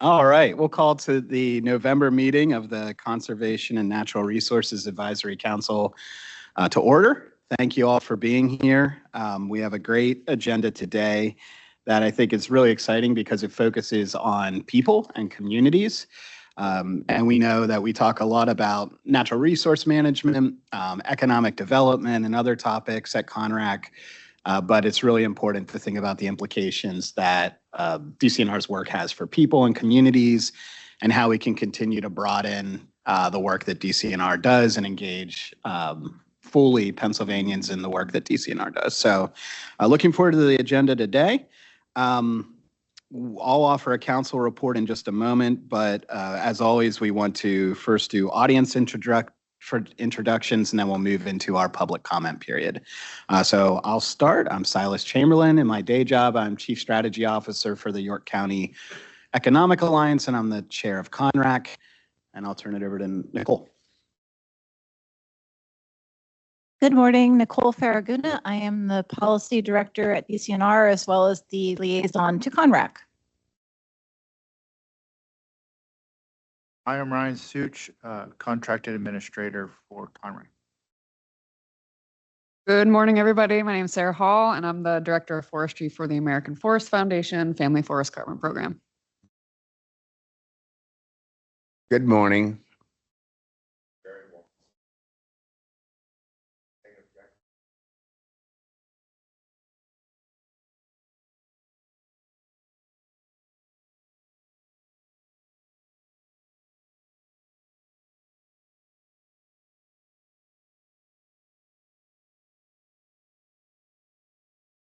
All right, we'll call to the November meeting of the Conservation and Natural Resources Advisory Council to order. Thank you all for being here. We have a great agenda today that I think is really exciting because it focuses on people and communities. And we know that we talk a lot about natural resource management, economic development, and other topics at CONRAC. But it's really important to think about the implications that DCNR's work has for people and communities, and how we can continue to broaden the work that DCNR does and engage fully Pennsylvanians in the work that DCNR does. So looking forward to the agenda today. I'll offer a council report in just a moment, but as always, we want to first do audience introductions, and then we'll move into our public comment period. So I'll start. I'm Silas Chamberlain. In my day job, I'm Chief Strategy Officer for the York County Economic Alliance, and I'm the chair of CONRAC. And I'll turn it over to Nicole. Good morning, Nicole Faraguna. I am the policy director at DCNR as well as the liaison to CONRAC. I am Ryan Such, contracted administrator for CONRAC. Good morning, everybody. My name is Sarah Hall, and I'm the Director of Forestry for the American Forest Foundation Family Forest Carbon Program. Good morning.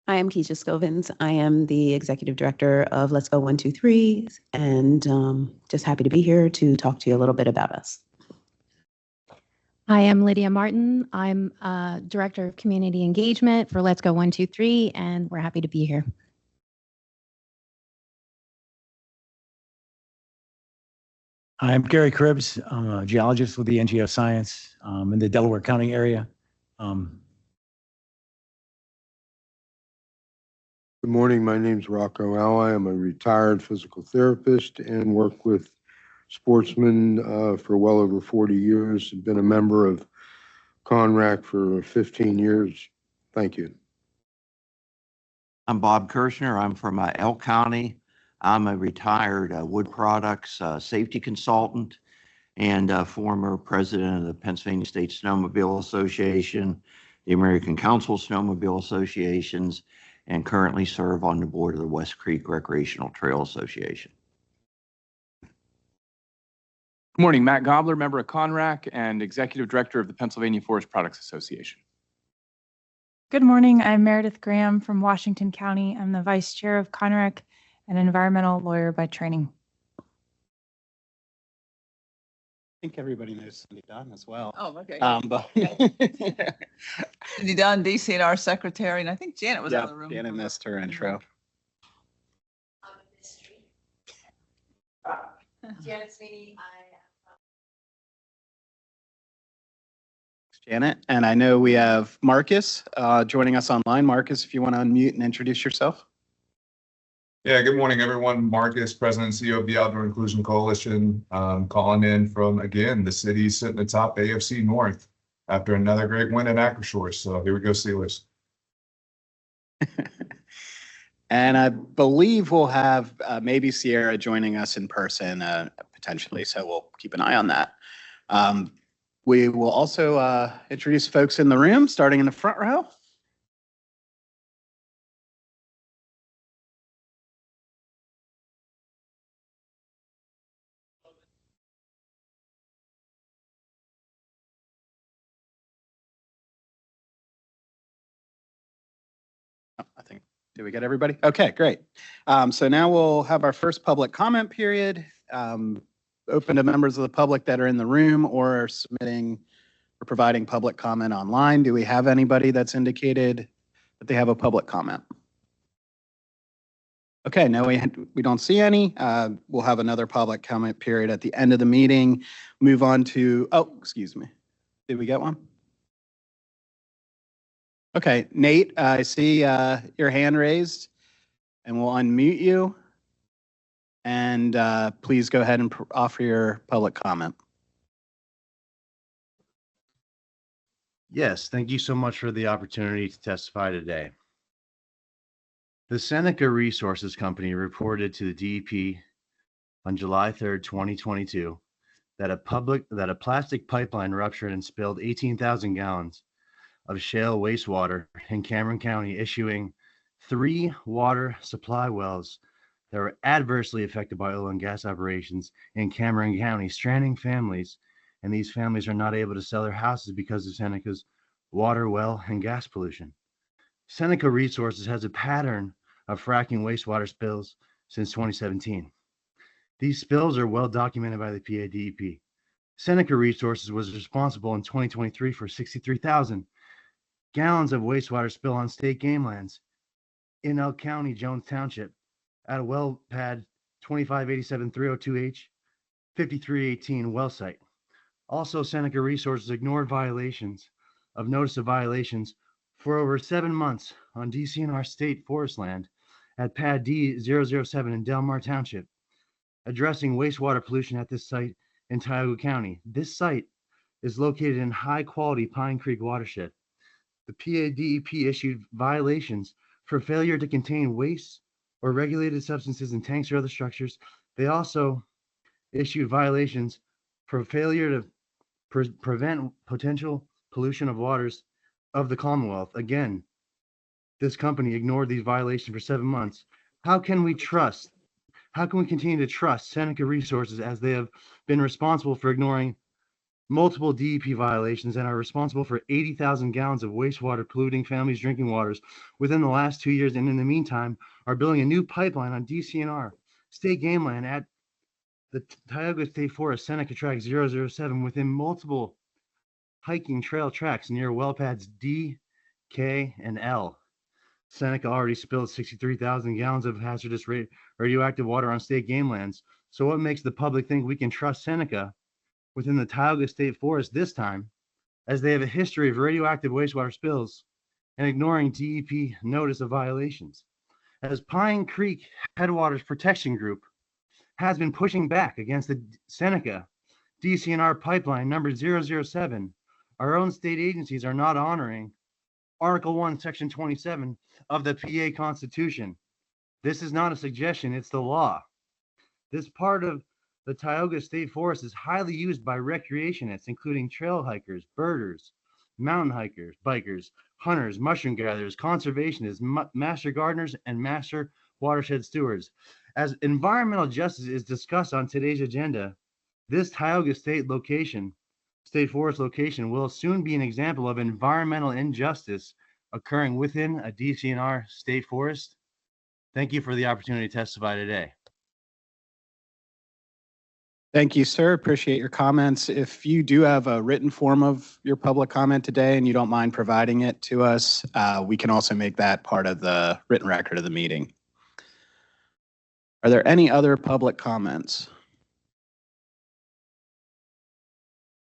I am Keisha Scovins. I am the executive director of Let's Go 123, and just happy to be here to talk to you a little bit about us. I am Lydia Martin. I'm Director of Community Engagement for Let's Go 123, and we're happy to be here. I'm Gary Cribbs. I'm a geologist with the NGO Science in the Delaware County area. Good morning. My name is Rocco Ally. I'm a retired physical therapist and work with sportsmen for well over 40 years. I've been a member of CONRAC for 15 years. Thank you. I'm Bob Kirshner. I'm from Elk County. I'm a retired wood products safety consultant and former president of the Pennsylvania State Snowmobile Association, the American Council of Snowmobile Associations, and currently serve on the board of the West Creek Recreational Trail Association. Good morning, Matt Gobler, member of CONRAC and executive director of the Pennsylvania Forest Products Association. Good morning, I'm Meredith Graham from Washington County. I'm the vice chair of CONRAC and an environmental lawyer by training. I think everybody knows Cindy Dunn as well. Oh, okay. But Cindy Dunn, DCNR secretary, and I think Janet was out of the room. Janet missed her intro. I'm a mystery. Janet Sweeney, Janet, and I know we have Marcus joining us online. Marcus, if you want to unmute and introduce yourself. Yeah, good morning, everyone. Marcus, President and CEO of the Outdoor Inclusion Coalition, calling in from, again, the city sitting atop AFC North after another great win at Acroshore. So here we go, Steelers. And I believe we'll have maybe Sierra joining us in person potentially, so we'll keep an eye on that. We will also introduce folks in the room, starting in the front row. I think, did we get everybody? Okay, great. So now we'll have our first public comment period, open to members of the public that are in the room or are submitting or providing public comment online. Do we have anybody that's indicated that they have a public comment? Okay, no, we don't see any. We'll have another public comment period at the end of the meeting. Move on to, oh, excuse me. Did we get one? Okay, Nate, I see your hand raised, and we'll unmute you. and please go ahead and offer your public comment. Yes, thank you so much for the opportunity to testify today. The Seneca Resources Company reported to the DEP on July 3rd, 2022, that a plastic pipeline ruptured and spilled 18,000 gallons of shale wastewater in Cameron County, issuing 3 water supply wells that were adversely affected by oil and gas operations in Cameron County, stranding families, and these families are not able to sell their houses because of Seneca's water, well, and gas pollution. Seneca Resources has a pattern of fracking wastewater spills since 2017. These spills are well documented by the PA DEP. Seneca Resources was responsible in 2023 for 63,000 gallons of wastewater spill on state game lands in Elk County, Jones Township, at a well pad 2587302H 5318 well site. Also, Seneca Resources ignored violations of notice of violations for over 7 months on DCNR state forest land at pad D007 in Delmar Township, addressing wastewater pollution at this site in Tioga County. This site is located in high-quality Pine Creek watershed. The PA DEP issued violations for failure to contain waste or regulated substances in tanks or other structures. They also issued violations for failure to prevent potential pollution of waters of the Commonwealth. Again, this company ignored these violations for 7 months. How can we continue to trust Seneca Resources as they have been responsible for ignoring multiple DEP violations and are responsible for 80,000 gallons of wastewater polluting families' drinking waters within the last 2 years, and in the meantime are building a new pipeline on DCNR state game land at the Tioga State Forest Seneca Track 007 within multiple hiking trail tracks near well pads D, K, and L. Seneca already spilled 63,000 gallons of hazardous radioactive water on state game lands. So what makes the public think we can trust Seneca within the Tioga State Forest this time, as they have a history of radioactive wastewater spills and ignoring DEP notice of violations? As Pine Creek Headwaters Protection Group has been pushing back against the Seneca DCNR pipeline number 007, our own state agencies are not honoring Article 1, Section 27 of the PA Constitution. This is not a suggestion, it's the law. This part of the Tioga State Forest is highly used by recreationists, including trail hikers, birders, mountain hikers, bikers, hunters, mushroom gatherers, conservationists, master gardeners, and master watershed stewards. As environmental justice is discussed on today's agenda, this Tioga State Forest location will soon be an example of environmental injustice occurring within a DCNR state forest. Thank you for the opportunity to testify today. Thank you, sir. Appreciate your comments. If you do have a written form of your public comment today and you don't mind providing it to us, we can also make that part of the written record of the meeting. Are there any other public comments?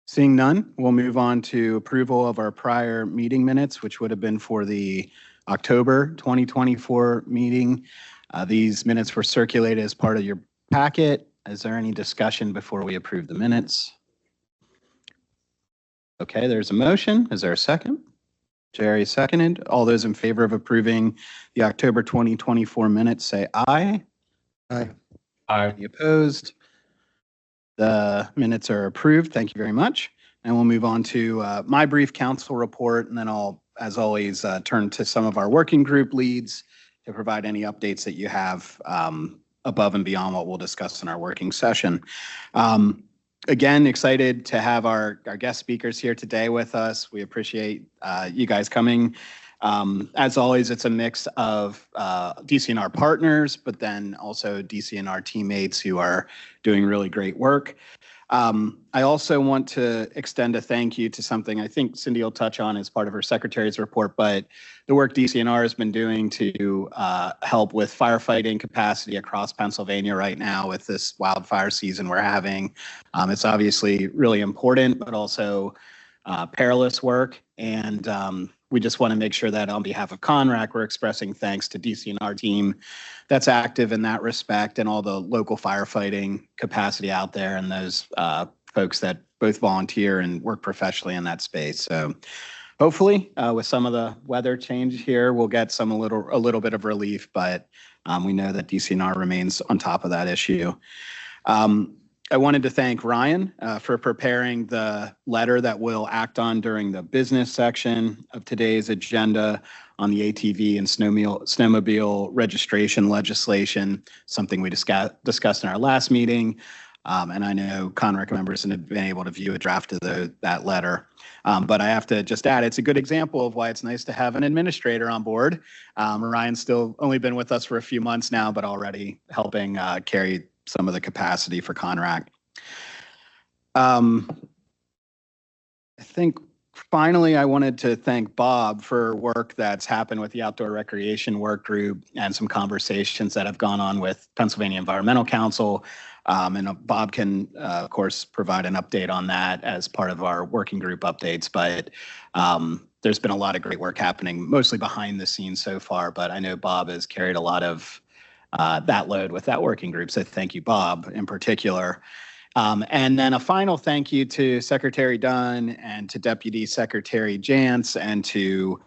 Seeing none, we'll move on to approval of our prior meeting minutes, which would have been for the October 2024 meeting. These minutes were circulated as part of your packet. Is there any discussion before we approve the minutes? Okay, there's a motion. Is there a second? Jerry seconded. All those in favor of approving the October 2024 minutes say aye. Aye. Aye. Any opposed? The minutes are approved. Thank you very much. And we'll move on to my brief council report, and then I'll, as always, turn to some of our working group leads to provide any updates that you have above and beyond what we'll discuss in our working session. Again, excited to have our guest speakers here today with us. We appreciate you guys coming. As always, it's a mix of DCNR partners, but then also DCNR teammates who are doing really great work. I also want to extend a thank you to something I think Cindy will touch on as part of her secretary's report, but the work DCNR has been doing to help with firefighting capacity across Pennsylvania right now with this wildfire season we're having. It's obviously really important, but also perilous work. And we just want to make sure that on behalf of CONRAC, we're expressing thanks to DCNR team that's active in that respect and all the local firefighting capacity out there and those folks that both volunteer and work professionally in that space. So hopefully with some of the weather change here, we'll get a little bit of relief, but we know that DCNR remains on top of that issue. I wanted to thank Ryan for preparing the letter that we'll act on during the business section of today's agenda on the ATV and snowmobile registration legislation, something we discussed in our last meeting. And I know CONRAC members have been able to view a draft of that letter. But I have to just add, it's a good example of why it's nice to have an administrator on board. Ryan's still only been with us for a few months now, but already helping carry some of the capacity for CONRAC. I think finally, I wanted to thank Bob for work that's happened with the Outdoor Recreation Work Group and some conversations that have gone on with Pennsylvania Environmental Council. And Bob can, of course, provide an update on that as part of our working group updates. But there's been a lot of great work happening, mostly behind the scenes so far. But I know Bob has carried a lot of that load with that working group. So thank you, Bob, in particular. And then a final thank you to Secretary Dunn and to Deputy Secretary Jantz and to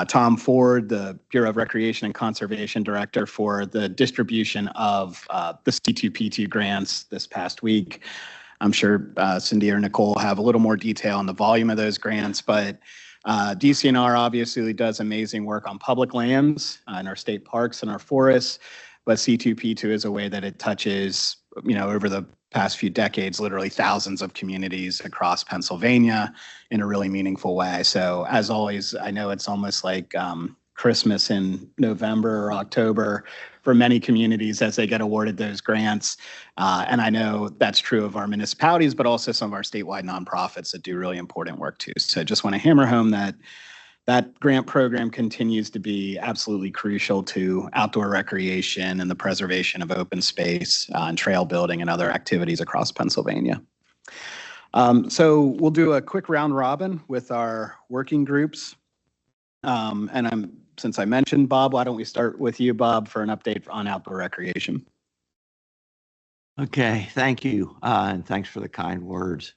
Tom Ford, the Bureau of Recreation and Conservation Director, for the distribution of the C2P2 grants this past week. I'm sure Cindy or Nicole have a little more detail on the volume of those grants, but DCNR obviously does amazing work on public lands in our state parks and our forests, but C2P2 is a way that it touches, over the past few decades, literally thousands of communities across Pennsylvania in a really meaningful way. So as always, I know it's almost like Christmas in November or October for many communities as they get awarded those grants. And I know that's true of our municipalities, but also some of our statewide nonprofits that do really important work too. So I just want to hammer home that grant program continues to be absolutely crucial to outdoor recreation and the preservation of open space and trail building and other activities across Pennsylvania. So we'll do a quick round robin with our working groups. Since I mentioned Bob, why don't we start with you, Bob, for an update on outdoor recreation? Okay, thank you. And thanks for the kind words.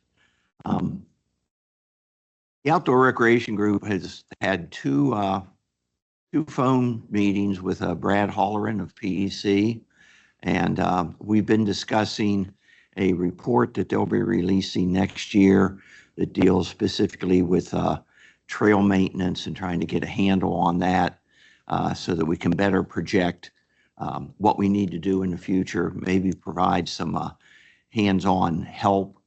The Outdoor Recreation Group has had two phone meetings with Brad Holleran of PEC, and we've been discussing a report that they'll be releasing next year that deals specifically with trail maintenance and trying to get a handle on that so that we can better project what we need to do in the future, maybe provide some hands-on help,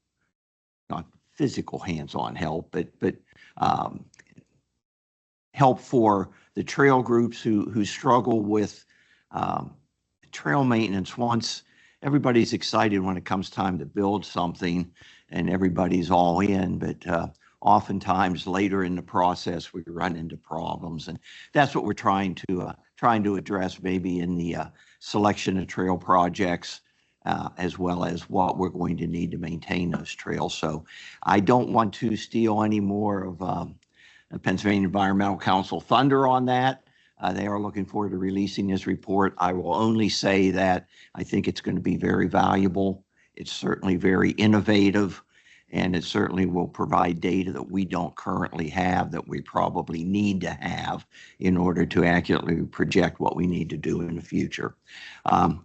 not physical hands-on help, but help for the trail groups who struggle with trail maintenance. Once everybody's excited when it comes time to build something and everybody's all in, but oftentimes later in the process we run into problems, and that's what we're trying to address maybe in the selection of trail projects, as well as what we're going to need to maintain those trails. So I don't want to steal any more of the Pennsylvania Environmental Council thunder on that. They are looking forward to releasing this report. I will only say that I think it's going to be very valuable. It's certainly very innovative, and it certainly will provide data that we don't currently have that we probably need to have in order to accurately project what we need to do in the future.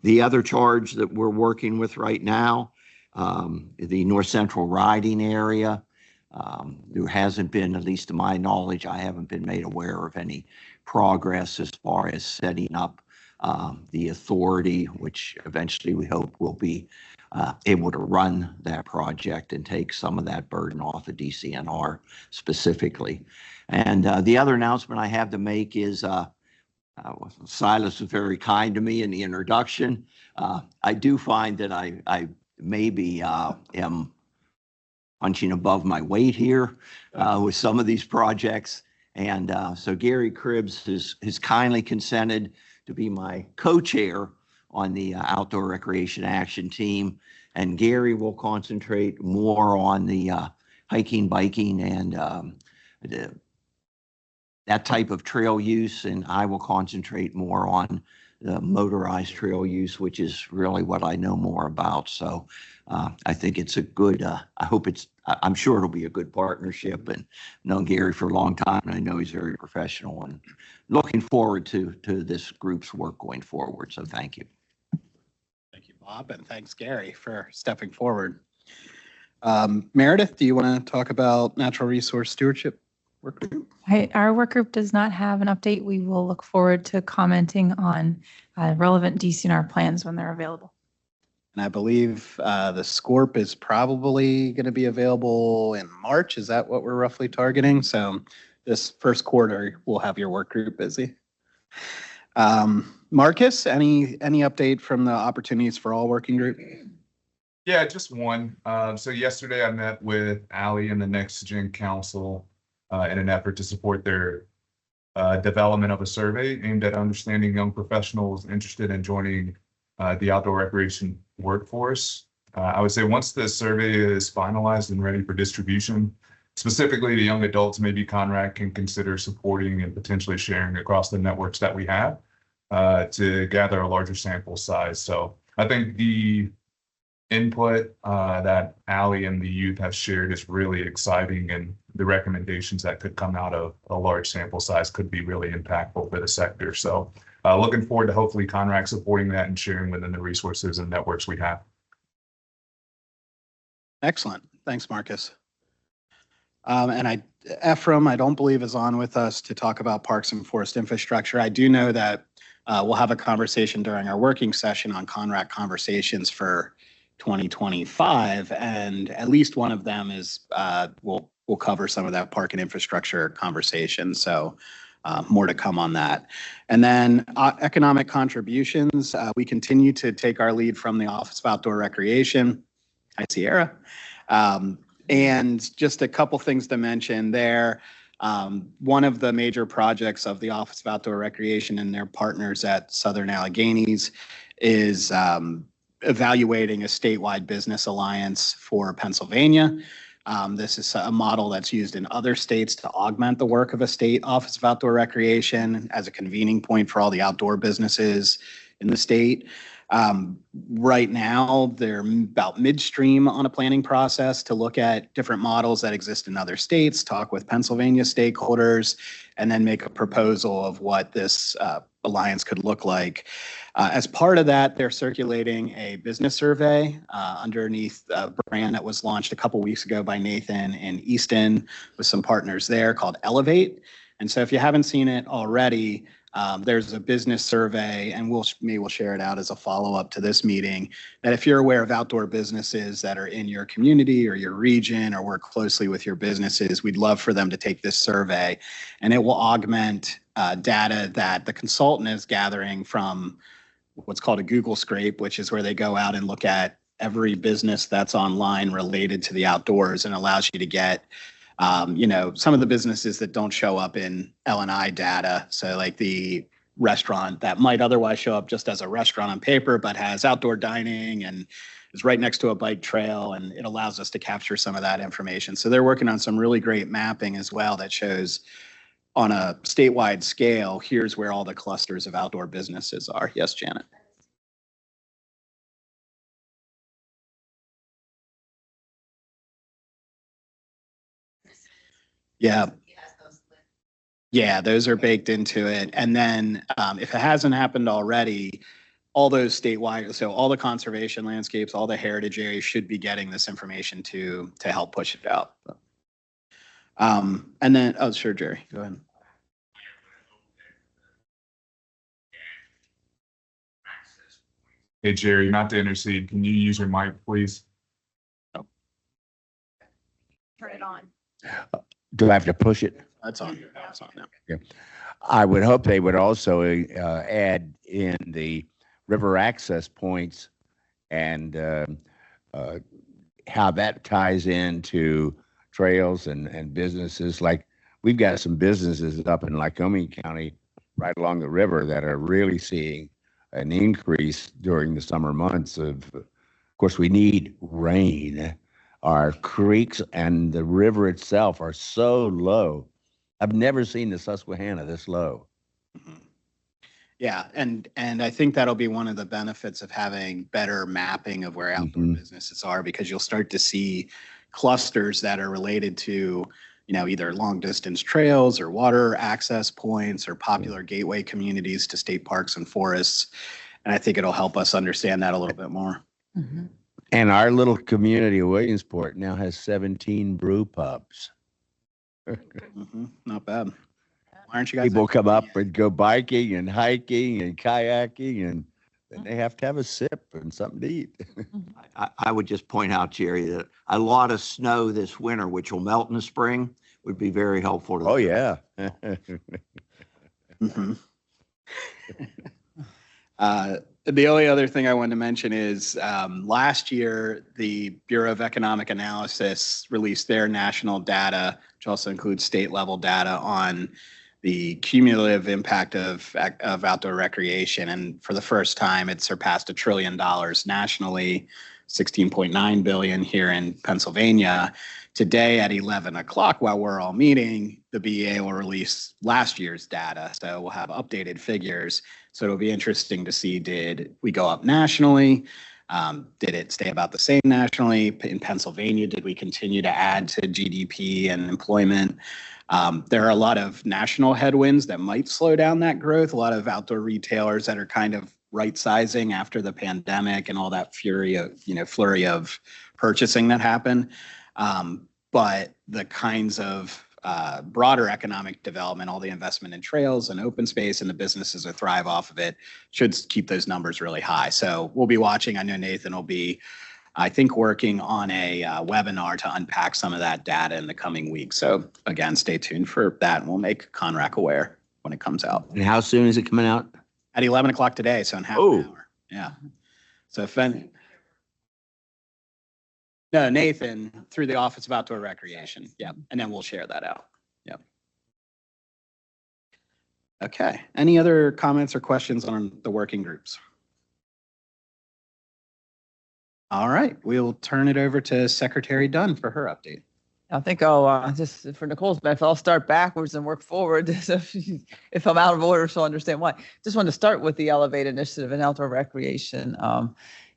The other charge that we're working with right now, the North Central riding area, there hasn't been, at least to my knowledge, I haven't been made aware of any progress as far as setting up the authority, which eventually we hope will be able to run that project and take some of that burden off of DCNR specifically. And the other announcement I have to make is Silas was very kind to me in the introduction. I do find that I maybe am punching above my weight here with some of these projects. And so Gary Cribbs has kindly consented to be my co-chair on the Outdoor Recreation Action Team. And Gary will concentrate more on the hiking, biking, and the that type of trail use, and I will concentrate more on the motorized trail use, which is really what I know more about. So I think it's a good, I'm sure it'll be a good partnership, and known Gary for a long time, and I know he's very professional, and looking forward to this group's work going forward. So thank you. Thank you, Bob, and thanks, Gary, for stepping forward. Meredith, do you want to talk about natural resource stewardship work group? Our work group does not have an update. We will look forward to commenting on relevant DCNR plans when they're available. And I believe the SCORP is probably going to be available in March. Is that what we're roughly targeting? So this first quarter, we'll have your work group busy. Marcus, any update from the Opportunities for All working group? Yeah, just one. So yesterday I met with Allie and the Next Gen Council in an effort to support their development of a survey aimed at understanding young professionals interested in joining the outdoor recreation workforce. I would say once the survey is finalized and ready for distribution, specifically the young adults, maybe CONRAC can consider supporting and potentially sharing across the networks that we have to gather a larger sample size. So I think the input that Allie and the youth have shared is really exciting, and the recommendations that could come out of a large sample size could be really impactful for the sector. So looking forward to hopefully CONRAC supporting that and sharing within the resources and networks we have. Excellent. Thanks, Marcus. And Ephraim, I don't believe is on with us to talk about parks and forest infrastructure. I do know that we'll have a conversation during our working session on CONRAC conversations for 2025, and at least one of them is we'll cover some of that park and infrastructure conversation. So more to come on that. And then economic contributions. We continue to take our lead from the Office of Outdoor Recreation. Hi, Sierra. And just a couple things to mention there. One of the major projects of the Office of Outdoor Recreation and their partners at Southern Alleghenies is evaluating a statewide business alliance for Pennsylvania. This is a model that's used in other states to augment the work of a state Office of Outdoor Recreation as a convening point for all the outdoor businesses in the state. Right now, they're about midstream on a planning process to look at different models that exist in other states, talk with Pennsylvania stakeholders, and then make a proposal of what this alliance could look like. As part of that, they're circulating a business survey underneath a brand that was launched a couple weeks ago by Nathan in Easton with some partners there called Elevate. And so if you haven't seen it already, there's a business survey, and we'll share it out as a follow-up to this meeting, that if you're aware of outdoor businesses that are in your community or your region or work closely with your businesses, we'd love for them to take this survey. And it will augment data that the consultant is gathering from what's called a Google scrape, which is where they go out and look at every business that's online related to the outdoors, and allows you to get some of the businesses that don't show up in L&I data. So like the restaurant that might otherwise show up just as a restaurant on paper, but has outdoor dining and is right next to a bike trail, and it allows us to capture some of that information. So they're working on some really great mapping as well that shows on a statewide scale, here's where all the clusters of outdoor businesses are. Yes, Janet. Yeah. Yeah, those are baked into it. And then if it hasn't happened already, all those statewide, so all the conservation landscapes, all the heritage areas should be getting this information to help push it out. And then, oh, sure, Jerry, go ahead. Hey, Jerry, not to intercede, can you use your mic, please? Turn it on. Do I have to push it? That's on. That's on now. Yeah. I would hope they would also add in the river access points and how that ties into trails and businesses. Like we've got some businesses up in Lycoming County right along the river that are really seeing an increase during the summer months. Of course, we need rain. Our creeks and the river itself are so low I've never seen the Susquehanna this low. Yeah, and I think that'll be one of the benefits of having better mapping of where outdoor businesses are, because you'll start to see clusters that are related to, either long distance trails or water access points or popular gateway communities to state parks and forests. And I think it'll help us understand that a little bit more. And our little community of Williamsport now has 17 brew pubs. Not bad. Why aren't you guys? People come up and go biking and hiking and kayaking, and then they have to have a sip and something to eat. I would just point out, Jerry, that a lot of snow this winter, which will melt in the spring, would be very helpful. Oh, yeah. The only other thing I wanted to mention is last year, the Bureau of Economic Analysis released their national data, which also includes state level data on the cumulative impact of outdoor recreation. And for the first time, it surpassed $1 trillion nationally, 16.9 billion here in Pennsylvania. Today at 11 o'clock, while we're all meeting, the BEA will release last year's data. So we'll have updated figures. So it'll be interesting to see, did we go up nationally? Did it stay about the same nationally? In Pennsylvania, did we continue to add to GDP and employment? There are a lot of national headwinds that might slow down that growth. A lot of outdoor retailers that are kind of right sizing after the pandemic and all that flurry of purchasing that happened. But the kinds of broader economic development, all the investment in trails and open space and the businesses that thrive off of it should keep those numbers really high. So we'll be watching. I know Nathan will be, I think, working on a webinar to unpack some of that data in the coming weeks. So again, stay tuned for that, and we'll make CONRAC aware when it comes out. And how soon is it coming out? At 11 o'clock today, so in half an hour. Yeah. So no, Nathan, through the Office of Outdoor Recreation. Yep. And then we'll share that out. Yep. Okay. Any other comments or questions on the working groups? All right. We'll turn it over to Secretary Dunn for her update. I think I'll just, for Nicole's benefit, I'll start backwards and work forward. So if I'm out of order, she'll understand why. Just want to start with the Elevate Initiative in outdoor recreation.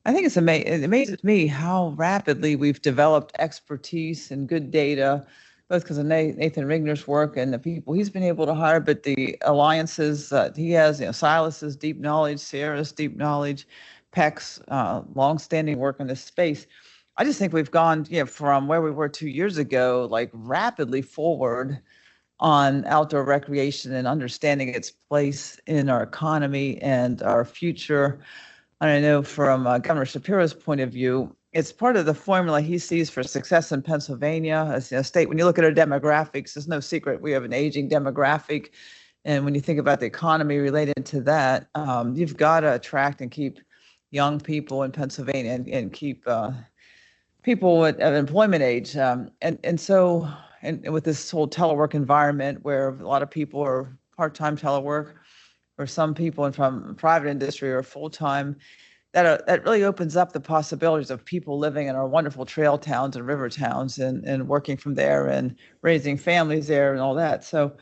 I think it amazes me how rapidly we've developed expertise and good data, both because of Nathan Rigner's work and the people he's been able to hire, but the alliances he has, Silas's deep knowledge, Sierra's deep knowledge, Peck's longstanding work in this space. I just think we've gone from where we were 2 years ago, like rapidly forward on outdoor recreation and understanding its place in our economy and our future. And I know from Governor Shapiro's point of view, it's part of the formula he sees for success in Pennsylvania as a state. When you look at our demographics, there's no secret we have an aging demographic. And when you think about the economy related to that, you've got to attract and keep young people in Pennsylvania and keep people at employment age. And so with this whole telework environment where a lot of people are part-time telework, or some people from private industry are full-time, that really opens up the possibilities of people living in our wonderful trail towns and river towns and working from there and raising families there and all that. So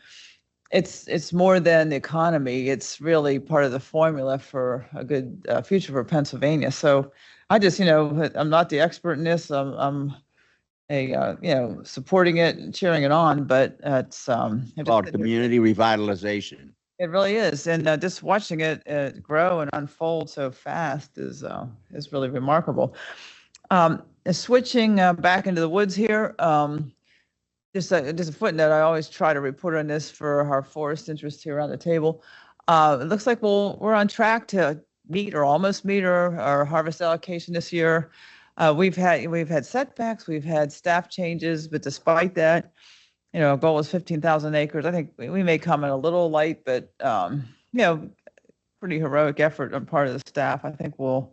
it's more than the economy. It's really part of the formula for a good future for Pennsylvania. So I just, I'm not the expert in this. I'm supporting it and cheering it on, but it's called community revitalization. It really is, and just watching it grow and unfold so fast is really remarkable. Switching back into the woods here, just a footnote. I always try to report on this for our forest interests here around the table. It looks like we're on track to meet or almost meet our harvest allocation this year. We've had setbacks, we've had staff changes, but despite that, our goal is 15,000 acres. I think we may come in a little light, but pretty heroic effort on part of the staff. I think we'll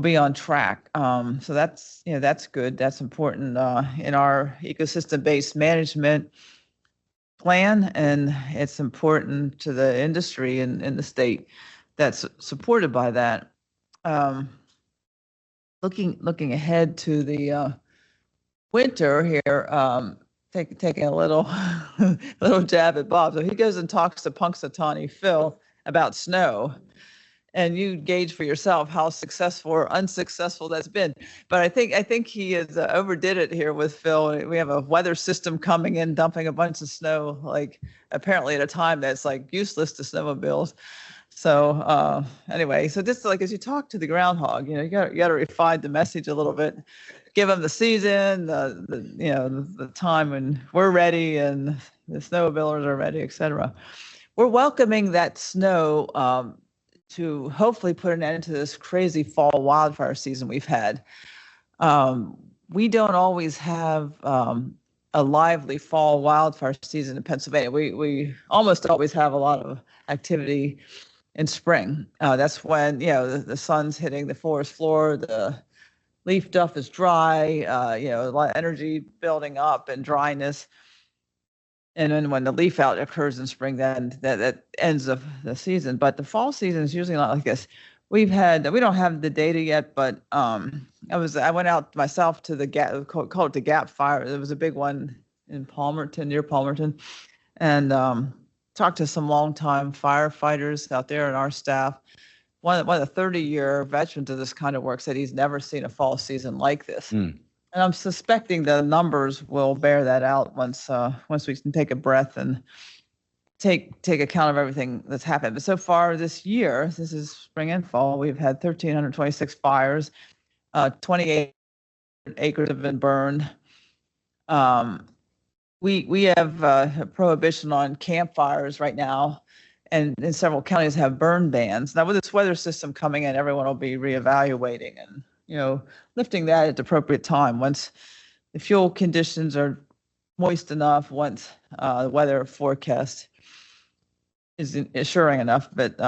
be on track. So that's good. That's important in our ecosystem-based management plan, and it's important to the industry in the state that's supported by that. Looking ahead to the winter here. taking a little little jab at Bob. So he goes and talks to Punxsutawney Phil about snow, and you gauge for yourself how successful or unsuccessful that's been. But I think he has overdid it here with Phil. We have a weather system coming in, dumping a bunch of snow, like apparently at a time that's like useless to snowmobiles. So anyway, so just like as you talk to the groundhog, you got to refine the message a little bit, give them the season, the time when we're ready and the snowmobilers are ready, etc. We're welcoming that snow to hopefully put an end to this crazy fall wildfire season we've had. We don't always have a lively fall wildfire season in Pennsylvania. We almost always have a lot of activity in spring. That's when, the sun's hitting the forest floor, the leaf duff is dry, a lot of energy building up and dryness. And then when the leaf out occurs in spring, then that ends the season. But the fall season is usually not like this. We don't have the data yet, but I went out myself to the Gap, called it the Gap Fire. There was a big one in Palmerton, near Palmerton, and talked to some longtime firefighters out there in our staff. One of the 30-year veterans of this kind of work said he's never seen a fall season like this. And I'm suspecting the numbers will bear that out once we can take a breath and take account of everything that's happened. But so far this year, this is spring and fall, we've had 1,326 fires, 28 acres have been burned. We have a prohibition on campfires right now, and in several counties have burn bans. Now with this weather system coming in, everyone will be reevaluating and lifting that at the appropriate time once the fuel conditions are moist enough, once the weather forecast is assuring enough. But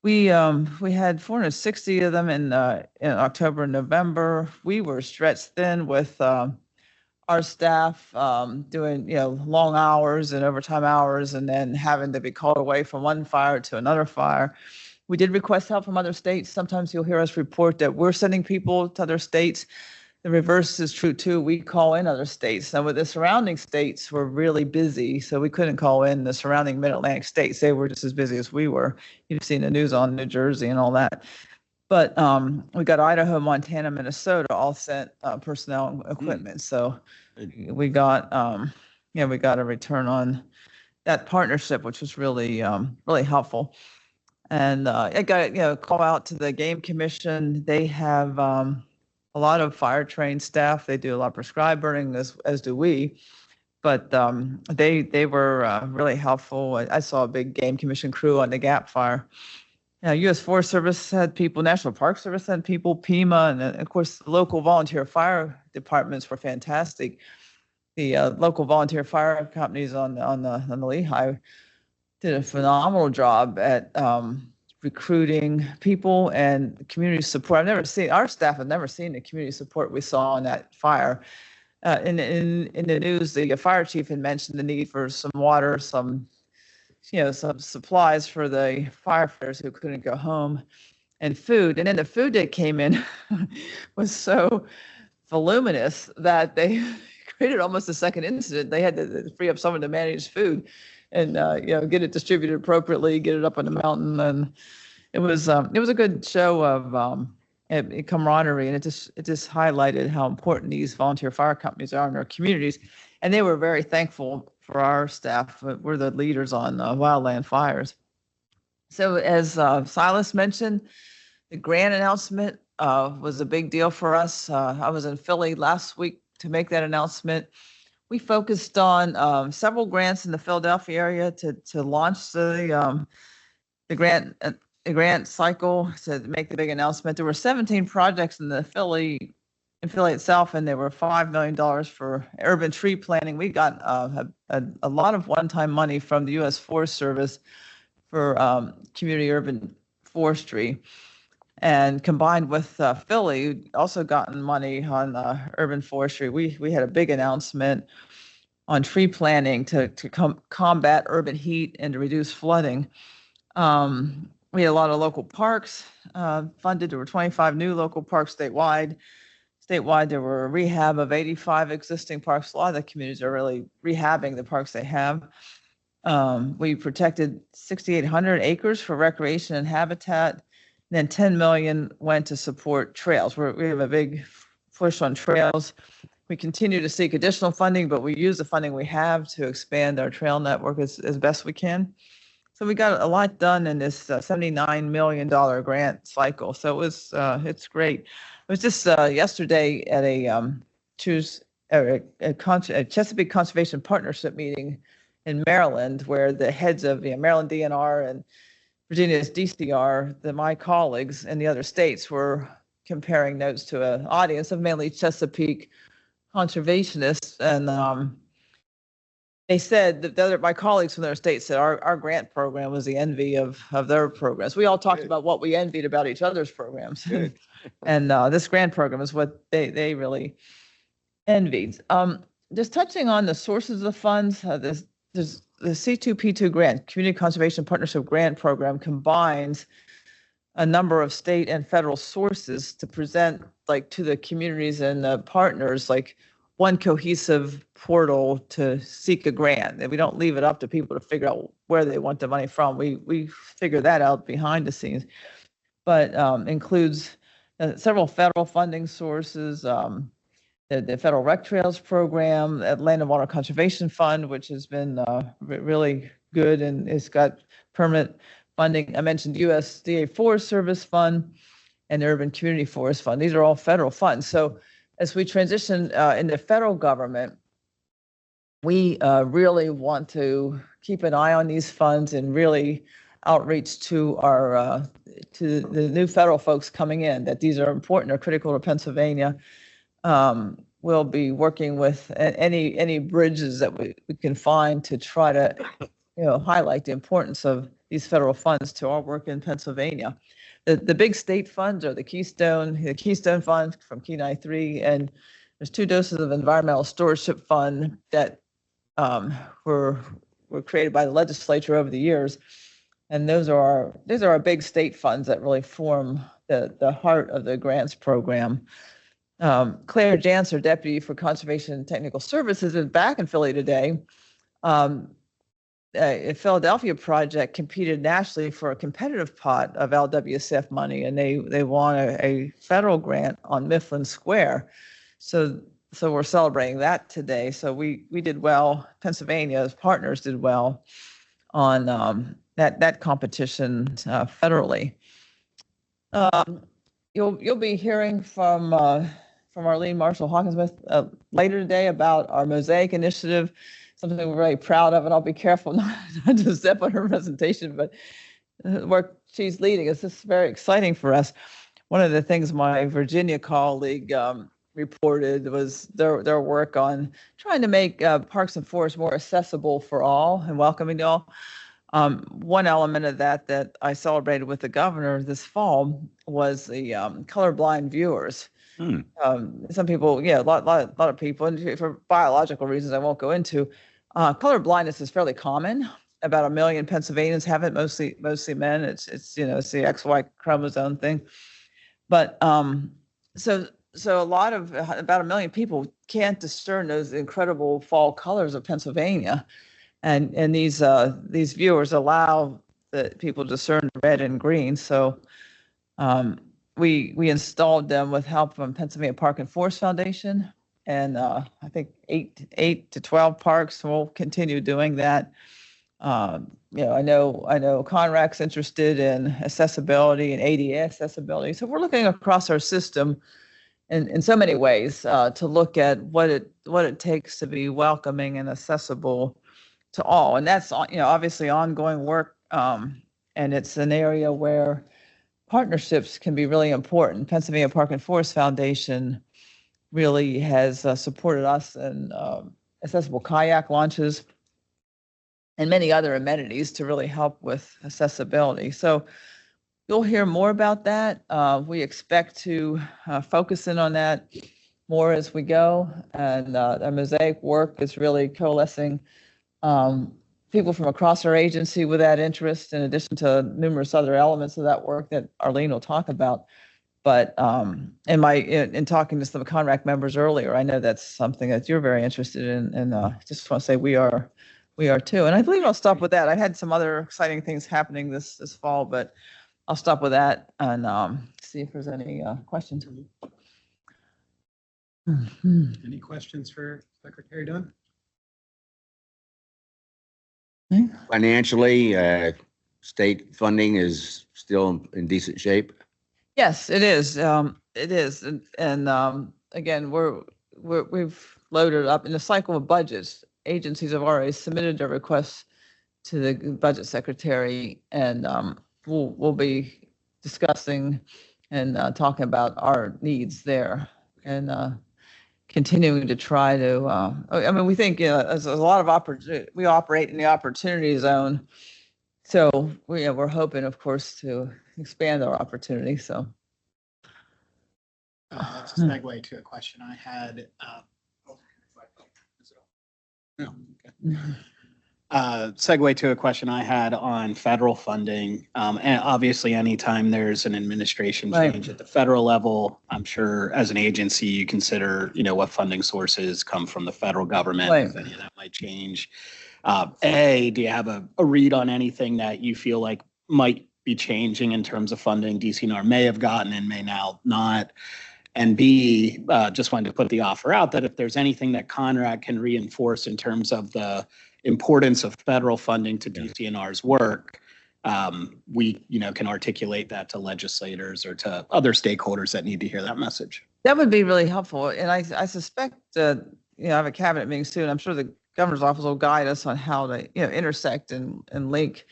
we had 460 of them in October and November. We were stretched thin with our staff doing long hours and overtime hours, and then having to be called away from one fire to another fire. We did request help from other states. Sometimes you'll hear us report that we're sending people to other states. The reverse is true too. We call in other states. Now with the surrounding states, we're really busy, so we couldn't call in the surrounding Mid-Atlantic states. They were just as busy as we were. You've seen the news on New Jersey and all that. But we got Idaho, Montana, Minnesota all sent personnel and equipment. So we got we got a return on that partnership, which was really really helpful. And I got call out to the Game Commission. They have a lot of fire trained staff. They do a lot of prescribed burning, as do we. But they were really helpful. I saw a big Game Commission crew on the Gap Fire. U.S. Forest Service had people, National Park Service had people, PEMA, and of course, the local volunteer fire departments were fantastic. The local volunteer fire companies on the Lehigh did a phenomenal job at recruiting people and community support. Our staff have never seen the community support we saw on that fire. In the news, the fire chief had mentioned the need for some water, some supplies for the firefighters who couldn't go home, and food. And then the food that came in was so voluminous that they created almost a second incident. They had to free up someone to manage food and get it distributed appropriately, get it up on the mountain. And it was a good show of camaraderie, and it just highlighted how important these volunteer fire companies are in our communities. And they were very thankful for our staff. We're the leaders on wildland fires. So as Silas mentioned, the grant announcement was a big deal for us. I was in Philly last week to make that announcement. We focused on several grants in the Philadelphia area to launch the grant cycle, to make the big announcement. There were 17 projects in Philly itself, and there were $5 million for urban tree planting. We got a lot of one-time money from the U.S. Forest Service for community urban forestry. And combined with Philly, also gotten money on urban forestry. We had a big announcement on tree planting to combat urban heat and to reduce flooding. We had a lot of local parks funded. There were 25 new local parks statewide. statewide, there were a rehab of 85 existing parks. A lot of the communities are really rehabbing the parks they have. We protected 6,800 acres for recreation and habitat. And then 10 million went to support trails. We have a big push on trails. We continue to seek additional funding, but we use the funding we have to expand our trail network as best we can. So we got a lot done in this $79 million grant cycle. So it's great. It was just yesterday at a Chesapeake Conservation Partnership meeting in Maryland, where the heads of Maryland DNR and Virginia's DCR, my colleagues in the other states, were comparing notes to an audience of mainly Chesapeake conservationists, and they said that my colleagues from their states said our grant program was the envy of their programs. We all talked about what we envied about each other's programs, and this grant program is what they really envied. Just touching on the sources of the funds, there's the C2P2 grant, Community Conservation Partnership Grant Program, combines a number of state and federal sources to present to the communities and the partners one cohesive portal to seek a grant. And we don't leave it up to people to figure out where they want the money from. We figure that out behind the scenes, but includes several federal funding sources, the Federal Rec Trails Program, Land and Water Conservation Fund, which has been really good, and it's got permanent funding. I mentioned USDA Forest Service Fund and the Urban Community Forest Fund. These are all federal funds. So as we transition in the federal government, we really want to keep an eye on these funds and really outreach to our to the new federal folks coming in, that these are important or critical to Pennsylvania. We'll be working with any bridges that we can find to try to highlight the importance of these federal funds to our work in Pennsylvania. The big state funds are the Keystone Fund from Kenai 3, and there's 2 doses of Environmental Stewardship Fund that were created by the legislature over the years. And those are our big state funds that really form the heart of the grants program. Claire Janser, Deputy for Conservation and Technical Services, is back in Philly today. A Philadelphia project competed nationally for a competitive pot of LWCF money, and they won a federal grant on Mifflin Square. So we're celebrating that today. So we did well. Pennsylvania's partners did well on that competition federally. You'll be hearing from Arlene Marshall Hawkinsmith later today about our Mosaic initiative, something we're very proud of, and I'll be careful not to step on her presentation, but the work she's leading is just very exciting for us. One of the things my Virginia colleague reported was their work on trying to make parks and forests more accessible for all and welcoming to all. One element of that I celebrated with the governor this fall was the colorblind viewers. Some people, a lot of people, and for biological reasons I won't go into, color blindness is fairly common. About 1 million Pennsylvanians have it, mostly men. It's the XY chromosome thing. But so a lot of about 1 million people can't discern those incredible fall colors of Pennsylvania, and these viewers allow the people to discern red and green. So we installed them with help from Pennsylvania Park and Forest Foundation, and I think 8 to 12 parks. We'll continue doing that. I know CONRAC's interested in accessibility and ADA accessibility. So we're looking across our system in so many ways to look at what it takes to be welcoming and accessible to all. And that's obviously ongoing work, and it's an area where partnerships can be really important. Pennsylvania Park and Forest Foundation really has supported us in accessible kayak launches and many other amenities to really help with accessibility. So you'll hear more about that. We expect to focus in on that more as we go. And our Mosaic work is really coalescing people from across our agency with that interest, in addition to numerous other elements of that work that Arlene will talk about. But in talking to some CONRAC members earlier, I know that's something that you're very interested in, and just want to say we are too. And I believe I'll stop with that. I had some other exciting things happening this fall, but I'll stop with that and see if there's any questions. Any questions for Secretary Dunn? Financially, state funding is still in decent shape. Yes, it is. It is. And again, we've loaded up in the cycle of budgets. Agencies have already submitted their requests to the budget secretary, and we'll be discussing and talking about our needs there, and continuing to try to. I mean, we think there's a lot of opportunity. We operate in the opportunity zone, so we're hoping, of course, to expand our opportunity. So that's a segue to a question I had. Segue to a question I had on federal funding. And obviously, anytime there's an administration change at the federal level, I'm sure as an agency, you consider, what funding sources come from the federal government, if any of that might change. Do you have a read on anything that you feel like might be changing in terms of funding DCNR may have gotten and may now not? And B, just wanted to put the offer out that if there's anything that CONRAC can reinforce in terms of the importance of federal funding to DCNR's work, we can articulate that to legislators or to other stakeholders that need to hear that message. That would be really helpful. And I suspect I have a cabinet meeting soon. I'm sure the governor's office will guide us on how to intersect and link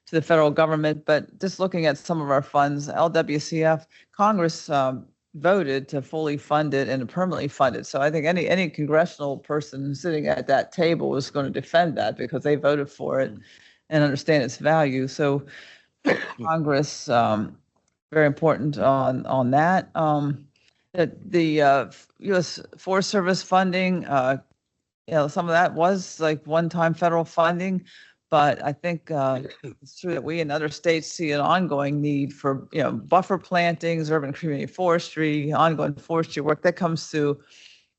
to the federal government. But just looking at some of our funds, LWCF, Congress voted to fully fund it and permanently fund it. So I think any congressional person sitting at that table is going to defend that because they voted for it and understand its value. So Congress, very important on that. The U.S. Forest Service funding, some of that was like one-time federal funding. But I think it's true that we in other states see an ongoing need for buffer plantings, urban community forestry, ongoing forestry work that comes through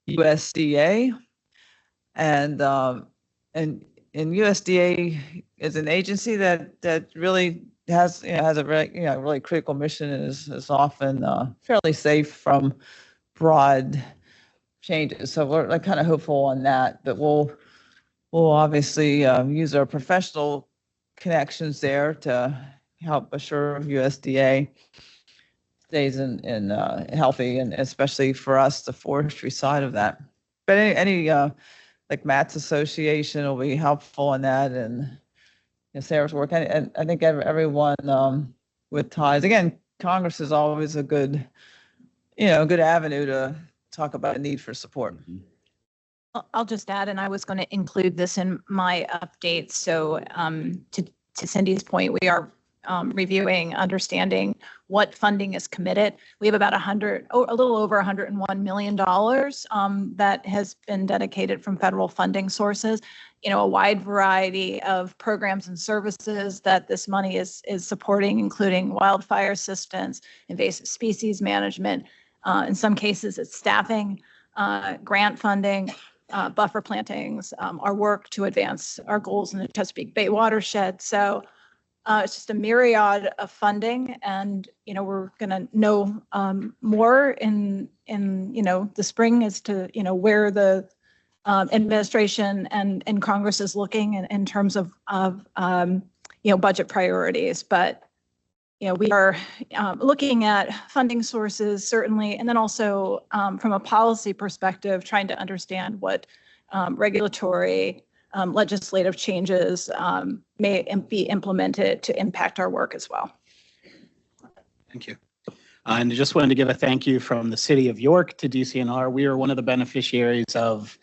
USDA, and USDA is an agency that really has a really critical mission and is often fairly safe from broad changes. So we're kind of hopeful on that, but we'll obviously use our professional connections there to help assure USDA stays in healthy, and especially for us, the forestry side of that. But any like Matt's Association will be helpful in that, and Sarah's work. And I think everyone with ties. Again, Congress is always a good avenue to talk about a need for support. I'll just add, and I was going to include this in my update. So to Cindy's point, we are reviewing, understanding what funding is committed. We have about a little over $101 million that has been dedicated from federal funding sources. A wide variety of programs and services that this money is supporting, including wildfire assistance, invasive species management. In some cases, it's staffing, grant funding. Buffer plantings, our work to advance our goals in the Chesapeake Bay watershed. So it's just a myriad of funding, and we're going to know more in the spring as to where the administration and Congress is looking in terms of budget priorities. But we are looking at funding sources, certainly, and then also from a policy perspective, trying to understand what regulatory, legislative changes may be implemented to impact our work as well. Thank you. And I just wanted to give a thank you from the City of York to DCNR. We are one of the beneficiaries of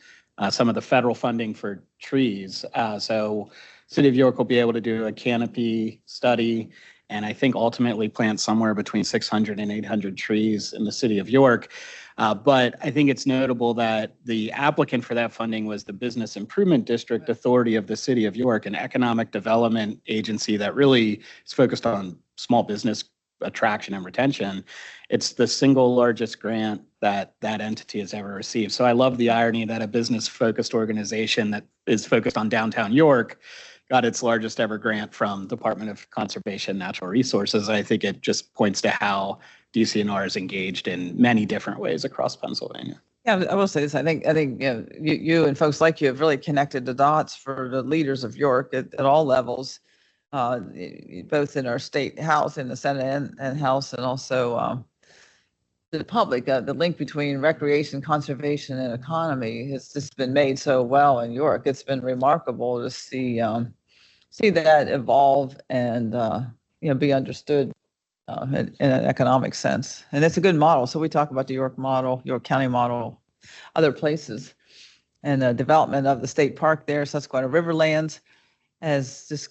some of the federal funding for trees. So City of York will be able to do a canopy study, and I think ultimately plant somewhere between 600 and 800 trees in the City of York. But I think it's notable that the applicant for that funding was the Business Improvement District Authority of the City of York, an economic development agency that really is focused on small business attraction and retention, it's the single largest grant that that entity has ever received. So I love the irony that a business-focused organization that is focused on downtown York got its largest ever grant from Department of Conservation and Natural Resources. I think it just points to how DCNR is engaged in many different ways across Pennsylvania. Yeah, I will say this. I think you and folks like you have really connected the dots for the leaders of York at all levels, both in our state house, in the Senate and House, and also the public. The link between recreation, conservation, and economy has just been made so well in York. It's been remarkable to see that evolve and be understood in an economic sense. And it's a good model. So we talk about the York model, York County model, other places. And the development of the state park there, Susquehanna Riverlands, has just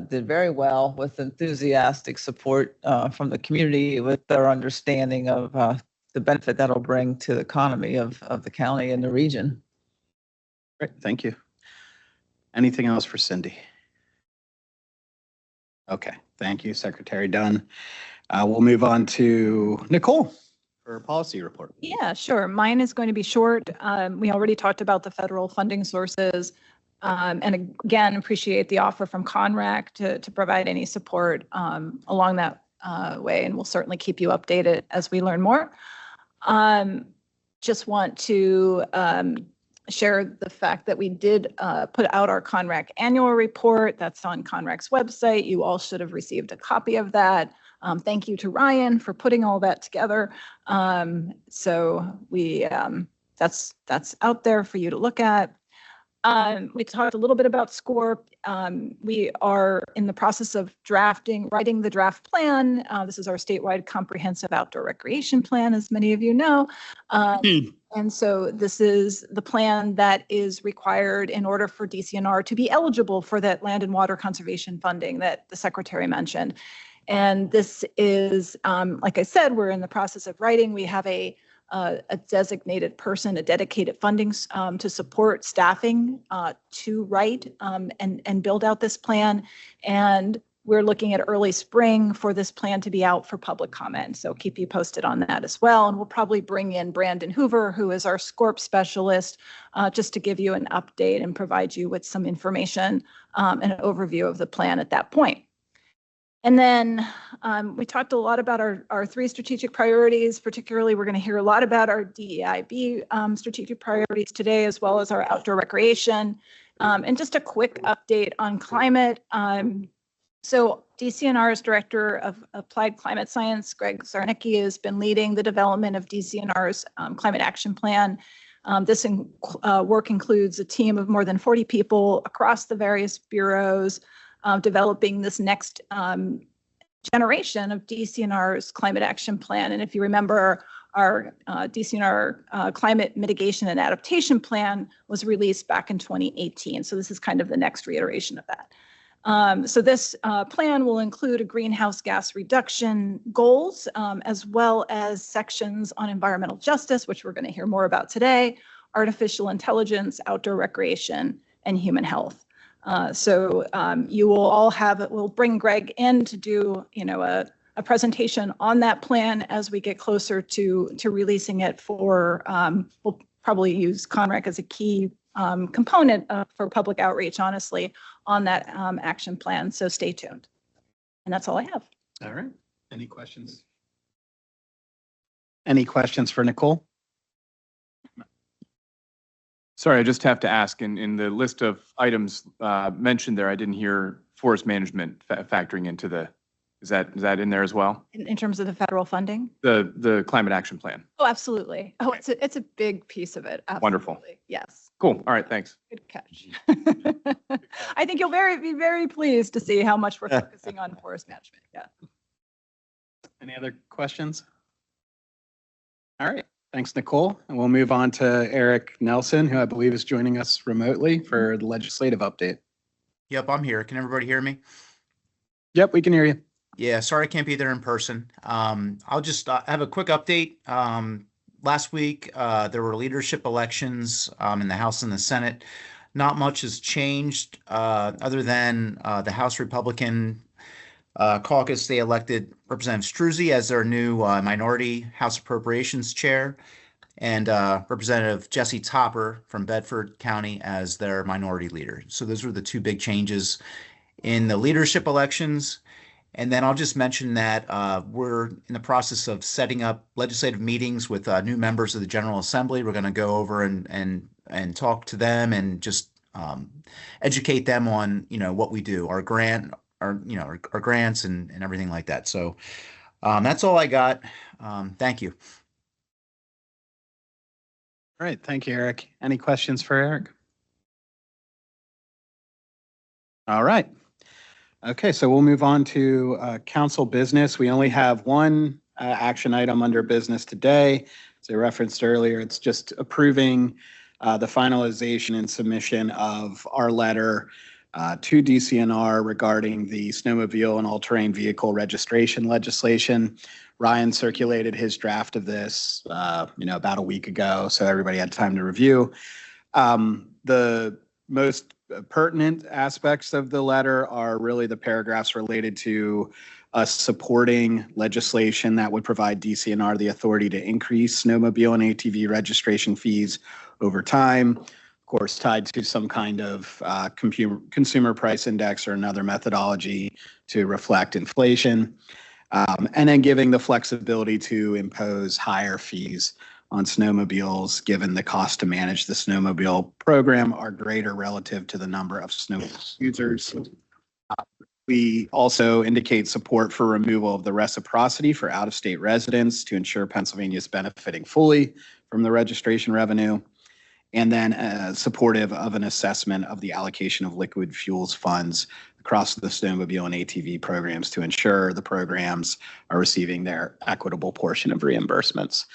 did very well with enthusiastic support from the community, with their understanding of the benefit that'll bring to the economy of the county and the region. Great, thank you. Anything else for Cindy? Okay, thank you, Secretary Dunn. We'll move on to Nicole for a policy report. Yeah, sure. Mine is going to be short. We already talked about the federal funding sources. And again, appreciate the offer from CONRAC to provide any support along that way. And we'll certainly keep you updated as we learn more. Just want to share the fact that we did put out our CONRAC annual report. That's on CONRAC's website. You all should have received a copy of that. Thank you to Ryan for putting all that together. So we that's out there for you to look at. We talked a little bit about SCORP. We are in the process of writing the draft plan. This is our statewide comprehensive outdoor recreation plan, as many of you know. And so this is the plan that is required in order for DCNR to be eligible for that land and water conservation funding that the Secretary mentioned. And this is, like I said, we're in the process of writing. We have a designated person, a dedicated funding to support staffing to write and build out this plan. And we're looking at early spring for this plan to be out for public comment. So keep you posted on that as well. And we'll probably bring in Brandon Hoover, who is our SCORP specialist, just to give you an update and provide you with some information and an overview of the plan at that point. And then we talked a lot about our three strategic priorities. Particularly, we're going to hear a lot about our DEIB strategic priorities today, as well as our outdoor recreation. And just a quick update on climate. So DCNR's Director of Applied Climate Science, Greg Zarnicki, has been leading the development of DCNR's Climate Action Plan. This work includes a team of more than 40 people across the various bureaus, developing this next generation of DCNR's Climate Action Plan. And if you remember, our DCNR Climate Mitigation and Adaptation Plan was released back in 2018. So this is kind of the next reiteration of that. So this plan will include a greenhouse gas reduction goals, as well as sections on environmental justice, which we're going to hear more about today, artificial intelligence, outdoor recreation, and human health. So you will all we'll bring Greg in to do, a presentation on that plan as we get closer to releasing it for, we'll probably use CONRAC as a key component for public outreach, honestly, on that action plan. So stay tuned. And that's all I have. All right. Any questions? Any questions for Nicole? Sorry, I just have to ask, in the list of items mentioned there, I didn't hear forest management factoring into is that in there as well? In terms of the federal funding? The climate action plan. Oh, absolutely. Oh, it's a big piece of it. Absolutely. Wonderful. Yes. Cool. All right. Thanks. Good catch. I think you'll be very pleased to see how much we're focusing on forest management. Yeah. Any other questions? All right. Thanks, Nicole. And we'll move on to Eric Nelson, who I believe is joining us remotely for the legislative update. Yep, I'm here. Can everybody hear me? Yep, we can hear you. Yeah, sorry I can't be there in person. I'll just have a quick update. Last week, there were leadership elections in the House and the Senate. Not much has changed other than the House Republican caucus, they elected Representative Struzzi as their new Minority House Appropriations Chair and Representative Jesse Topper from Bedford County as their Minority Leader. So those were the two big changes in the leadership elections. And then I'll just mention that we're in the process of setting up legislative meetings with new members of the General Assembly. We're going to go over and talk to them and just educate them on, what we do, our grants and everything like that. So that's all I got. Thank you. All right, thank you, Eric. Any questions for Eric? All right. Okay, so we'll move on to council business. We only have one action item under business today. As I referenced earlier, it's just approving the finalization and submission of our letter to DCNR regarding the snowmobile and all-terrain vehicle registration legislation. Ryan circulated his draft of this, about a week ago, so everybody had time to review. The most pertinent aspects of the letter are really the paragraphs related to us supporting legislation that would provide DCNR the authority to increase snowmobile and ATV registration fees over time, of course, tied to some kind of consumer price index or another methodology to reflect inflation, and then giving the flexibility to impose higher fees on snowmobiles, given the cost to manage the snowmobile program are greater relative to the number of snowmobile users. We also indicate support for removal of the reciprocity for out-of-state residents to ensure Pennsylvania is benefiting fully from the registration revenue, and then supportive of an assessment of the allocation of liquid fuels funds across the snowmobile and ATV programs to ensure the programs are receiving their equitable portion of reimbursements.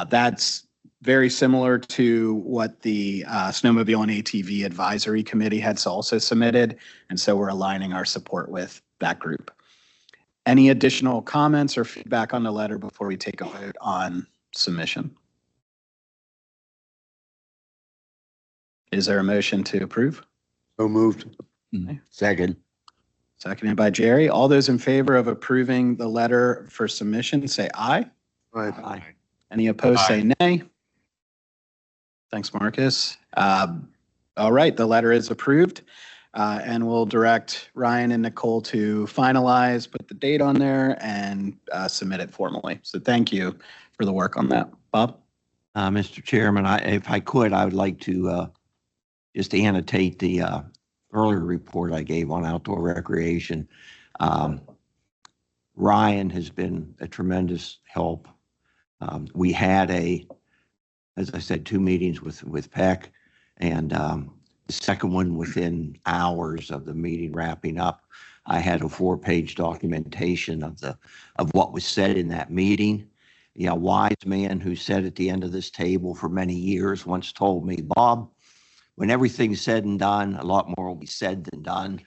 That's very similar to what the Snowmobile and ATV Advisory Committee had also submitted, and so we're aligning our support with that group. Any additional comments or feedback on the letter before we take a vote on submission? Is there a motion to approve? So moved. Second. Seconded by Jerry. All those in favor of approving the letter for submission, say aye. Aye. Any opposed, say nay. Thanks, Marcus. All right, the letter is approved, and we'll direct Ryan and Nicole to finalize, put the date on there, and submit it formally. So thank you for the work on that. Bob? Mr. Chairman, if I could, I would like to just annotate the earlier report I gave on outdoor recreation. Ryan has been a tremendous help. We had as I said, 2 meetings with Peck, and the second one within hours of the meeting wrapping up. I had a 4-page documentation of what was said in that meeting. A wise man who sat at the end of this table for many years once told me, Bob, when everything's said and done, a lot more will be said than done.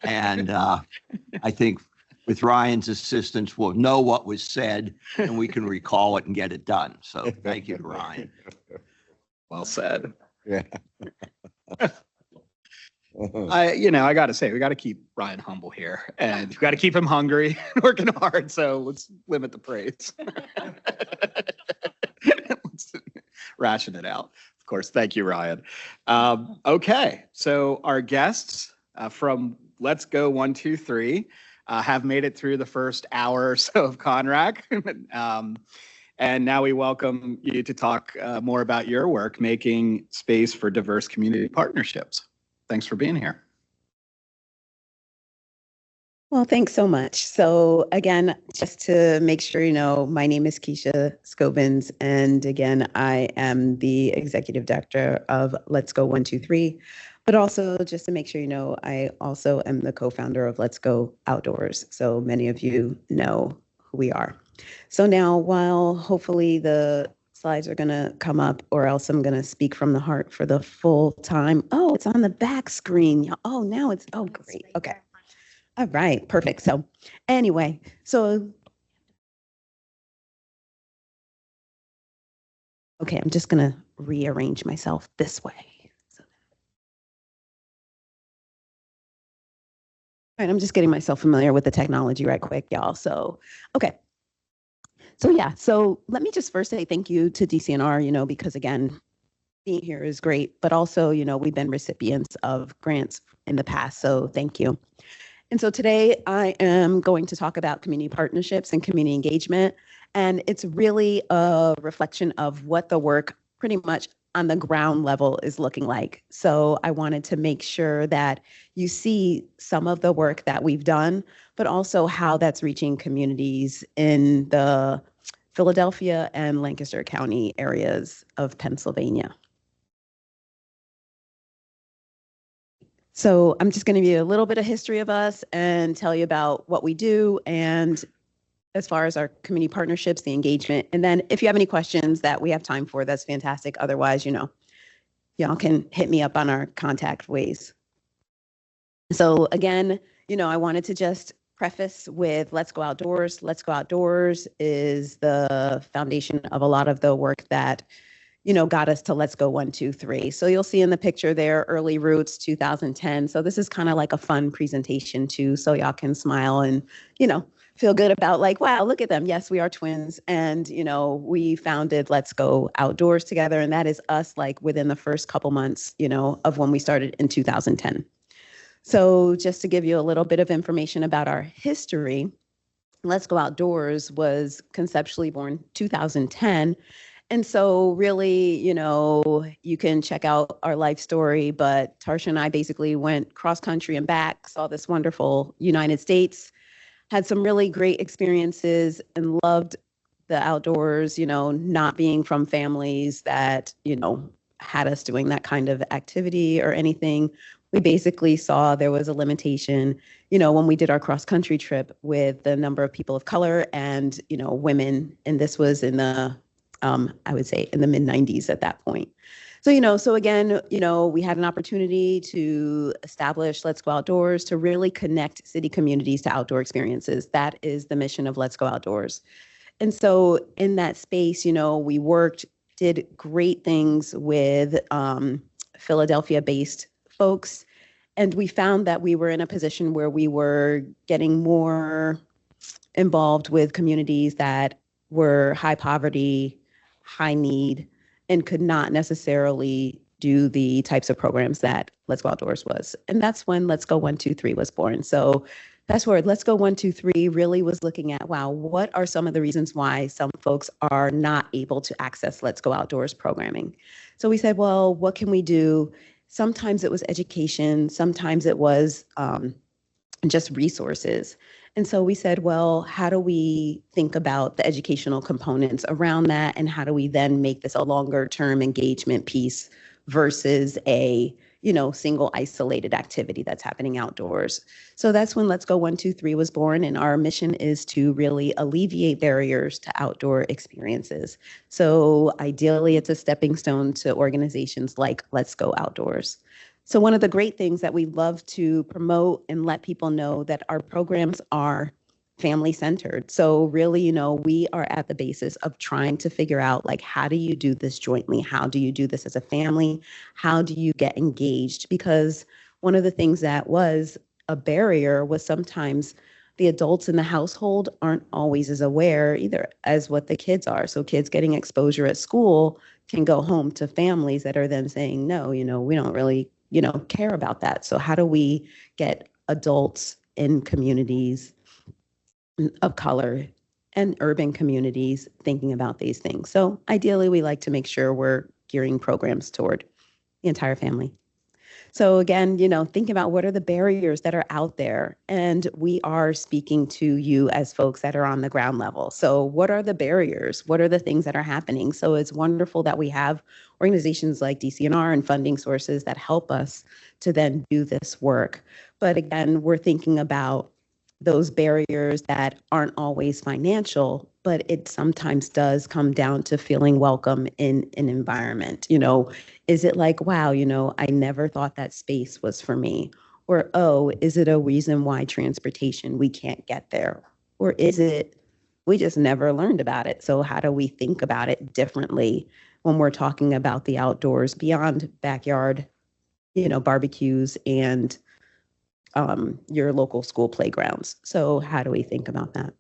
And I think with Ryan's assistance, we'll know what was said and we can recall it and get it done. So thank you to Ryan. Well said. Yeah. I got to say, we got to keep Ryan humble here, and we got to keep him hungry and working hard. So let's limit the praise. Let's ration it out. Of course. Thank you, Ryan. Okay. So our guests from Let's Go 1, 2, 3 have made it through the first hour or so of CONRAC. And now we welcome you to talk more about your work, making space for diverse community partnerships. Thanks for being here. Well, thanks so much. So again, just to make sure you know, my name is Keisha Scobins, and again, I am the executive director of Let's Go 1, 2, 3. But also, just to make sure you know, I also am the co-founder of Let's Go Outdoors. So many of you know who we are. So now, while hopefully the slides are going to come up, or else I'm going to speak from the heart for the full time. Oh, it's on the back screen. Oh, now it's, oh, great. Okay. All right, perfect. So anyway, okay, I'm just going to rearrange myself this way. All right, I'm just getting myself familiar with the technology right quick, y'all. So, okay. So yeah, so let me just first say thank you to DCNR, because again, being here is great, but also, we've been recipients of grants in the past, so thank you. And so today I am going to talk about community partnerships and community engagement, and it's really a reflection of what the work pretty much on the ground level is looking like. So I wanted to make sure that you see some of the work that we've done, but also how that's reaching communities in the Philadelphia and Lancaster County areas of Pennsylvania. So I'm just going to give you a little bit of history of us and tell you about what we do and as far as our community partnerships, the engagement. And then if you have any questions that we have time for, that's fantastic. Otherwise, y'all can hit me up on our contact ways. So again, I wanted to just preface with Let's Go Outdoors. Let's Go Outdoors is the foundation of a lot of the work that got us to Let's Go 1, 2, 3. So you'll see in the picture there, early roots, 2010. So this is kind of like a fun presentation too, so y'all can smile and, feel good about like, wow, look at them. Yes, we are twins. And, we founded Let's Go Outdoors together. And that is us like within the first couple months, of when we started in 2010. So just to give you a little bit of information about our history, Let's Go Outdoors was conceptually born 2010. And so really, you can check out our life story, but Tarsha and I basically went cross country and back, saw this wonderful United States, had some really great experiences and loved the outdoors, not being from families that, had us doing that kind of activity or anything. We basically saw there was a limitation, when we did our cross country trip with the number of people of color and, women. And this was in the I would say in the mid 90s at that point. So, so again, we had an opportunity to establish Let's Go Outdoors to really connect city communities to outdoor experiences. That is the mission of Let's Go Outdoors. And so in that space, we did great things with Philadelphia-based folks. And we found that we were in a position where we were getting more involved with communities that were high poverty, high need, and could not necessarily do the types of programs that Let's Go Outdoors was. And that's when Let's Go 1, 2, 3 was born. So fast forward, Let's Go 1, 2, 3 really was looking at, wow, what are some of the reasons why some folks are not able to access Let's Go Outdoors programming? So we said, well, what can we do? Sometimes it was education, sometimes it was just resources. And so we said, well, how do we think about the educational components around that? And how do we then make this a longer term engagement piece versus a, single isolated activity that's happening outdoors? So that's when Let's Go 1, 2, 3 was born. And our mission is to really alleviate barriers to outdoor experiences. So ideally, it's a stepping stone to organizations like Let's Go Outdoors. So one of the great things that we love to promote and let people know that our programs are family centered. So really, we are at the basis of trying to figure out like, how do you do this jointly? How do you do this as a family? How do you get engaged? Because one of the things that was a barrier was sometimes the adults in the household aren't always as aware either as what the kids are. So kids getting exposure at school can go home to families that are then saying, no, we don't really care about that. So how do we get adults in communities of color and urban communities thinking about these things? So ideally, we like to make sure we're gearing programs toward the entire family. So again, thinking about what are the barriers that are out there, and we are speaking to you as folks that are on the ground level. So what are the barriers? What are the things that are happening? So it's wonderful that we have organizations like DCNR and funding sources that help us to then do this work. But again, we're thinking about those barriers that aren't always financial, but it sometimes does come down to feeling welcome in an environment. Is it like, wow, I never thought that space was for me? Or, oh, is it a reason why transportation, we can't get there? Or is it, we just never learned about it? So how do we think about it differently when we're talking about the outdoors beyond backyard, barbecues and your local school playgrounds. So how do we think about that?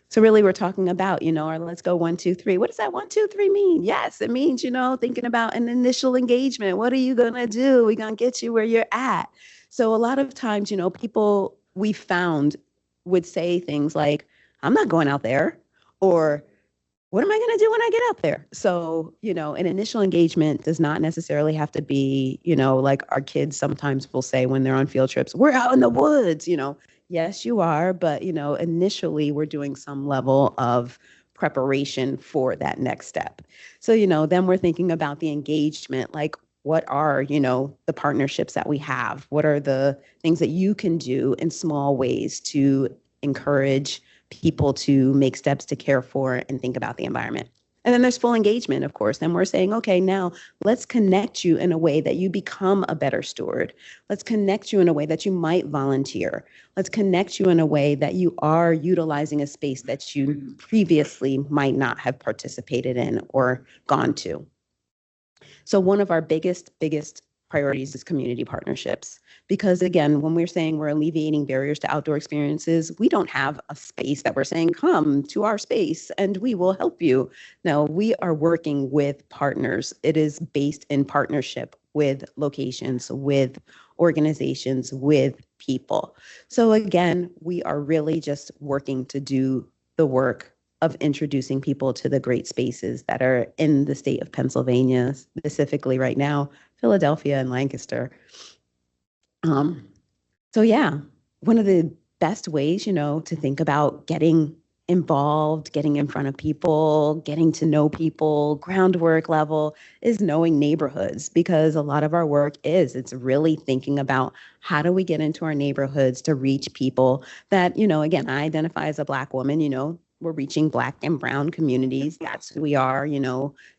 So really, we're talking about, our let's go 1, 2, 3. What does that 1, 2, 3 mean? Yes, it means, thinking about an initial engagement. What are you going to do? We're going to get you where you're at. So a lot of times, people we found would say things like, I'm not going out there, or what am I going to do when I get out there? So, an initial engagement does not necessarily have to be, like our kids sometimes will say when they're on field trips, we're out in the woods, Yes, you are. But, initially we're doing some level of preparation for that next step. So, then we're thinking about the engagement, like what are, the partnerships that we have? What are the things that you can do in small ways to encourage people to make steps to care for and think about the environment? And then there's full engagement, of course. And we're saying, okay, now let's connect you in a way that you become a better steward. Let's connect you in a way that you might volunteer. Let's connect you in a way that you are utilizing a space that you previously might not have participated in or gone to. So one of our biggest priorities is community partnerships. Because again, when we're saying we're alleviating barriers to outdoor experiences, we don't have a space that we're saying, come to our space and we will help you. No, we are working with partners. It is based in partnership with locations, with organizations, with people. So again, we are really just working to do the work of introducing people to the great spaces that are in the state of Pennsylvania, specifically right now, Philadelphia and Lancaster. So yeah, one of the best ways, to think about getting involved, getting in front of people, getting to know people, groundwork level, is knowing neighborhoods, because a lot of our work it's really thinking about how do we get into our neighborhoods to reach people that, again, I identify as a Black woman, we're reaching Black and brown communities. That's who we are,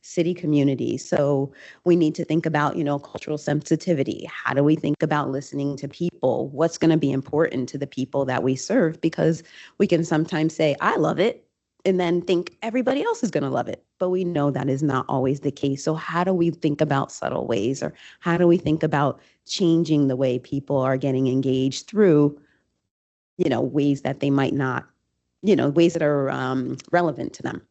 city communities. So we need to think about, cultural sensitivity. How do we think about listening to people? What's going to be important to the people that we serve? Because we can sometimes say, I love it, and then think everybody else is going to love it. But we know that is not always the case. So how do we think about subtle ways, or how do we think about changing the way people are getting engaged through, ways that they might not, ways that are relevant to them.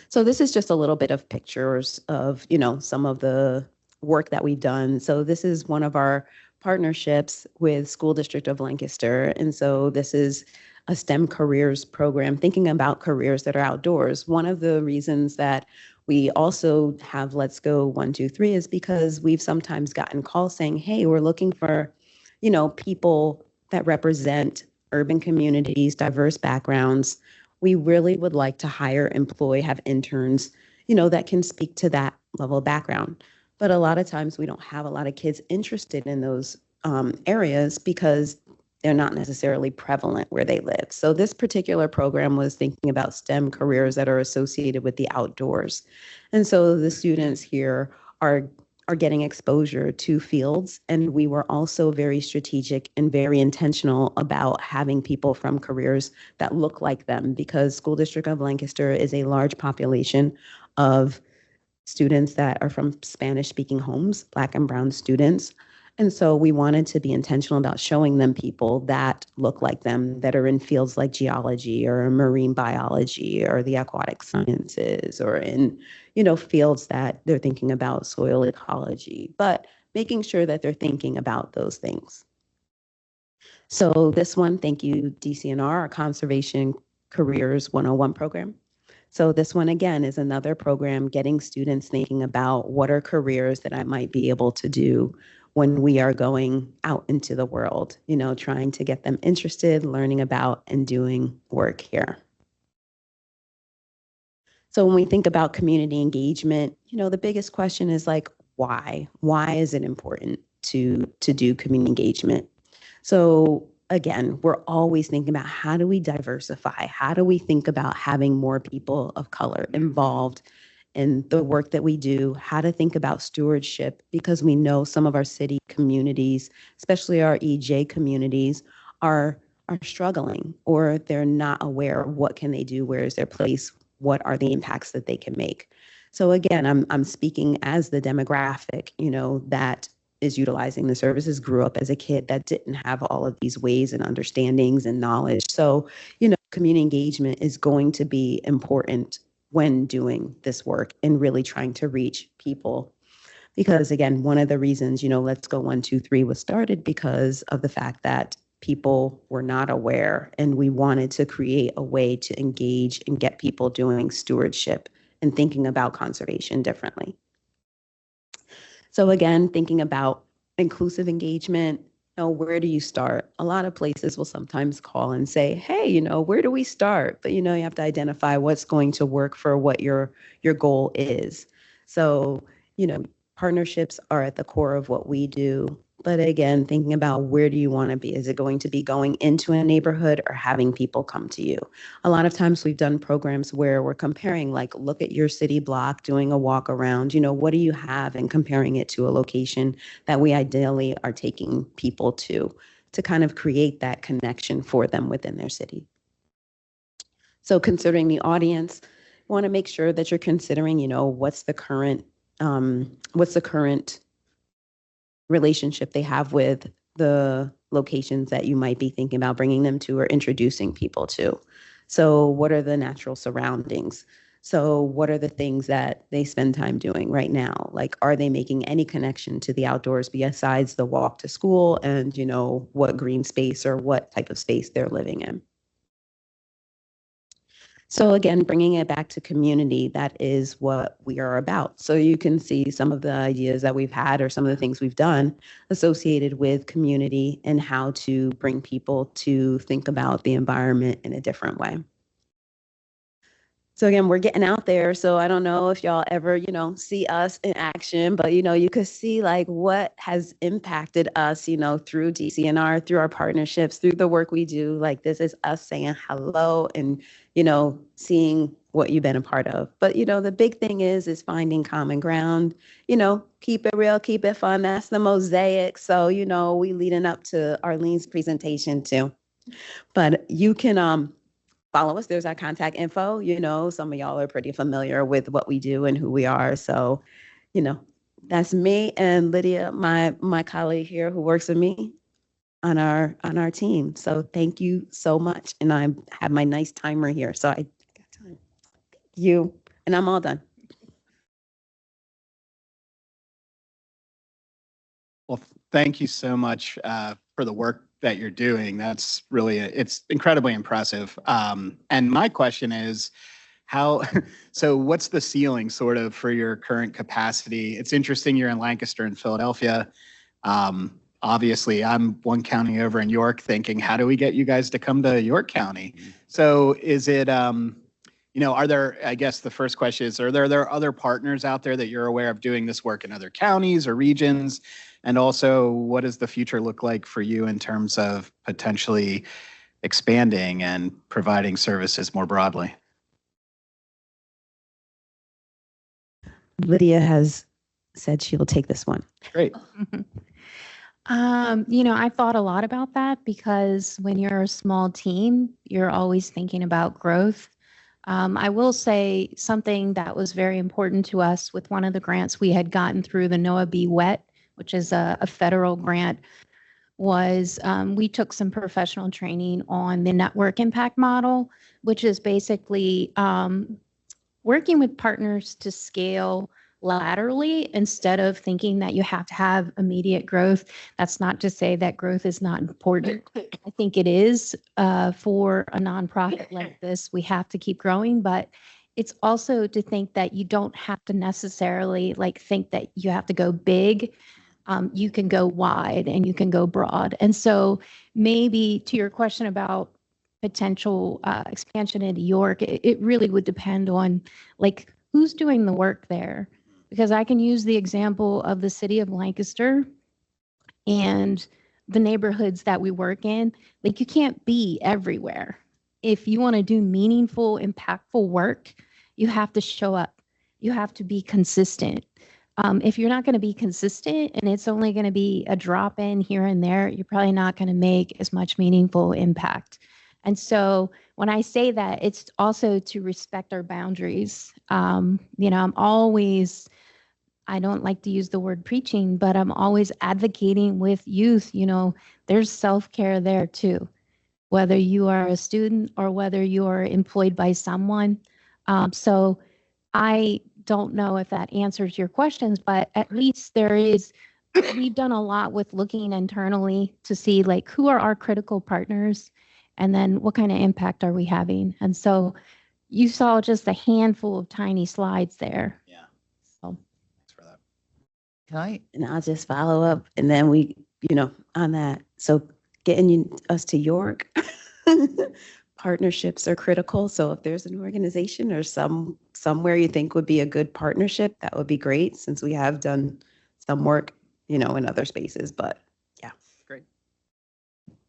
So this is just a little bit of pictures of, some of the work that we've done. So this is one of our partnerships with School District of Lancaster. And so this is a STEM careers program, thinking about careers that are outdoors. One of the reasons that we also have Let's Go 1, 2, 3 is because we've sometimes gotten calls saying, hey, we're looking for, people that represent urban communities, diverse backgrounds. We really would like to hire, employ, have interns, that can speak to that level of background. But a lot of times we don't have a lot of kids interested in those areas because they're not necessarily prevalent where they live. So this particular program was thinking about STEM careers that are associated with the outdoors. And so the students here are getting exposure to fields. And we were also very strategic and very intentional about having people from careers that look like them, because School District of Lancaster is a large population of students that are from Spanish-speaking homes, Black and brown students. And so we wanted to be intentional about showing them people that look like them, that are in fields like geology or marine biology or the aquatic sciences, or in, fields that they're thinking about soil ecology, but making sure that they're thinking about those things. So this one, thank you, DCNR, our Conservation Careers 101 program. So this one, again, is another program getting students thinking about what are careers that I might be able to do when we are going out into the world, trying to get them interested, learning about and doing work here. So when we think about community engagement, the biggest question is like, why? Why is it important to do community engagement? So again, we're always thinking about how do we diversify? How do we think about having more people of color involved in the work that we do, how to think about stewardship, because we know some of our city communities, especially our EJ communities, are struggling, or they're not aware of what can they do, where is their place, what are the impacts that they can make. So again, I'm speaking as the demographic, that is utilizing the services grew up as a kid that didn't have all of these ways and understandings and knowledge. So, community engagement is going to be important when doing this work and really trying to reach people. Because again, one of the reasons, Let's Go 123 was started because of the fact that people were not aware, and we wanted to create a way to engage and get people doing stewardship and thinking about conservation differently. So again, thinking about inclusive engagement, where do you start? A lot of places will sometimes call and say, hey, where do we start? But you have to identify what's going to work for what your goal is. So, partnerships are at the core of what we do. But again, thinking about where do you want to be? Is it going to be going into a neighborhood or having people come to you? A lot of times we've done programs where we're comparing, like, look at your city block, doing a walk around, what do you have, and comparing it to a location that we ideally are taking people to kind of create that connection for them within their city. So considering the audience, you want to make sure that you're considering, what's the current relationship they have with the locations that you might be thinking about bringing them to or introducing people to. So what are the natural surroundings? So what are the things that they spend time doing right now? Like, are they making any connection to the outdoors besides the walk to school and, what green space or what type of space they're living in? So again, bringing it back to community, that is what we are about. So you can see some of the ideas that we've had or some of the things we've done associated with community and how to bring people to think about the environment in a different way. So again, we're getting out there. So I don't know if y'all ever, see us in action, but, you could see like what has impacted us, through DCNR, through our partnerships, through the work we do. Like, this is us saying hello and, seeing what you've been a part of. But, the big thing is finding common ground, keep it real, keep it fun. That's the mosaic. So, we leading up to Arlene's presentation too. But you can, follow us. There's our contact info. Some of y'all are pretty familiar with what we do and who we are. So, that's me and Lydia, my colleague here who works with me on our team. So thank you so much. And I have my nice timer here. So I got time. Thank you. And I'm all done. Well, thank you so much for the work that you're doing. That's really, it's incredibly impressive. And my question is, so what's the ceiling sort of for your current capacity? It's interesting you're in Lancaster and Philadelphia. Obviously, I'm one county over in York thinking, how do we get you guys to come to York County? So is it, are there, I guess the first question is, are there other partners out there that you're aware of doing this work in other counties or regions? And also, what does the future look like for you in terms of potentially expanding and providing services more broadly? Lydia has said she'll take this one. Great. I thought a lot about that because when you're a small team, you're always thinking about growth. I will say something that was very important to us with one of the grants we had gotten through the NOAA BWET, which is a federal grant, was we took some professional training on the network impact model, which is basically working with partners to scale laterally instead of thinking that you have to have immediate growth. That's not to say that growth is not important. I think it is for a nonprofit like this. We have to keep growing, but it's also to think that you don't have to necessarily think that you have to go big. You can go wide and you can go broad. And so maybe to your question about potential expansion into York, it really would depend on who's doing the work there. Because I can use the example of the city of Lancaster and the neighborhoods that we work in. You can't be everywhere. If you want to do meaningful, impactful work, you have to show up. You have to be consistent. If you're not going to be consistent and it's only going to be a drop in here and there, you're probably not going to make as much meaningful impact. And so when I say that, it's also to respect our boundaries. I'm I don't like to use the word preaching, but I'm always advocating with youth. There's self-care there too, whether you are a student or whether you are employed by someone. So I don't know if that answers your questions, but at least we've done a lot with looking internally to see like who are our critical partners and then what kind of impact are we having. And so you saw just a handful of tiny slides there. Yeah. So. Thanks for that. Can I? And I'll just follow up and then we, on that. So getting us to York, partnerships are critical. So if there's an organization or somewhere you think would be a good partnership, that would be great since we have done some work, in other spaces, but yeah. Great.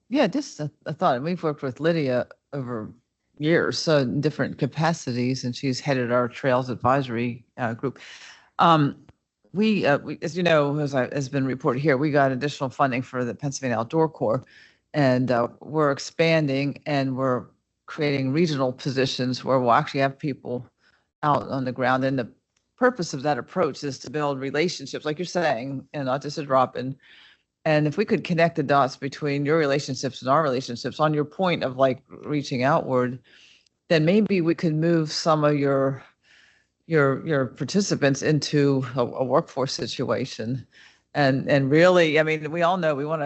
Yeah, just a thought. We've worked with Lydia over years, so in different capacities, and she's headed our Trails Advisory group. We, as you know, has been reported here, we got additional funding for the Pennsylvania Outdoor Corps, and we're expanding and we're creating regional positions where we'll actually have people out on the ground. And the purpose of that approach is to build relationships, like you're saying, and not just a drop-in. And if we could connect the dots between your relationships and our relationships on your point of like reaching outward, then maybe we could move some of your participants into a workforce situation. And really, I mean, we all know we want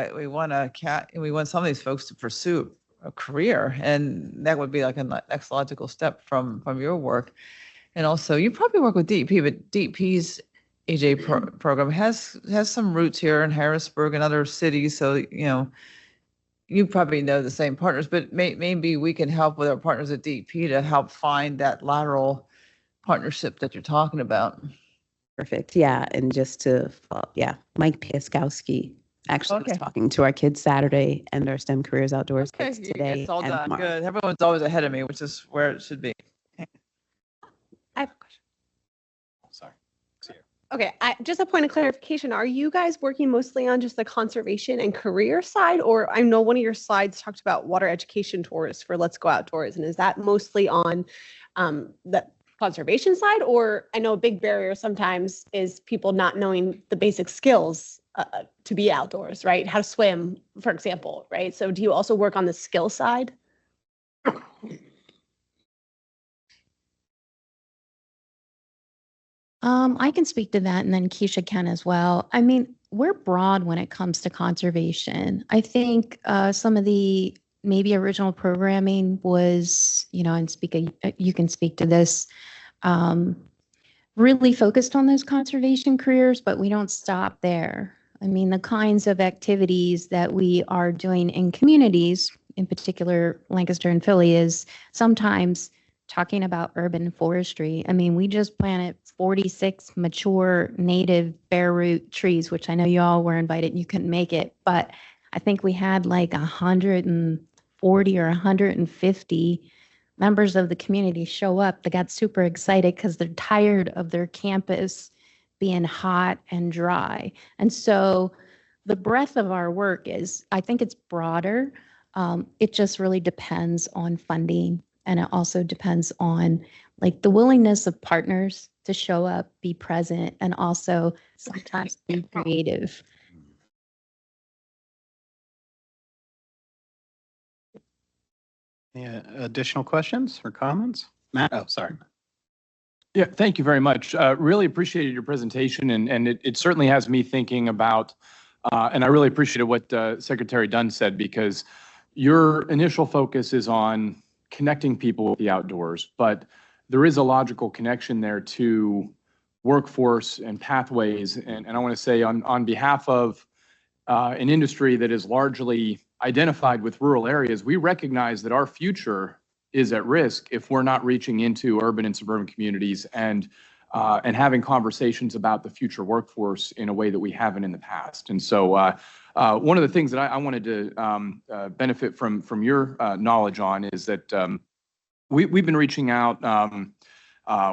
some of these folks to pursue a career, and that would be like a next logical step from your work. And also, you probably work with DEP, but DEP's AJ program has some roots here in Harrisburg and other cities. So, you probably know the same partners, but maybe we can help with our partners at DEP to help find that lateral partnership that you're talking about. Perfect. Yeah. And just to, Mike Piaskowski actually was talking to our kids Saturday and our STEM Careers Outdoors kids today. It's all and done. tomorrow. Good. Everyone's always ahead of me, which is where it should be. I have a question. Sorry. Okay, just a point of clarification. Are you guys working mostly on just the conservation and career side? Or I know one of your slides talked about water education tours for Let's Go Outdoors. And is that mostly on the conservation side? Or I know a big barrier sometimes is people not knowing the basic skills to be outdoors, right? How to swim, for example, right? So do you also work on the skill side? I can speak to that, and then Keisha can as well. I mean, we're broad when it comes to conservation. I think some of the maybe original programming was, and you can speak to this, really focused on those conservation careers, but we don't stop there. I mean, the kinds of activities that we are doing in communities, in particular Lancaster and Philly, is sometimes talking about urban forestry. I mean, we just planted 46 mature native bare root trees, which I know you all were invited and you couldn't make it, but I think we had like 140 or 150 members of the community show up. They got super excited because they're tired of their campus being hot and dry. And so the breadth of our work I think it's broader. It just really depends on funding. And it also depends on like the willingness of partners to show up, be present, and also sometimes be creative. Any additional questions or comments? Matt? Oh, sorry. Yeah, thank you very much. Really appreciated your presentation, and it certainly has me thinking about, and I really appreciated what Secretary Dunn said, because your initial focus is on connecting people with the outdoors, but there is a logical connection there to workforce and pathways. And I want to say on behalf of an industry that is largely identified with rural areas, we recognize that our future is at risk if we're not reaching into urban and suburban communities and having conversations about the future workforce in a way that we haven't in the past. And so one of the things that I wanted to benefit from your knowledge on is that we've been reaching out,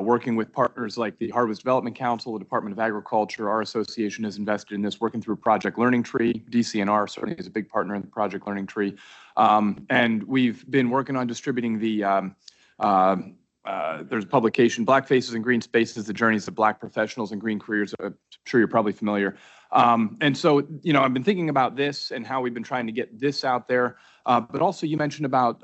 working with partners like the Harvest Development Council, the Department of Agriculture. Our association has invested in this, working through Project Learning Tree. DCNR certainly is a big partner in the Project Learning Tree. And we've been working on distributing the there's a publication, Black Faces in Green Spaces, The Journeys of Black Professionals in Green Careers. I'm sure you're probably familiar. And so, I've been thinking about this and how we've been trying to get this out there. But also you mentioned about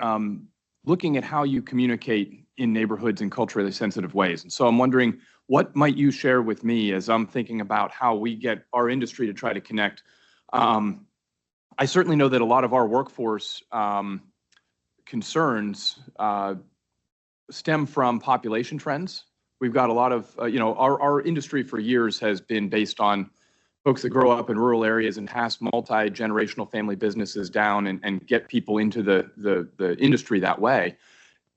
looking at how you communicate in neighborhoods in culturally sensitive ways. And so I'm wondering, what might you share with me as I'm thinking about how we get our industry to try to connect? I certainly know that a lot of our workforce concerns stem from population trends. We've got a lot of, our industry for years has been based on folks that grow up in rural areas and pass multi-generational family businesses down and get people into the industry that way.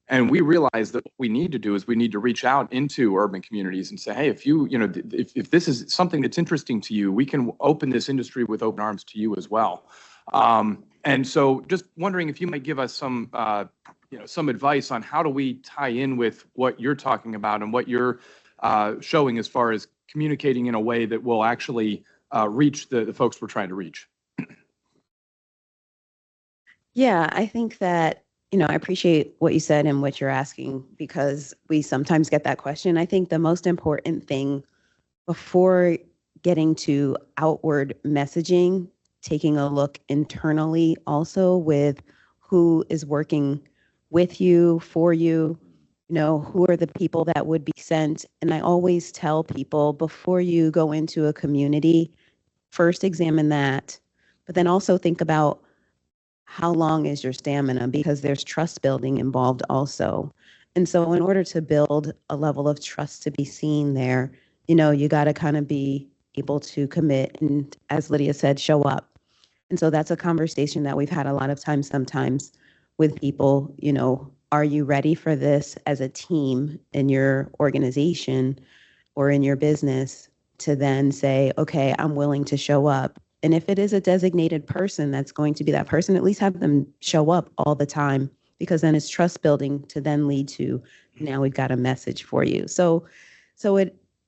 And we realize that what we need to do is we need to reach out into urban communities and say, hey, if this is something that's interesting to you, we can open this industry with open arms to you as well. And so just wondering if you might give us some advice on how do we tie in with what you're talking about and what you're showing as far as communicating in a way that will actually reach the folks we're trying to reach. Yeah, I think that, I appreciate what you said and what you're asking, because we sometimes get that question. I think the most important thing before getting to outward messaging, taking a look internally also with who is working with you, for you, who are the people that would be sent. And I always tell people, before you go into a community, first examine that, but then also think about how long is your stamina, because there's trust building involved also. And so in order to build a level of trust to be seen there, you got to kind of be able to commit. And as Lydia said, show up. And so that's a conversation that we've had a lot of times sometimes with people, are you ready for this as a team in your organization or in your business, to then say, okay, I'm willing to show up. And if it is a designated person that's going to be that person, at least have them show up all the time, because then it's trust building to then lead to, now we've got a message for you. So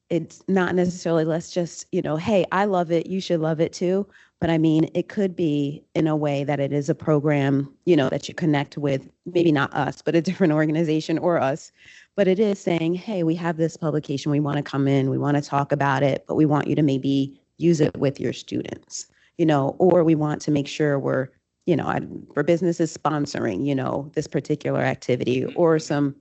it's not necessarily, let's just, hey, I love it, you should love it too. But I mean, it could be in a way that it is a program, that you connect with, maybe not us, but a different organization or us. But it is saying, hey, we have this publication, we want to come in, we want to talk about it, but we want you to maybe use it with your students, or we want to make sure we're, for businesses sponsoring, this particular activity, or some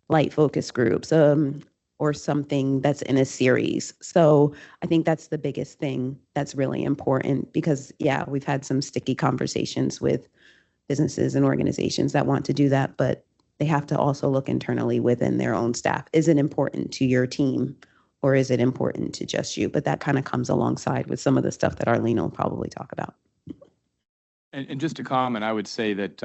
light focus groups, or something that's in a series. So I think that's the biggest thing that's really important, because we've had some sticky conversations with businesses and organizations that want to do that, but they have to also look internally within their own staff. Is it important to your team, or is it important to just you? But that kind of comes alongside with some of the stuff that Arlene will probably talk about. And just to comment, I would say that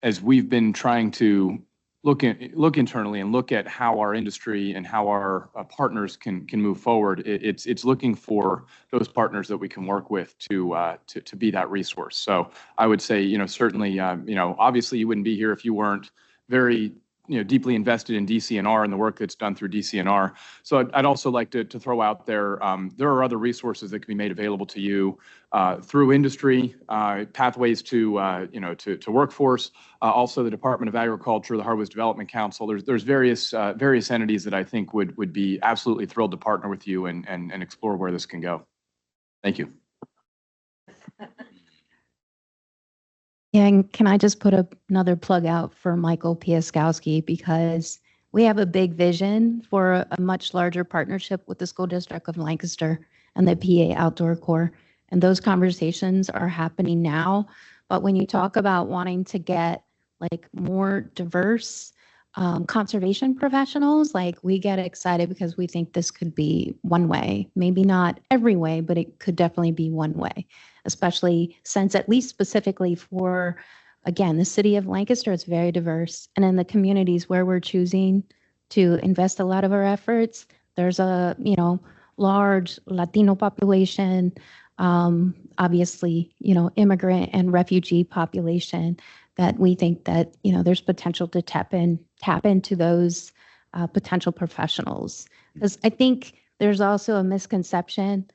as we've been trying to look internally and look at how our industry and how our partners can move forward, it's looking for those partners that we can work with to be that resource. So I would say, certainly, obviously you wouldn't be here if you weren't very deeply invested in DCNR and the work that's done through DCNR. So I'd also like to throw out there are other resources that can be made available to you through industry, pathways to workforce, also the Department of Agriculture, the Harbors Development Council. There's various entities that I think would be absolutely thrilled to partner with you and explore where this can go. Thank you. Yeah, and can I just put another plug out for Michael Piaskowski, because we have a big vision for a much larger partnership with the School District of Lancaster and the PA Outdoor Corps. And those conversations are happening now. But when you talk about wanting to get more diverse conservation professionals, we get excited because we think this could be one way, maybe not every way, but it could definitely be one way, especially since, at least specifically for, again, the city of Lancaster, it's very diverse. And in the communities where we're choosing to invest a lot of our efforts, there's a, large Latino population, obviously, immigrant and refugee population, that we think that, there's potential to tap into those potential professionals. Because I think there's also a misconception,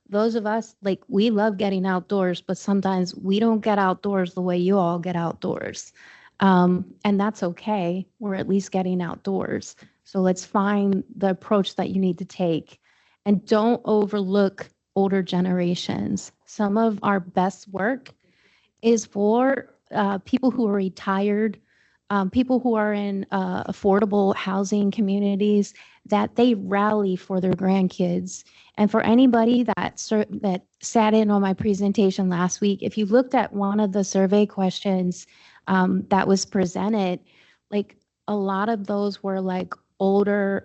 those of us, we love getting outdoors, but sometimes we don't get outdoors the way you all get outdoors. And that's okay. We're at least getting outdoors. So let's find the approach that you need to take. And don't overlook older generations. Some of our best work is for people who are retired, people who are in affordable housing communities, that they rally for their grandkids. And for anybody that sat in on my presentation last week, if you looked at one of the survey questions that was presented, like a lot of those were like older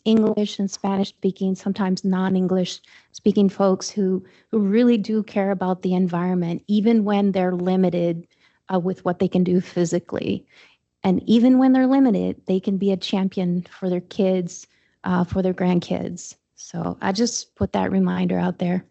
English and Spanish speaking, sometimes non-English speaking folks who really do care about the environment, even when they're limited with what they can do physically. And even when they're limited, they can be a champion for their kids, for their grandkids. So I just put that reminder out there.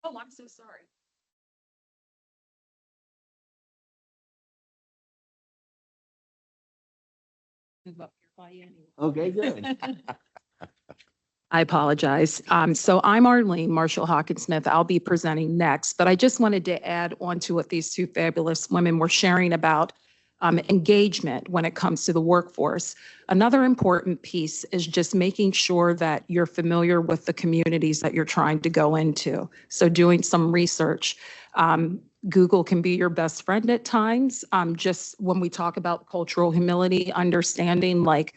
Oh, I'm so sorry. Okay, good. I apologize. So I'm Arlene Marshall Hawkins Smith. I'll be presenting next, but I just wanted to add on to what these two fabulous women were sharing about engagement when it comes to the workforce. Another important piece is just making sure that you're familiar with the communities that you're trying to go into. So doing some research. Google can be your best friend at times. Just when we talk about cultural humility, understanding like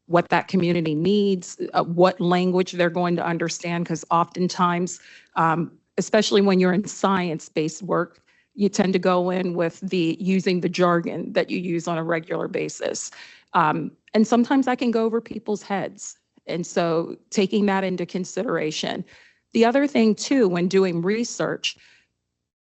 what that community needs, what language they're going to understand, because oftentimes, especially when you're in science-based work, you tend to go in with using the jargon that you use on a regular basis. And sometimes that can go over people's heads. And so taking that into consideration. The other thing too, when doing research,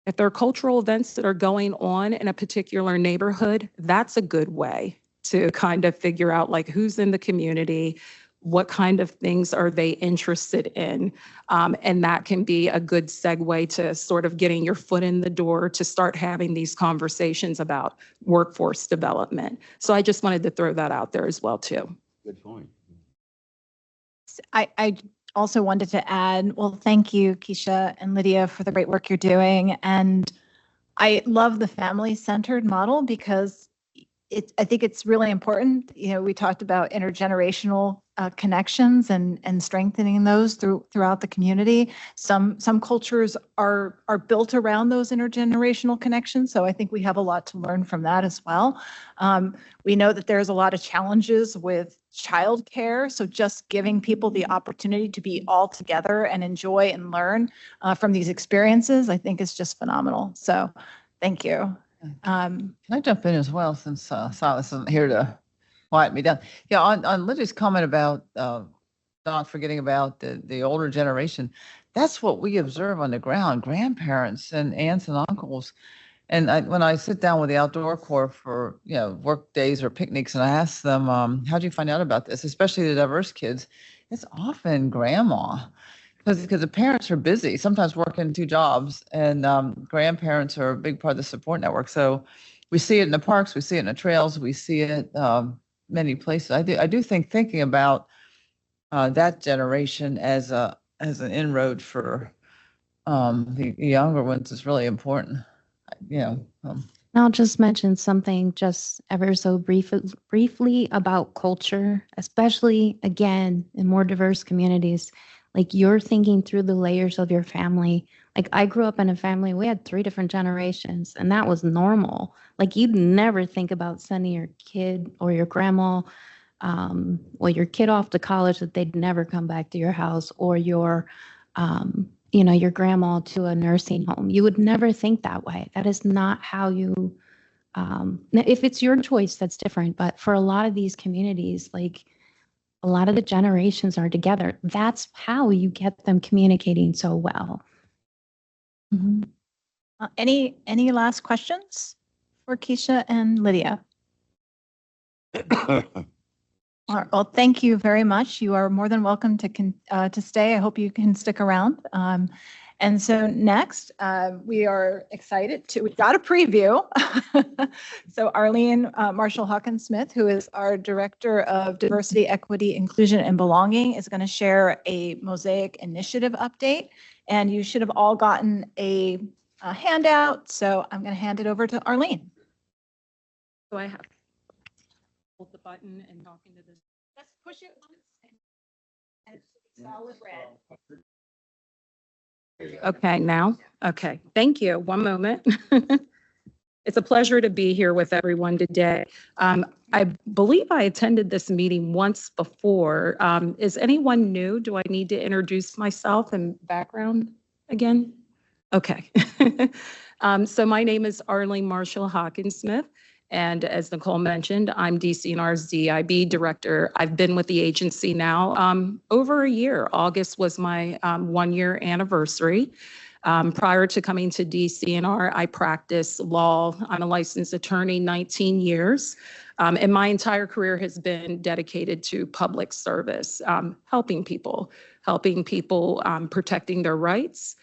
if there are cultural events that are going on in a particular neighborhood, that's a good way to kind of figure out like who's in the community, what kind of things are they interested in? And that can be a good segue to sort of getting your foot in the door to start having these conversations about workforce development. So I just wanted to throw that out there as well too. Good point. I also wanted to add, well, thank you, Keisha and Lydia, for the great work you're doing. And I love the family-centered model because I think it's really important. You know, we talked about intergenerational connections and strengthening those throughout the community. Some cultures are built around those intergenerational connections, so I think we have a lot to learn from that as well. We know that there's a lot of challenges with childcare, so just giving people the opportunity to be all together and enjoy and learn from these experiences, I think is just phenomenal. So, thank you. Can I jump in as well, since Silas isn't here to quiet me down? Yeah, on Lydia's comment about not forgetting about the older generation, that's what we observe on the ground, grandparents and aunts and uncles. And when I sit down with the Outdoor Corps for work days or picnics, and I ask them, how do you find out about this, especially the diverse kids, it's often grandma. Because the parents are busy, sometimes working 2 jobs, and grandparents are a big part of the support network. So we see it in the parks, we see it in the trails, we see it many places. I do think thinking about that generation as an inroad for the younger ones is really important. I'll just mention something just ever so briefly about culture, especially again in more diverse communities. Like you're thinking through the layers of your family. Like I grew up in a family, we had 3 different generations, and that was normal. Like you'd never think about sending your kid or your grandma, your kid off to college that they'd never come back to your house, or your grandma to a nursing home. You would never think that way. That is not how you, if it's your choice, that's different. But for a lot of these communities, like a lot of the generations are together. That's how you get them communicating so well. Mm-hmm. Any last questions for Keisha and Lydia? All right, well, thank you very much. You are more than welcome to stay. I hope you can stick around. And so next, we are excited to, we've got a preview. So Arlene Marshall Hawkins Smith, who is our Director of Diversity, Equity, Inclusion, and Belonging, is going to share a Mosaic Initiative update. And you should have all gotten a handout. So I'm going to hand it over to Arlene. So I have hold the button and talk into this. Let's push it once and solid red. Okay, now? Okay, thank you. One moment. It's a pleasure to be here with everyone today. I believe I attended this meeting once before. Is anyone new? Do I need to introduce myself and background again? Okay. So my name is Arlene Marshall Hawkins Smith. And as Nicole mentioned, I'm DCNR's DIB director. I've been with the agency now over a year. August was my 1-year anniversary. Prior to coming to DCNR, I practiced law. I'm a licensed attorney, 19 years. And my entire career has been dedicated to public service, helping people, protecting their rights,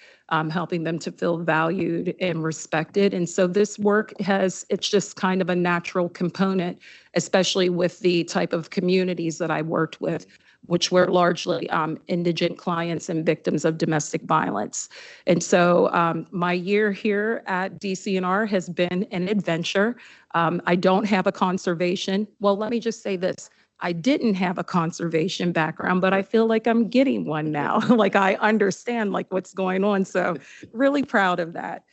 helping them to feel valued and respected. And so this work it's just kind of a natural component, especially with the type of communities that I worked with, which were largely indigent clients and victims of domestic violence. And so my year here at DCNR has been an adventure. I don't have a conservation. Well, let me just say this. I didn't have a conservation background, but I feel like I'm getting one now. Like I understand like what's going on. So really proud of that.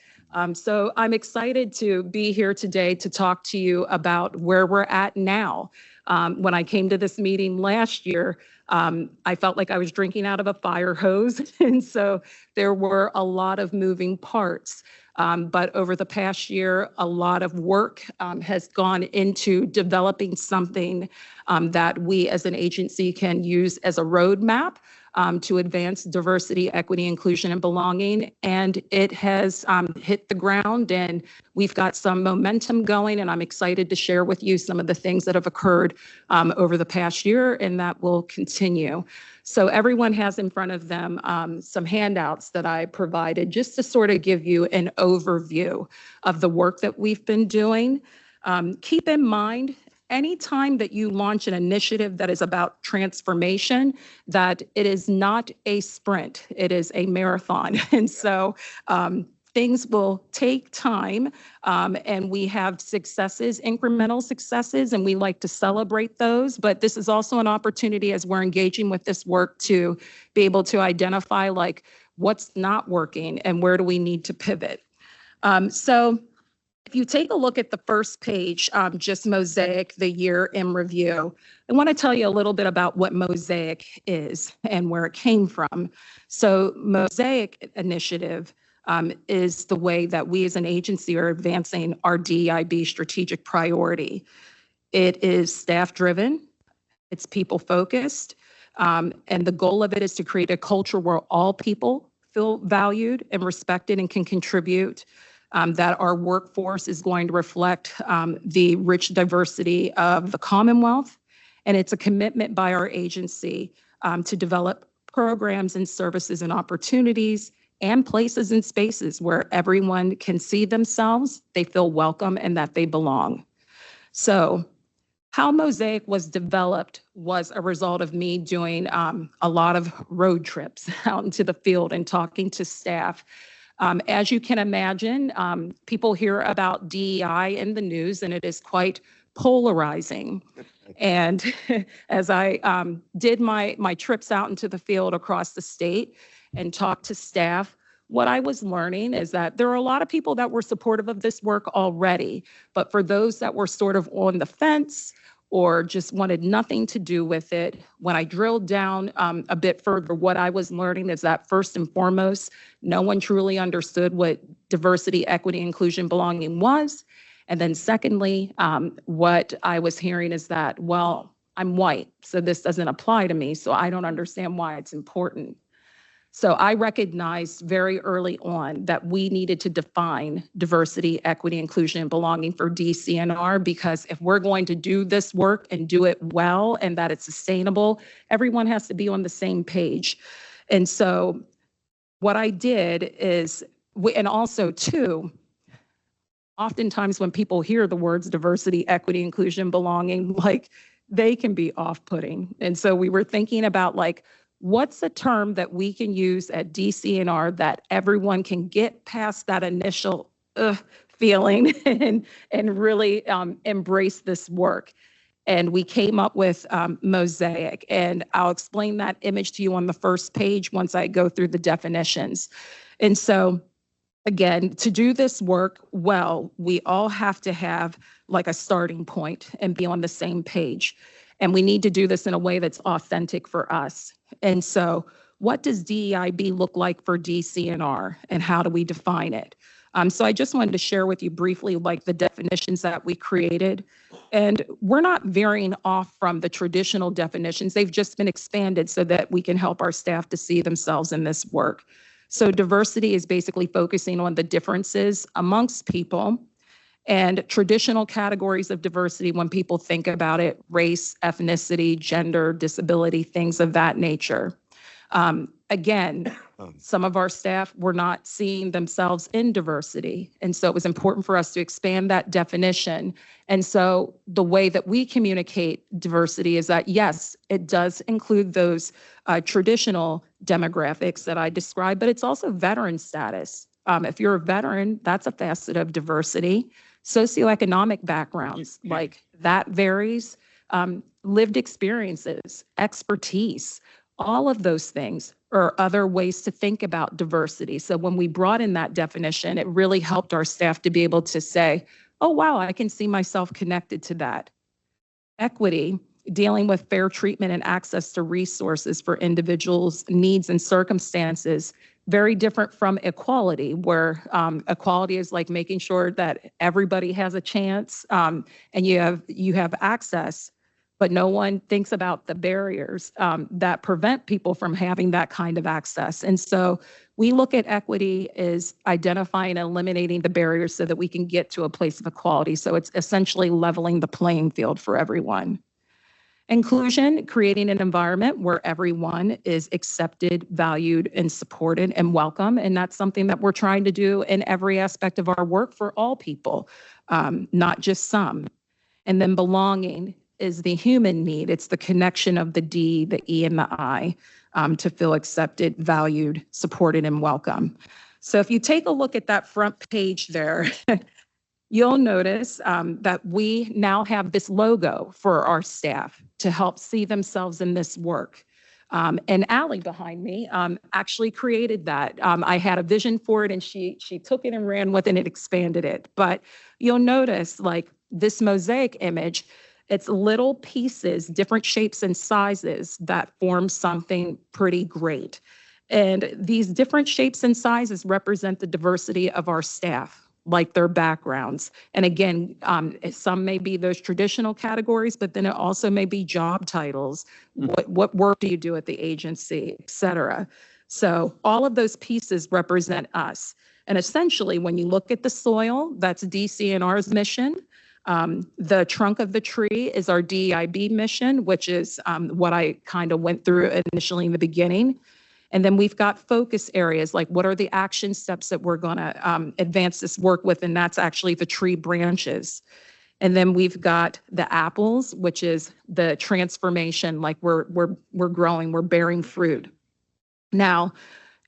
So I'm excited to be here today to talk to you about where we're at now. When I came to this meeting last year, I felt like I was drinking out of a fire hose. And so there were a lot of moving parts. But over the past year, a lot of work has gone into developing something that we as an agency can use as a roadmap to advance diversity, equity, inclusion, and belonging. And it has hit the ground and we've got some momentum going, and I'm excited to share with you some of the things that have occurred over the past year and that will continue. So everyone has in front of them some handouts that I provided just to sort of give you an overview of the work that we've been doing. Keep in mind, anytime that you launch an initiative that is about transformation, that it is not a sprint, it is a marathon. And so things will take time, and we have successes, incremental successes, and we like to celebrate those. But this is also an opportunity as we're engaging with this work to be able to identify like what's not working and where do we need to pivot. So if you take a look at the first page, just Mosaic, the year in review, I want to tell you a little bit about what Mosaic is and where it came from. So Mosaic Initiative is the way that we as an agency are advancing our DEIB strategic priority. It is staff-driven, it's people-focused, and the goal of it is to create a culture where all people feel valued and respected and can contribute, that our workforce is going to reflect the rich diversity of the Commonwealth. And it's a commitment by our agency to develop programs and services and opportunities and places and spaces where everyone can see themselves, they feel welcome, and that they belong. So how Mosaic was developed was a result of me doing a lot of road trips out into the field and talking to staff. As you can imagine, people hear about DEI in the news, and it is quite polarizing. And as I did my trips out into the field across the state and talked to staff, what I was learning is that there are a lot of people that were supportive of this work already, but for those that were sort of on the fence or just wanted nothing to do with it, when I drilled down a bit further, what I was learning is that first and foremost, no one truly understood what diversity, equity, inclusion, belonging was. And then secondly, what I was hearing is that, well, I'm white, so this doesn't apply to me, so I don't understand why it's important. So I recognized very early on that we needed to define diversity, equity, inclusion, and belonging for DCNR, because if we're going to do this work and do it well and that it's sustainable, everyone has to be on the same page. And so what I did is, and also too, oftentimes when people hear the words diversity, equity, inclusion, belonging, like they can be off-putting. And so we were thinking about like, what's a term that we can use at DCNR that everyone can get past that initial feeling and really embrace this work. And we came up with mosaic. And I'll explain that image to you on the first page once I go through the definitions. And so again, to do this work well, we all have to have like a starting point and be on the same page. And we need to do this in a way that's authentic for us. And so what does DEIB look like for DCNR and how do we define it? So I just wanted to share with you briefly like the definitions that we created. And we're not veering off from the traditional definitions. They've just been expanded so that we can help our staff to see themselves in this work. So diversity is basically focusing on the differences amongst people, and traditional categories of diversity when people think about it, race, ethnicity, gender, disability, things of that nature. Again, some of our staff were not seeing themselves in diversity. And so it was important for us to expand that definition. And so the way that we communicate diversity is that, yes, it does include those traditional demographics that I described, but it's also veteran status. If you're a veteran, that's a facet of diversity. Socioeconomic backgrounds, like that varies. Lived experiences, expertise, all of those things are other ways to think about diversity. So when we brought in that definition, it really helped our staff to be able to say, oh, wow, I can see myself connected to that. Equity, dealing with fair treatment and access to resources for individuals' needs and circumstances, very different from equality, where equality is like making sure that everybody has a chance and you have access. But no one thinks about the barriers that prevent people from having that kind of access. And so we look at equity as identifying and eliminating the barriers so that we can get to a place of equality. So it's essentially leveling the playing field for everyone. Inclusion, creating an environment where everyone is accepted, valued, and supported and welcome. And that's something that we're trying to do in every aspect of our work for all people, not just some. And then belonging is the human need. It's the connection of the D, the E, and the I to feel accepted, valued, supported, and welcome. So if you take a look at that front page there, you'll notice that we now have this logo for our staff to help see themselves in this work. And Allie behind me actually created that. I had a vision for it and she took it and ran with it and expanded it. But you'll notice like this mosaic image, it's little pieces, different shapes and sizes that form something pretty great. And these different shapes and sizes represent the diversity of our staff, like their backgrounds. And again, some may be those traditional categories, but then it also may be job titles. What work do you do at the agency, et cetera. So all of those pieces represent us. And essentially, when you look at the soil, that's DCNR's mission. The trunk of the tree is our DEIB mission, which is what I kind of went through initially in the beginning. And then we've got focus areas, like what are the action steps that we're going to advance this work with, and that's actually the tree branches. And then we've got the apples, which is the transformation, like we're growing, we're bearing fruit. Now,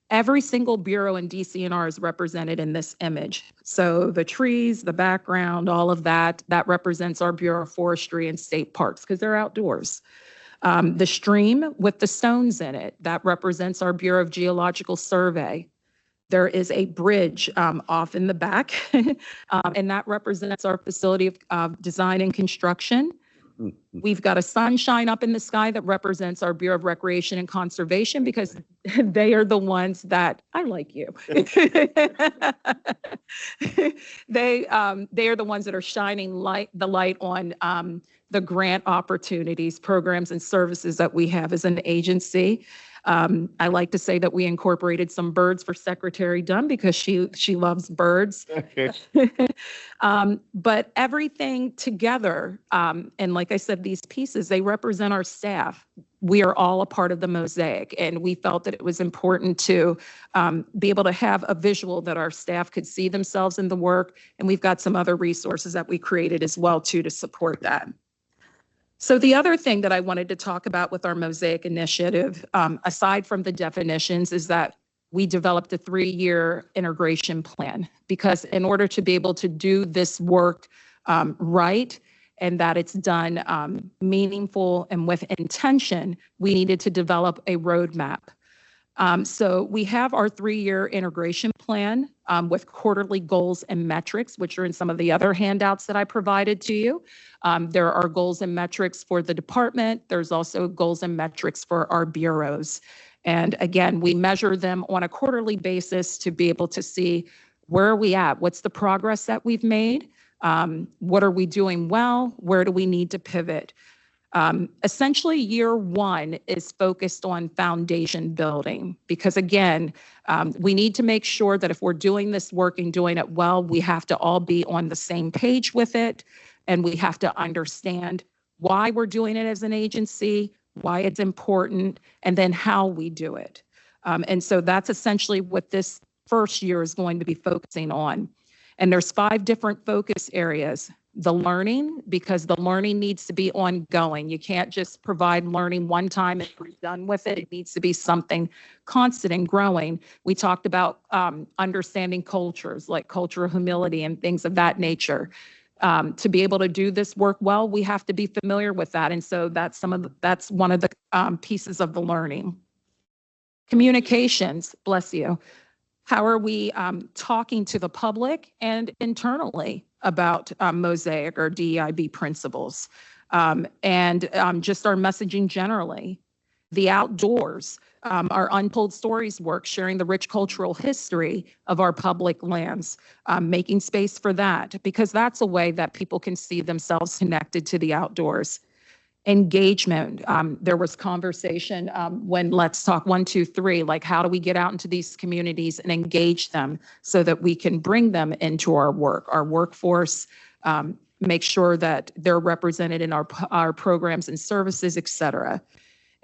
every single bureau in DCNR is represented in this image. So the trees, the background, all of that represents our Bureau of Forestry and State Parks because they're outdoors. The stream with the stones in it, that represents our Bureau of Geological Survey. There is a bridge off in the back, and that represents our facility of design and construction. We've got a sunshine up in the sky that represents our Bureau of Recreation and Conservation because they are the ones that, I like you. They are the ones that are shining the light on the grant opportunities, programs, and services that we have as an agency. I like to say that we incorporated some birds for Secretary Dunn because she loves birds. But everything together, and like I said, these pieces, they represent our staff. We are all a part of the mosaic, and we felt that it was important to be able to have a visual that our staff could see themselves in the work. And we've got some other resources that we created as well too to support that. So the other thing that I wanted to talk about with our Mosaic initiative, aside from the definitions, is that we developed a 3-year integration plan, because in order to be able to do this work right, and that it's done meaningful and with intention, we needed to develop a roadmap. So we have our 3-year integration plan with quarterly goals and metrics, which are in some of the other handouts that I provided to you. There are goals and metrics for the department. There's also goals and metrics for our bureaus. And again, we measure them on a quarterly basis to be able to see where are we at? What's the progress that we've made? What are we doing well? Where do we need to pivot? Essentially, year 1 is focused on foundation building, because again, we need to make sure that if we're doing this work and doing it well, we have to all be on the same page with it, and we have to understand why we're doing it as an agency, why it's important, and then how we do it. And so that's essentially what this first year is going to be focusing on. And there's 5 different focus areas. The learning, because the learning needs to be ongoing. You can't just provide learning one time and be done with it. It needs to be something constant and growing. We talked about understanding cultures, like cultural humility and things of that nature. To be able to do this work well, we have to be familiar with that. And so that's one of the pieces of the learning. Communications, bless you. How are we talking to the public and internally about Mosaic or DEIB principles, and just our messaging generally? The outdoors, our Untold Stories work, sharing the rich cultural history of our public lands, making space for that, because that's a way that people can see themselves connected to the outdoors. Engagement. There was conversation when Let's Talk 1, 2, 3, like how do we get out into these communities and engage them so that we can bring them into our work, our workforce, make sure that they're represented in our programs and services, et cetera.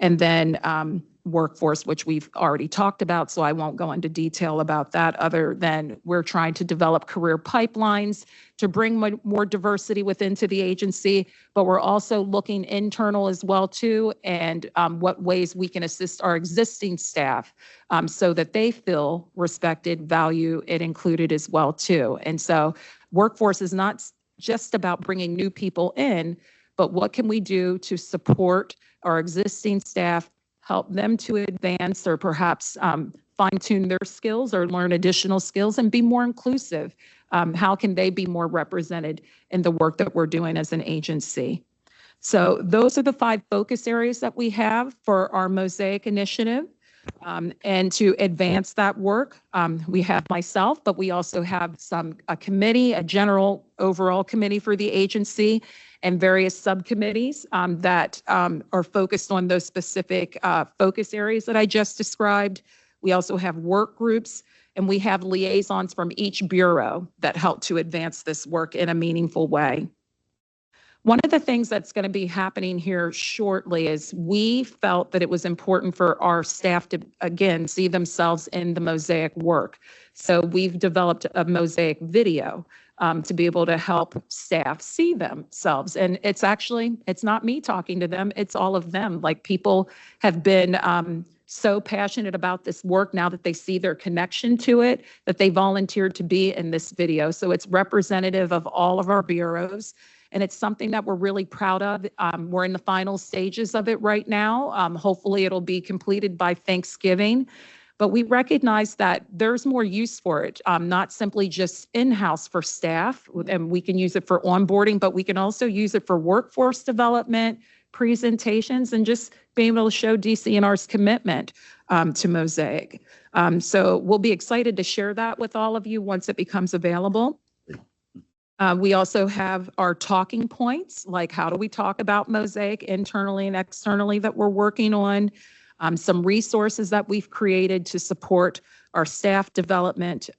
And then workforce, which we've already talked about, so I won't go into detail about that, other than we're trying to develop career pipelines to bring more diversity within to the agency, but we're also looking internal as well too, and what ways we can assist our existing staff so that they feel respected, valued, and included as well too. And so workforce is not just about bringing new people in, but what can we do to support our existing staff, help them to advance or perhaps fine-tune their skills or learn additional skills and be more inclusive? How can they be more represented in the work that we're doing as an agency? So those are the 5 focus areas that we have for our Mosaic initiative. And to advance that work, we have myself, but we also have a committee, a general overall committee for the agency, and various subcommittees that are focused on those specific focus areas that I just described. We also have work groups, and we have liaisons from each bureau that help to advance this work in a meaningful way. One of the things that's going to be happening here shortly is we felt that it was important for our staff to, again, see themselves in the Mosaic work. So we've developed a Mosaic video to be able to help staff see themselves. And it's not me talking to them, it's all of them. Like, people have been so passionate about this work now that they see their connection to it, that they volunteered to be in this video. So it's representative of all of our bureaus. And it's something that we're really proud of. We're in the final stages of it right now. Hopefully it'll be completed by Thanksgiving. But we recognize that there's more use for it, not simply just in-house for staff, and we can use it for onboarding, but we can also use it for workforce development, presentations, and just being able to show DCNR's commitment to Mosaic. So we'll be excited to share that with all of you once it becomes available. We also have our talking points, like how do we talk about Mosaic internally and externally that we're working on. some resources that we've created to support our staff development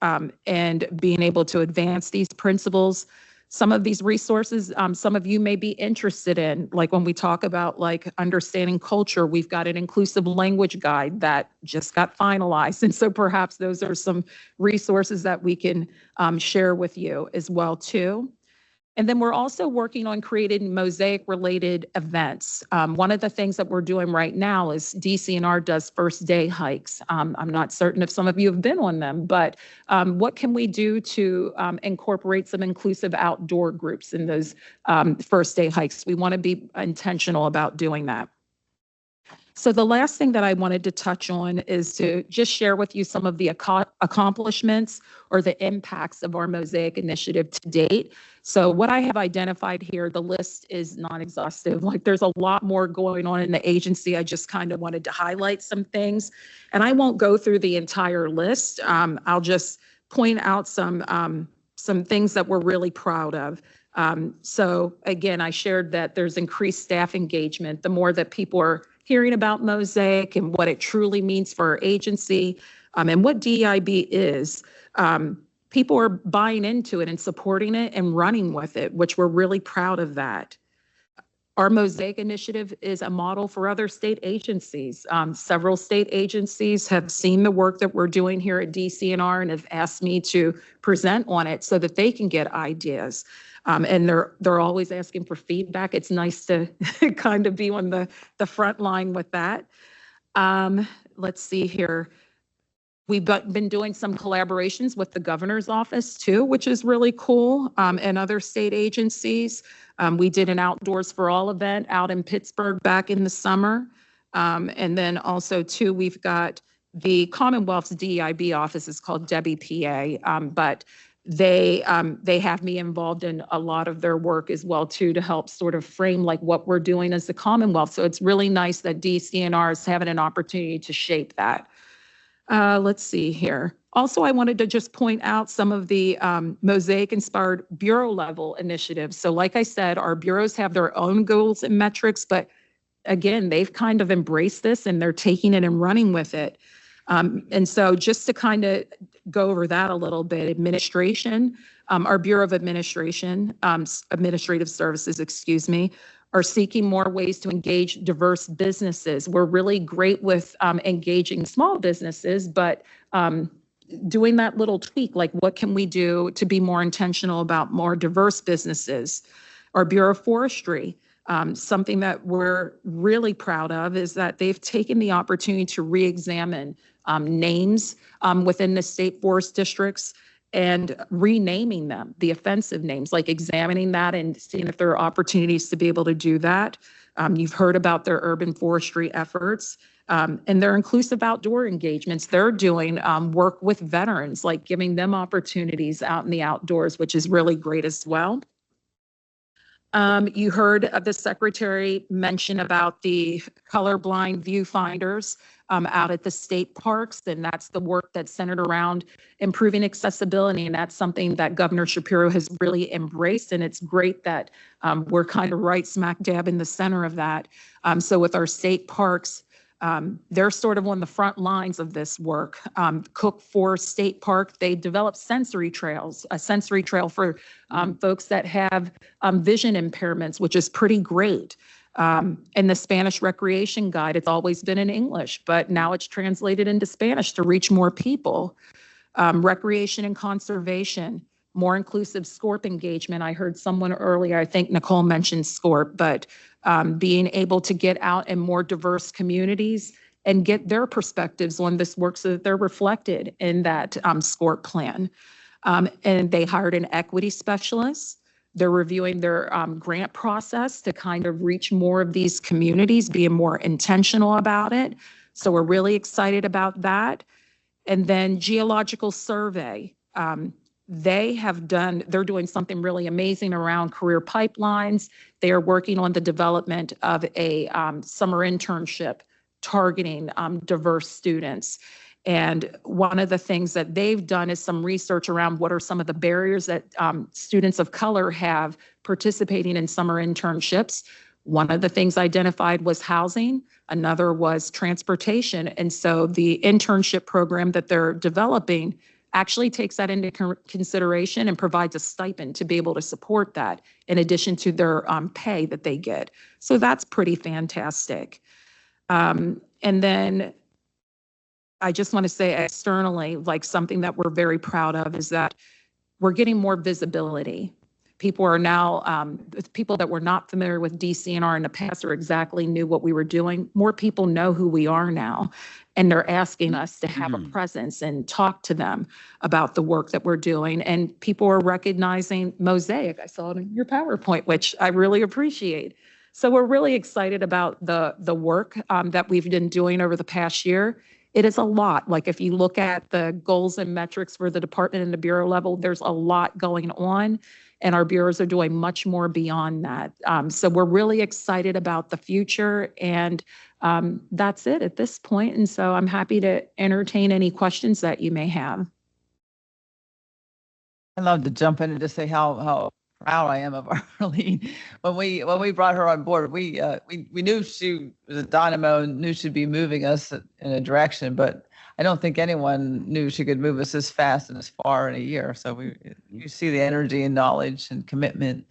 and being able to advance these principles. Some of these resources, some of you may be interested in, like when we talk about like understanding culture, we've got an inclusive language guide that just got finalized. And so perhaps those are some resources that we can share with you as well too. And then we're also working on creating Mosaic-related events. One of the things that we're doing right now is DCNR does first day hikes. I'm not certain if some of you have been on them, but what can we do to incorporate some inclusive outdoor groups in those first day hikes? We want to be intentional about doing that. So the last thing that I wanted to touch on is to just share with you some of the accomplishments or the impacts of our Mosaic initiative to date. So what I have identified here, the list is non-exhaustive. Like there's a lot more going on in the agency. I just kind of wanted to highlight some things. And I won't go through the entire list. I'll just point out some things that we're really proud of. So again, I shared that there's increased staff engagement. The more that people are hearing about Mosaic and what it truly means for our agency and what DEIB is, people are buying into it and supporting it and running with it, which we're really proud of that. Our Mosaic initiative is a model for other state agencies. Several state agencies have seen the work that we're doing here at DCNR and have asked me to present on it so that they can get ideas. And they're always asking for feedback. It's nice to kind of be on the front line with that. Let's see here. We've been doing some collaborations with the governor's office too, which is really cool, and other state agencies. We did an Outdoors for All event out in Pittsburgh back in the summer. And then also too, we've got the Commonwealth's DEIB office is called WPA, but they have me involved in a lot of their work as well too, to help sort of frame like what we're doing as the Commonwealth. So it's really nice that DCNR is having an opportunity to shape that. Let's see here. Also, I wanted to just point out some of the Mosaic-inspired bureau level initiatives. So like I said, our bureaus have their own goals and metrics, but again, they've kind of embraced this and they're taking it and running with it. And so just to kind of go over that a little bit, administration, our Bureau of Administration, Administrative Services, excuse me, are seeking more ways to engage diverse businesses. We're really great with engaging small businesses, but doing that little tweak, like what can we do to be more intentional about more diverse businesses? Our Bureau of Forestry, something that we're really proud of is that they've taken the opportunity to re-examine names within the state forest districts and renaming them, the offensive names, like examining that and seeing if there are opportunities to be able to do that. You've heard about their urban forestry efforts and their inclusive outdoor engagements. They're doing work with veterans, like giving them opportunities out in the outdoors, which is really great as well. You heard the secretary mention about the colorblind viewfinders out at the state parks, and that's the work that's centered around improving accessibility. And that's something that Governor Shapiro has really embraced. And it's great that we're kind of right smack dab in the center of that. So with our state parks, they're sort of on the front lines of this work. Cook Forest State Park, they developed sensory trails, a sensory trail for folks that have vision impairments, which is pretty great. And the Spanish Recreation Guide, it's always been in English, but now it's translated into Spanish to reach more people. Recreation and conservation, more inclusive SCORP engagement. I heard someone earlier, I think Nicole mentioned SCORP, but being able to get out in more diverse communities and get their perspectives on this work so that they're reflected in that SCORP plan. And they hired an equity specialist. They're reviewing their grant process to kind of reach more of these communities, being more intentional about it. So we're really excited about that. And then geological survey. They're doing something really amazing around career pipelines. They are working on the development of a summer internship targeting diverse students. And one of the things that they've done is some research around what are some of the barriers that students of color have participating in summer internships. One of the things identified was housing, another was transportation. And so the internship program that they're developing actually takes that into consideration and provides a stipend to be able to support that in addition to their pay that they get. So that's pretty fantastic. And then I just want to say externally, like something that we're very proud of is that we're getting more visibility. People are now, people that were not familiar with DCNR in the past or exactly knew what we were doing. More people know who we are now, and they're asking us to have a presence and talk to them about the work that we're doing. And people are recognizing Mosaic. I saw it in your PowerPoint, which I really appreciate. So we're really excited about the work that we've been doing over the past year. It is a lot. Like if you look at the goals and metrics for the department and the bureau level, there's a lot going on, and our bureaus are doing much more beyond that. So we're really excited about the future, and that's it at this point. And so I'm happy to entertain any questions that you may have. I'd love to jump in and just say how proud I am of Arlene. When we brought her on board, we knew she was a dynamo and knew she'd be moving us in a direction, but I don't think anyone knew she could move us this fast and as far in a year. So you see the energy and knowledge and commitment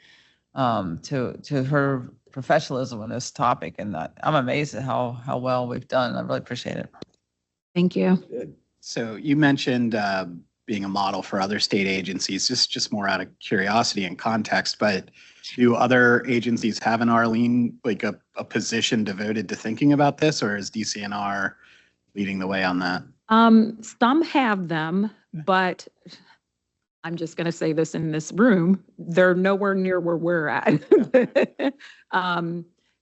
to her professionalism on this topic, and I'm amazed at how well we've done. I really appreciate it. Thank you. So you mentioned being a model for other state agencies, just more out of curiosity and context, but do other agencies have an Arlene, like a position devoted to thinking about this, or is DCNR leading the way on that? Some have them, but I'm just going to say this in this room, they're nowhere near where we're at.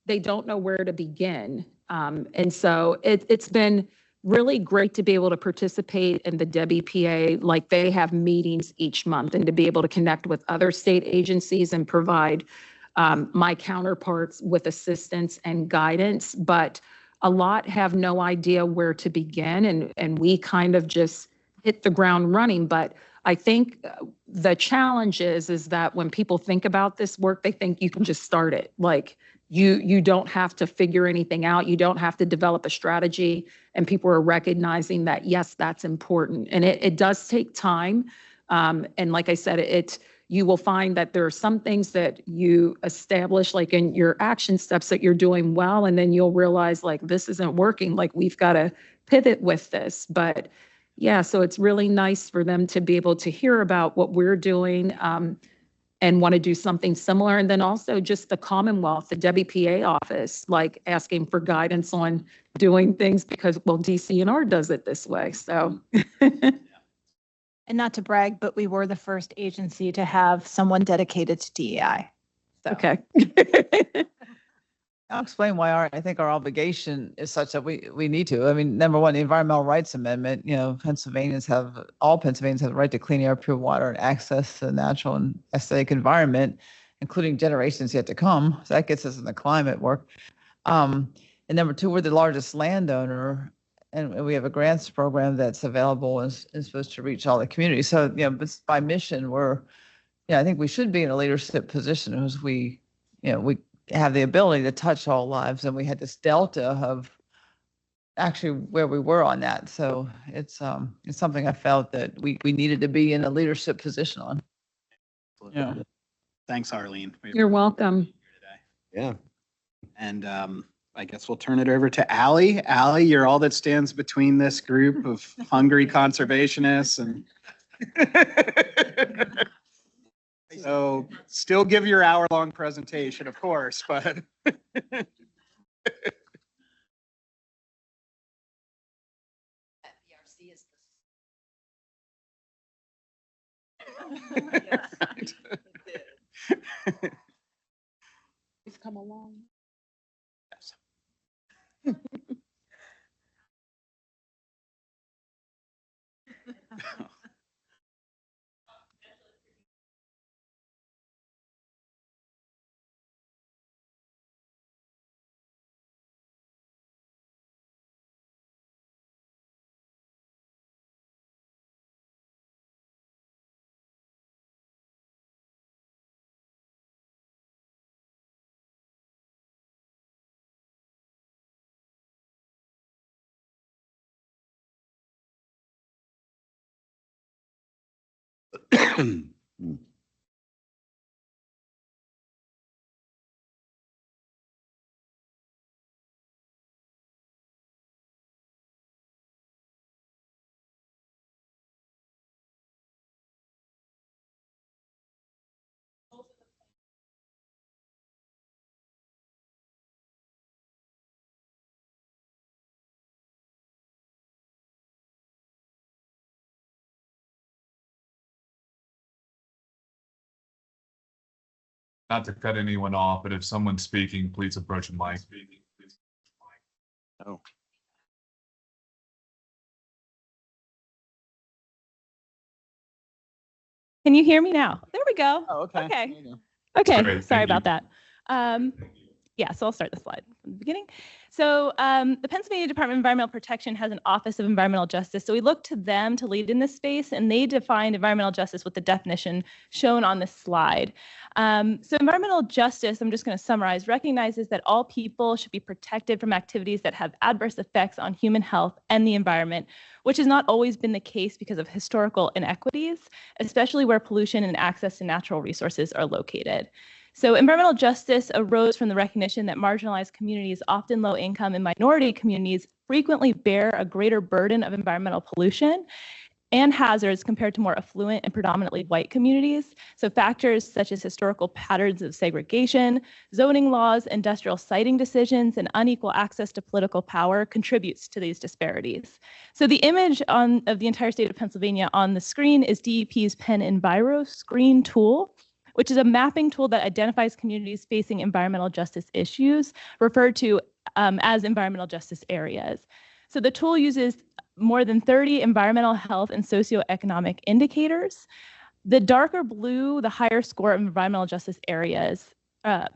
They don't know where to begin. And so it's been really great to be able to participate in the WPA. Like they have meetings each month, and to be able to connect with other state agencies and provide my counterparts with assistance and guidance. But a lot have no idea where to begin, and we kind of just hit the ground running. But I think the challenge is that when people think about this work, they think you can just start it. Like you don't have to figure anything out. You don't have to develop a strategy. And people are recognizing that, yes, that's important. And it does take time. And like I said, you will find that there are some things that you establish, like in your action steps, that you're doing well, and then you'll realize like this isn't working, like we've got to pivot with this. But yeah, so it's really nice for them to be able to hear about what we're doing and want to do something similar. And then also just the Commonwealth, the WPA office, like asking for guidance on doing things because, well, DCNR does it this way. So. And not to brag, but we were the first agency to have someone dedicated to DEI. So. Okay. I'll explain why I think our obligation is such that we need to. I mean, number one, the Environmental Rights Amendment, all Pennsylvanians have the right to clean air, pure water, and access to the natural and aesthetic environment, including generations yet to come. So that gets us in the climate work. And number two, we're the largest landowner, and we have a grants program that's available and supposed to reach all the communities. So, by mission, I think we should be in a leadership position as we have the ability to touch all lives, and we had this delta of actually where we were on that. So it's something I felt that we needed to be in a leadership position on. Yeah. Thanks, Arlene. You're welcome. Yeah. And I guess we'll turn it over to Allie. Allie, you're all that stands between this group of hungry conservationists and so still give your hour-long presentation, of course, but We've come along. Yes. Not to cut anyone off, but if someone's speaking, please approach the mic. Oh. Can you hear me now? There we go. Oh, okay. Okay. Great, Okay. thank Sorry you. about that. Yeah, so I'll start the slide from the beginning. So the Pennsylvania Department of Environmental Protection has an Office of Environmental Justice. So we look to them to lead in this space, and they defined environmental justice with the definition shown on this slide. So environmental justice, I'm just going to summarize, recognizes that all people should be protected from activities that have adverse effects on human health and the environment, which has not always been the case because of historical inequities, especially where pollution and access to natural resources are located. So environmental justice arose from the recognition that marginalized communities, often low income and minority communities, frequently bear a greater burden of environmental pollution and hazards compared to more affluent and predominantly white communities. So factors such as historical patterns of segregation, zoning laws, industrial siting decisions, and unequal access to political power contributes to these disparities. So the image of the entire state of Pennsylvania on the screen is DEP's Penn Enviro Screen tool, which is a mapping tool that identifies communities facing environmental justice issues, referred to as environmental justice areas. So the tool uses more than 30 environmental health and socioeconomic indicators. The darker blue, the higher score of environmental justice areas,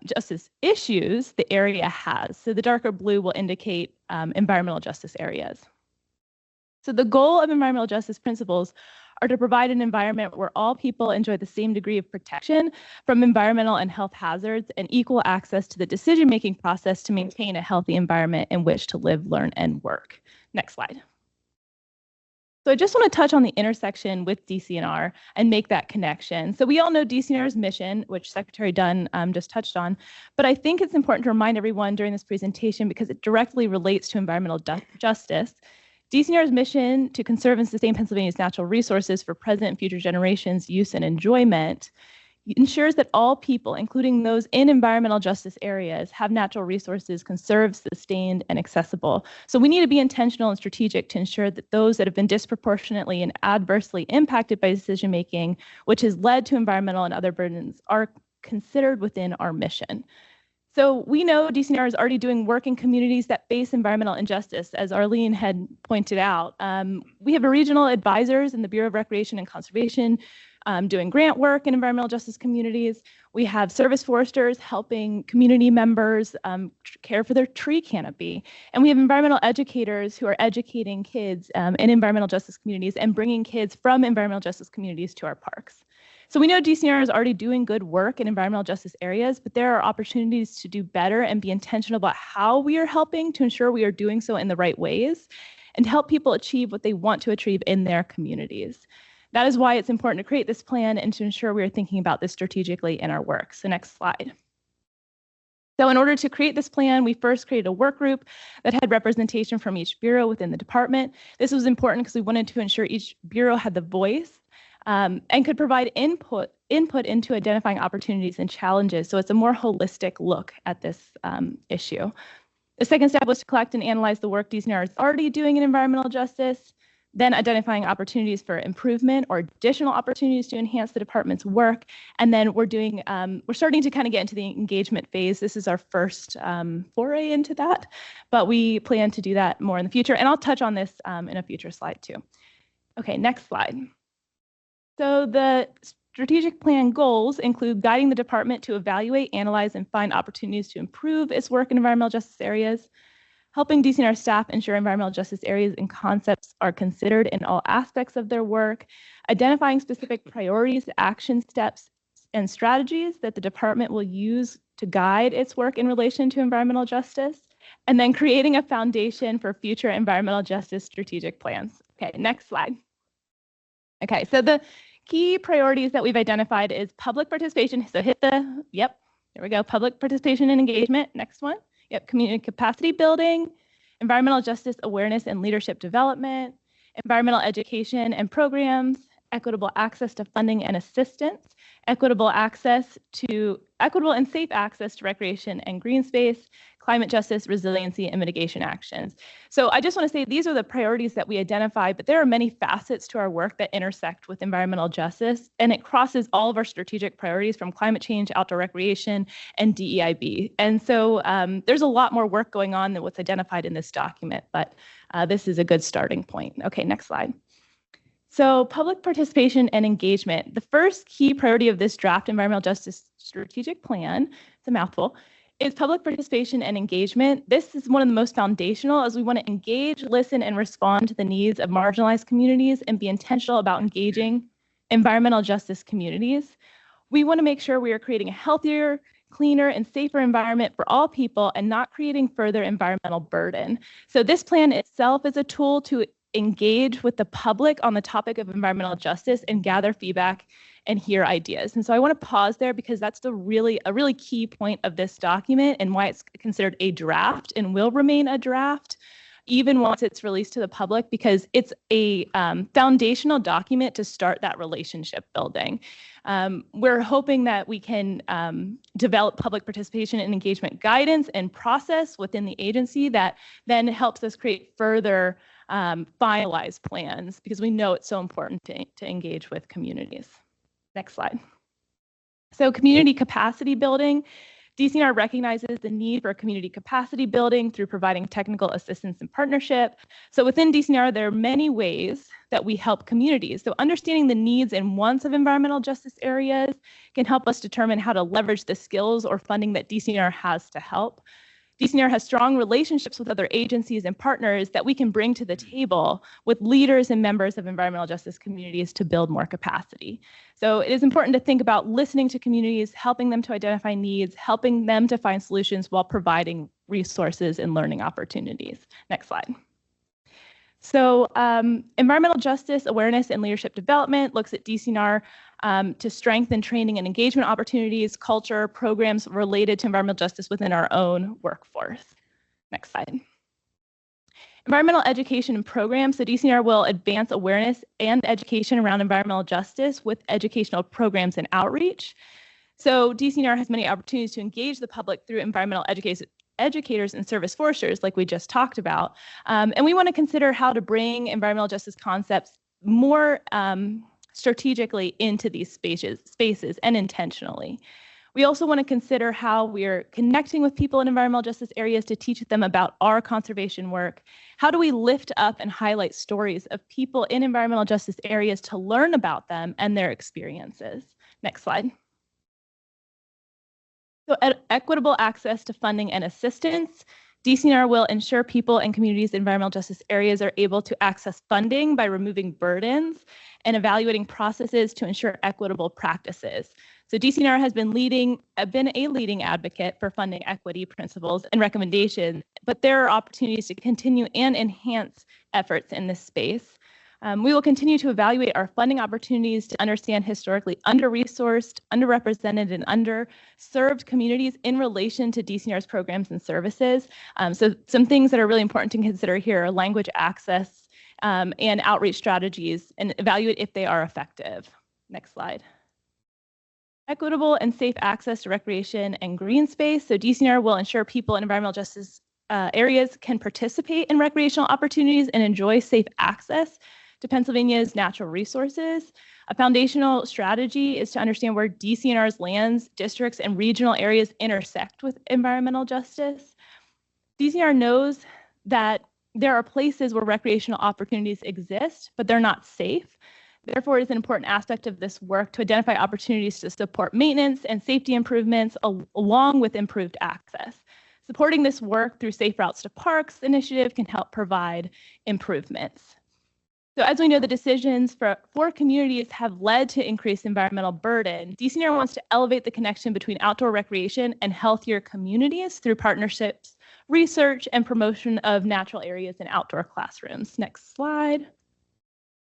justice issues the area has. So the darker blue will indicate environmental justice areas. So the goal of environmental justice principles are to provide an environment where all people enjoy the same degree of protection from environmental and health hazards and equal access to the decision-making process to maintain a healthy environment in which to live, learn, and work. Next slide. So I just want to touch on the intersection with DCNR and make that connection. So we all know DCNR's mission, which Secretary Dunn just touched on, but I think it's important to remind everyone during this presentation because it directly relates to environmental justice. DCNR's mission to conserve and sustain Pennsylvania's natural resources for present and future generations' use and enjoyment ensures that all people, including those in environmental justice areas, have natural resources conserved, sustained, and accessible. So we need to be intentional and strategic to ensure that those that have been disproportionately and adversely impacted by decision-making, which has led to environmental and other burdens, are considered within our mission. So we know DCNR is already doing work in communities that face environmental injustice, as Arlene had pointed out. We have regional advisors in the Bureau of Recreation and Conservation doing grant work in environmental justice communities. We have service foresters helping community members care for their tree canopy. And we have environmental educators who are educating kids in environmental justice communities and bringing kids from environmental justice communities to our parks. So we know DCNR is already doing good work in environmental justice areas, but there are opportunities to do better and be intentional about how we are helping to ensure we are doing so in the right ways and to help people achieve what they want to achieve in their communities. That is why it's important to create this plan and to ensure we are thinking about this strategically in our work. So next slide. So in order to create this plan, we first created a work group that had representation from each bureau within the department. This was important because we wanted to ensure each bureau had the voice and could provide input into identifying opportunities and challenges. So it's a more holistic look at this issue. The second step was to collect and analyze the work DCNR is already doing in environmental justice, then identifying opportunities for improvement or additional opportunities to enhance the department's work. And then we're starting to kind of get into the engagement phase. This is our first foray into that, but we plan to do that more in the future. And I'll touch on this in a future slide too. Okay, next slide. So the strategic plan goals include guiding the department to evaluate, analyze, and find opportunities to improve its work in environmental justice areas, helping DCNR staff ensure environmental justice areas and concepts are considered in all aspects of their work, identifying specific priorities, action steps, and strategies that the department will use to guide its work in relation to environmental justice, and then creating a foundation for future environmental justice strategic plans. Okay, next slide. Okay, so the key priorities that we've identified is public participation. So hit the, yep, there we go, public participation and engagement. Next one. Yep, community capacity building, environmental justice awareness and leadership development, environmental education and programs, equitable access to funding and assistance, equitable and safe access to recreation and green space, climate justice, resiliency, and mitigation actions. So I just want to say these are the priorities that we identified, but there are many facets to our work that intersect with environmental justice, and it crosses all of our strategic priorities from climate change, outdoor recreation, and DEIB. And so there's a lot more work going on than what's identified in this document, but this is a good starting point. Okay, next slide. So public participation and engagement. The first key priority of this draft environmental justice strategic plan, it's a mouthful, is public participation and engagement. This is one of the most foundational as we want to engage, listen, and respond to the needs of marginalized communities and be intentional about engaging environmental justice communities. We want to make sure we are creating a healthier, cleaner, and safer environment for all people and not creating further environmental burden. So this plan itself is a tool to engage with the public on the topic of environmental justice and gather feedback and hear ideas. And so I want to pause there because that's a really key point of this document and why it's considered a draft and will remain a draft even once it's released to the public, because it's a foundational document to start that relationship building. We're hoping that we can develop public participation and engagement guidance and process within the agency that then helps us create further finalized plans, because we know it's so important to engage with communities. Next slide. So community capacity building. DCNR recognizes the need for community capacity building through providing technical assistance and partnership. So within DCNR, there are many ways that we help communities. So understanding the needs and wants of environmental justice areas can help us determine how to leverage the skills or funding that DCNR has to help. DCNR has strong relationships with other agencies and partners that we can bring to the table with leaders and members of environmental justice communities to build more capacity. So it is important to think about listening to communities, helping them to identify needs, helping them to find solutions while providing resources and learning opportunities. Next slide. So environmental justice awareness and leadership development looks at DCNR to strengthen training and engagement opportunities, culture, programs related to environmental justice within our own workforce. Next slide. Environmental education and programs. So DCNR will advance awareness and education around environmental justice with educational programs and outreach. So DCNR has many opportunities to engage the public through environmental educators and service foresters, like we just talked about. And we want to consider how to bring environmental justice concepts more strategically into these spaces and intentionally. We also want to consider how we're connecting with people in environmental justice areas to teach them about our conservation work. How do we lift up and highlight stories of people in environmental justice areas to learn about them and their experiences? Next slide. So equitable access to funding and assistance. DCNR will ensure people and communities in environmental justice areas are able to access funding by removing burdens and evaluating processes to ensure equitable practices. So DCNR has been a leading advocate for funding equity principles and recommendations, but there are opportunities to continue and enhance efforts in this space. We will continue to evaluate our funding opportunities to understand historically under-resourced, underrepresented, and underserved communities in relation to DCNR's programs and services. So some things that are really important to consider here are language access and outreach strategies, and evaluate if they are effective. Next slide. Equitable and safe access to recreation and green space. So DCNR will ensure people in environmental justice areas can participate in recreational opportunities and enjoy safe access to Pennsylvania's natural resources. A foundational strategy is to understand where DCNR's lands, districts, and regional areas intersect with environmental justice. DCNR knows that there are places where recreational opportunities exist, but they're not safe. Therefore, it is an important aspect of this work to identify opportunities to support maintenance and safety improvements along with improved access. Supporting this work through Safe Routes to Parks initiative can help provide improvements. So as we know, the decisions for communities have led to increased environmental burden. DCNR wants to elevate the connection between outdoor recreation and healthier communities through partnerships, research, and promotion of natural areas in outdoor classrooms. Next slide.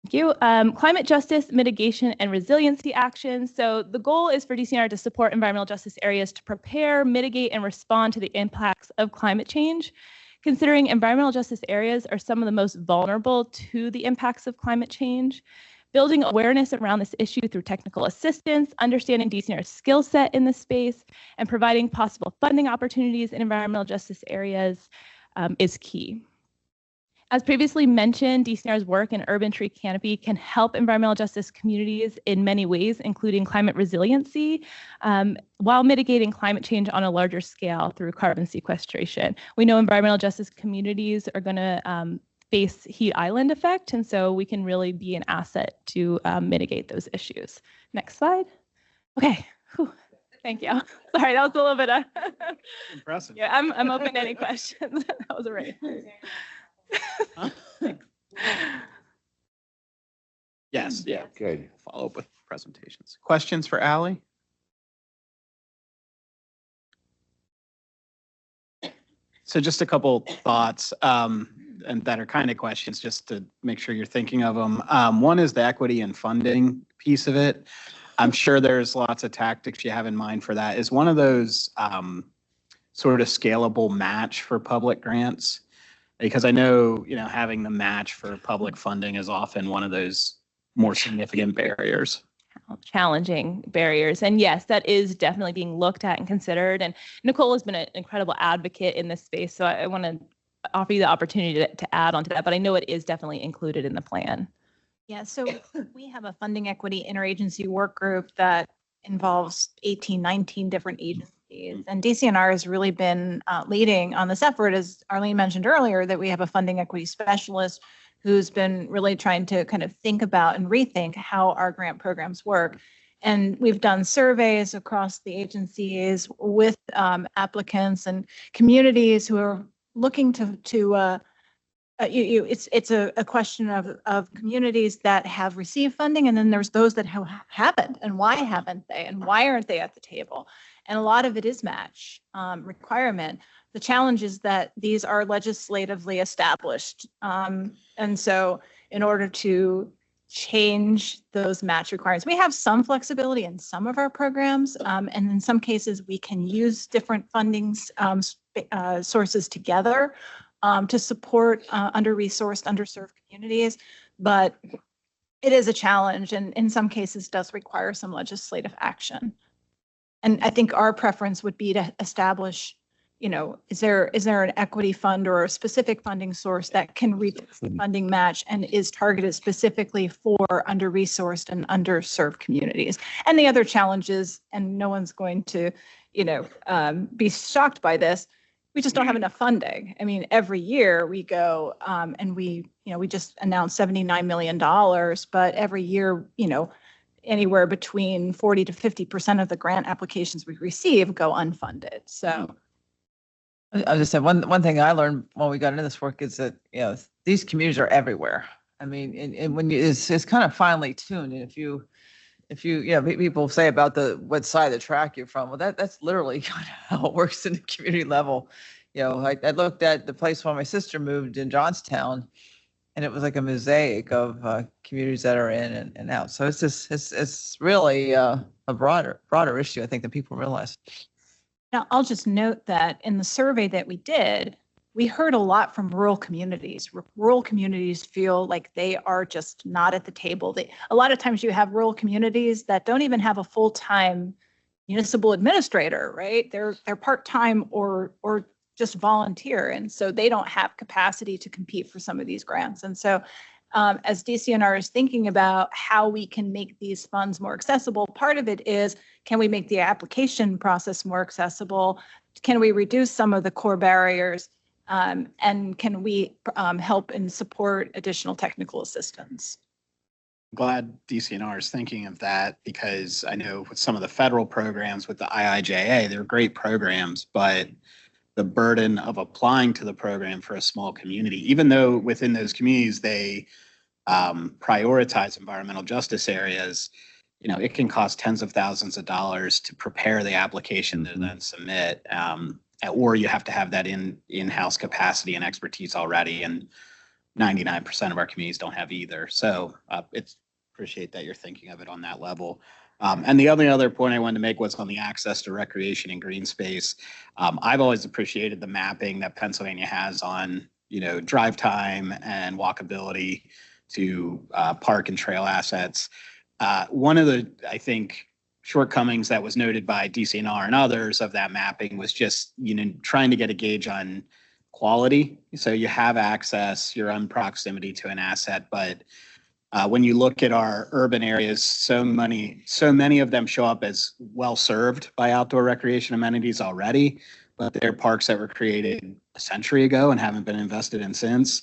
Thank you. Climate justice, mitigation, and resiliency actions. So the goal is for DCNR to support environmental justice areas to prepare, mitigate, and respond to the impacts of climate change. Considering environmental justice areas are some of the most vulnerable to the impacts of climate change, building awareness around this issue through technical assistance, understanding DCNR's skill set in this space, and providing possible funding opportunities in environmental justice areas is key. As previously mentioned, DCNR's work in urban tree canopy can help environmental justice communities in many ways, including climate resiliency, while mitigating climate change on a larger scale through carbon sequestration. We know environmental justice communities are going to face heat island effect, and so we can really be an asset to mitigate those issues. Next slide. Okay. Whew. Thank you. Sorry, that was a little bit of impressive. Yeah, I'm open to any questions. That was a race. Yes, yeah. Good. Follow up with presentations. Questions for Ally? So just a couple thoughts, and that are kind of questions just to make sure you're thinking of them. One is the equity and funding piece of it. I'm sure there's lots of tactics you have in mind for that. Is one of those sort of scalable match for public grants? Because I know, having the match for public funding is often one of those more significant barriers. Challenging barriers. And yes, that is definitely being looked at and considered. And Nicole has been an incredible advocate in this space. So I want to offer you the opportunity to add on to that, but I know it is definitely included in the plan. Yeah, so we have a funding equity interagency work group that involves 18, 19 different agencies. And DCNR has really been leading on this effort, as Arlene mentioned earlier, that we have a funding equity specialist who's been really trying to kind of think about and rethink how our grant programs work. And we've done surveys across the agencies with applicants and communities who are looking it's a question of communities that have received funding, and then there's those that haven't, and why haven't they, and why aren't they at the table? And a lot of it is match requirement. The challenge is that these are legislatively established. And so in order to change those match requirements, we have some flexibility in some of our programs. And in some cases, we can use different funding sources together to support under-resourced, underserved communities. But it is a challenge, and in some cases does require some legislative action. And I think our preference would be to establish, is there an equity fund or a specific funding source that can reach the funding match and is targeted specifically for under-resourced and underserved communities. And the other challenges, and no one's going to, be shocked by this, we just don't have enough funding. I mean, every year we go and we just announced $79 million, but every year, anywhere between 40 to 50% of the grant applications we receive go unfunded. So I just said one thing I learned when we got into this work is that these communities are everywhere. I mean, and when it's kind of finely tuned, and if you people say about what side of the track you're from, well, that's literally kind of how it works in the community level. I looked at the place where my sister moved in Johnstown, and it was like a mosaic of communities that are in and out. So it's really a broader issue, I think, than people realize. now I'll just note that in the survey that we did, we heard a lot from rural communities. Rural communities feel like they are just not at the table. A lot of times you have rural communities that don't even have a full-time municipal administrator, right? They're part-time or just volunteer. And so they don't have capacity to compete for some of these grants. And so as DCNR is thinking about how we can make these funds more accessible, part of it is, can we make the application process more accessible? Can we reduce some of the core barriers? And can we help and support additional technical assistance? Glad DCNR is thinking of that, because I know with some of the federal programs with the IIJA, they're great programs, but the burden of applying to the program for a small community, even though within those communities they prioritize environmental justice areas, it can cost tens of thousands of dollars to prepare the application to then submit. Or you have to have that in-house capacity and expertise already. And 99% of our communities don't have either. So it's appreciate that you're thinking of it on that level. And the only other point I wanted to make was on the access to recreation and green space. I've always appreciated the mapping that Pennsylvania has on, drive time and walkability to park and trail assets. One of the, I think, shortcomings that was noted by DCNR and others of that mapping was just, trying to get a gauge on quality. So you have access, you're in proximity to an asset, but when you look at our urban areas, so many of them show up as well served by outdoor recreation amenities already, but they're parks that were created a century ago and haven't been invested in since.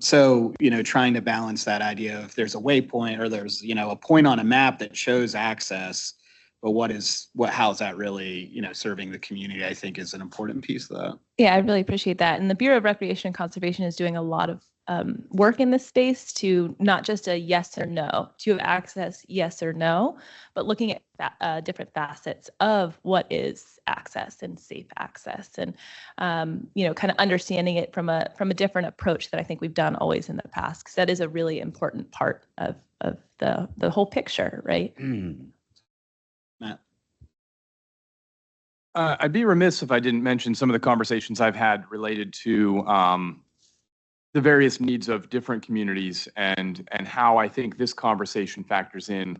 So, trying to balance that idea of there's a waypoint or there's, a point on a map that shows access, but how's that really, serving the community, I think is an important piece of that. Yeah, I really appreciate that. And the Bureau of Recreation and Conservation is doing a lot of work in this space to not just a yes or no, to have access, yes or no, but looking at different facets of what is access and safe access, and kind of understanding it from a different approach that I think we've done always in the past, because that is a really important part of the whole picture, right? Matt. I'd be remiss if I didn't mention some of the conversations I've had related to the various needs of different communities and how I think this conversation factors in.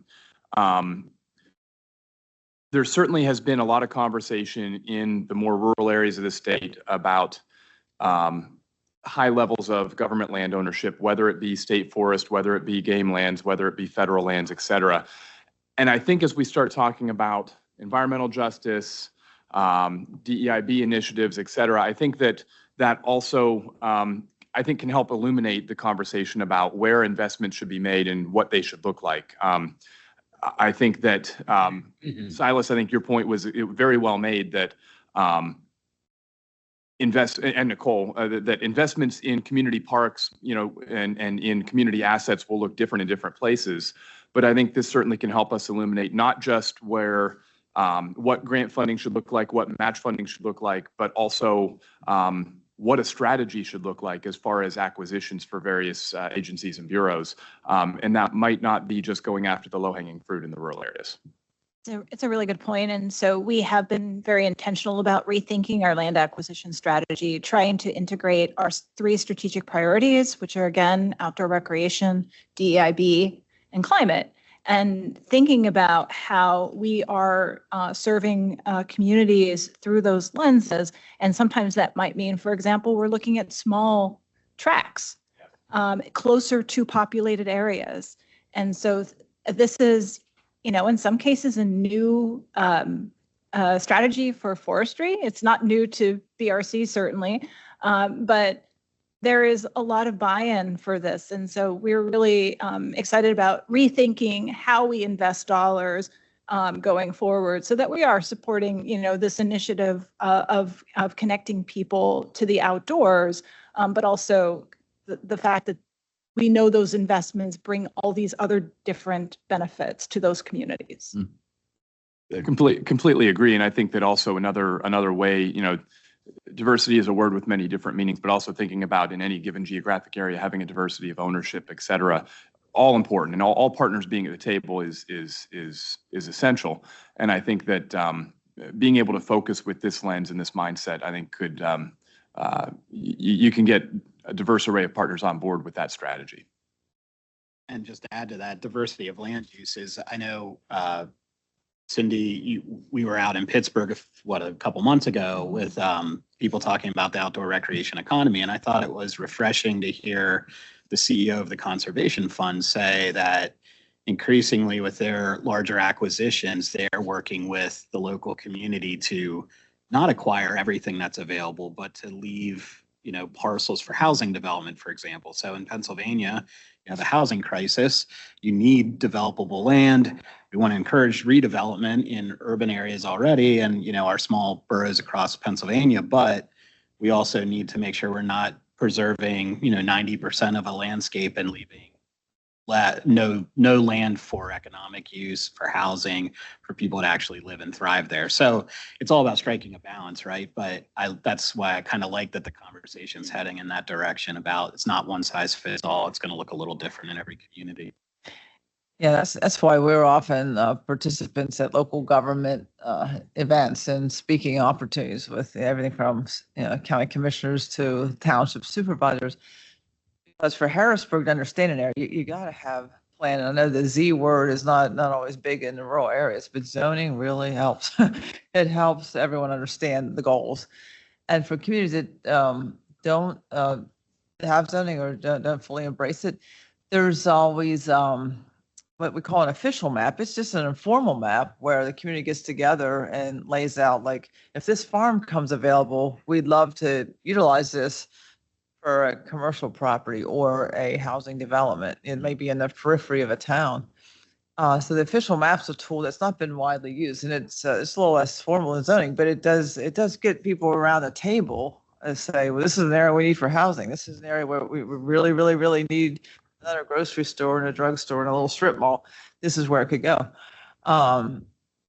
There certainly has been a lot of conversation in the more rural areas of the state about high levels of government land ownership, whether it be state forest, whether it be game lands, whether it be federal lands, et cetera. And I think as we start talking about environmental justice, DEIB initiatives, et cetera, I think that also I think can help illuminate the conversation about where investments should be made and what they should look like. I think that, Silas, I think your point was very well made that and Nicole, that investments in community parks, and in community assets will look different in different places. But I think this certainly can help us illuminate not just where what grant funding should look like, what match funding should look like, but also what a strategy should look like as far as acquisitions for various agencies and bureaus. And that might not be just going after the low-hanging fruit in the rural areas. It's a really good point. And so we have been very intentional about rethinking our land acquisition strategy, trying to integrate our 3 strategic priorities, which are, again, outdoor recreation, DEIB, and climate, and thinking about how we are serving communities through those lenses. And sometimes that might mean, for example, we're looking at small tracts closer to populated areas. And so this is, in some cases, a new strategy for forestry. It's not new to BRC, certainly, but there is a lot of buy-in for this. And so we're really excited about rethinking how we invest dollars going forward so that we are supporting, this initiative of connecting people to the outdoors, but also the fact that we know those investments bring all these other different benefits to those communities. Completely agree. And I think that also another way, diversity is a word with many different meanings, but also thinking about in any given geographic area, having a diversity of ownership, et cetera, all important, and all partners being at the table is essential. And I think that being able to focus with this lens and this mindset, I think could, you can get a diverse array of partners on board with that strategy. And just to add to that, diversity of land uses, I know, Cindy, we were out in Pittsburgh, a couple months ago with people talking about the outdoor recreation economy. And I thought it was refreshing to hear the CEO of the Conservation Fund say that increasingly with their larger acquisitions, they're working with the local community to not acquire everything that's available, but to leave, parcels for housing development, for example. So in Pennsylvania, you have a housing crisis. You need developable land. We want to encourage redevelopment in urban areas already and, our small boroughs across Pennsylvania, but we also need to make sure we're not preserving, 90% of a landscape and leaving no land for economic use, for housing, for people to actually live and thrive there. So it's all about striking a balance, right? But that's why I kind of like that the conversation's heading in that direction about it's not one size fits all. It's going to look a little different in every community. Yeah, that's why we're often participants at local government events and speaking opportunities with everything from county commissioners to township supervisors. Because for Harrisburg to understand an area, you got to have plan. I know the Z word is not always big in the rural areas, but zoning really helps. It helps everyone understand the goals. And for communities that don't have zoning or don't fully embrace it, there's always what we call an official map. It's just an informal map where the community gets together and lays out, like, if this farm comes available, we'd love to utilize this for a commercial property or a housing development. It may be in the periphery of a town. So the official map's a tool that's not been widely used, and it's a little less formal than zoning, but it does get people around the table and say, well, this is an area we need for housing. This is an area where we really, really, really need another grocery store and a drugstore and a little strip mall. This is where it could go.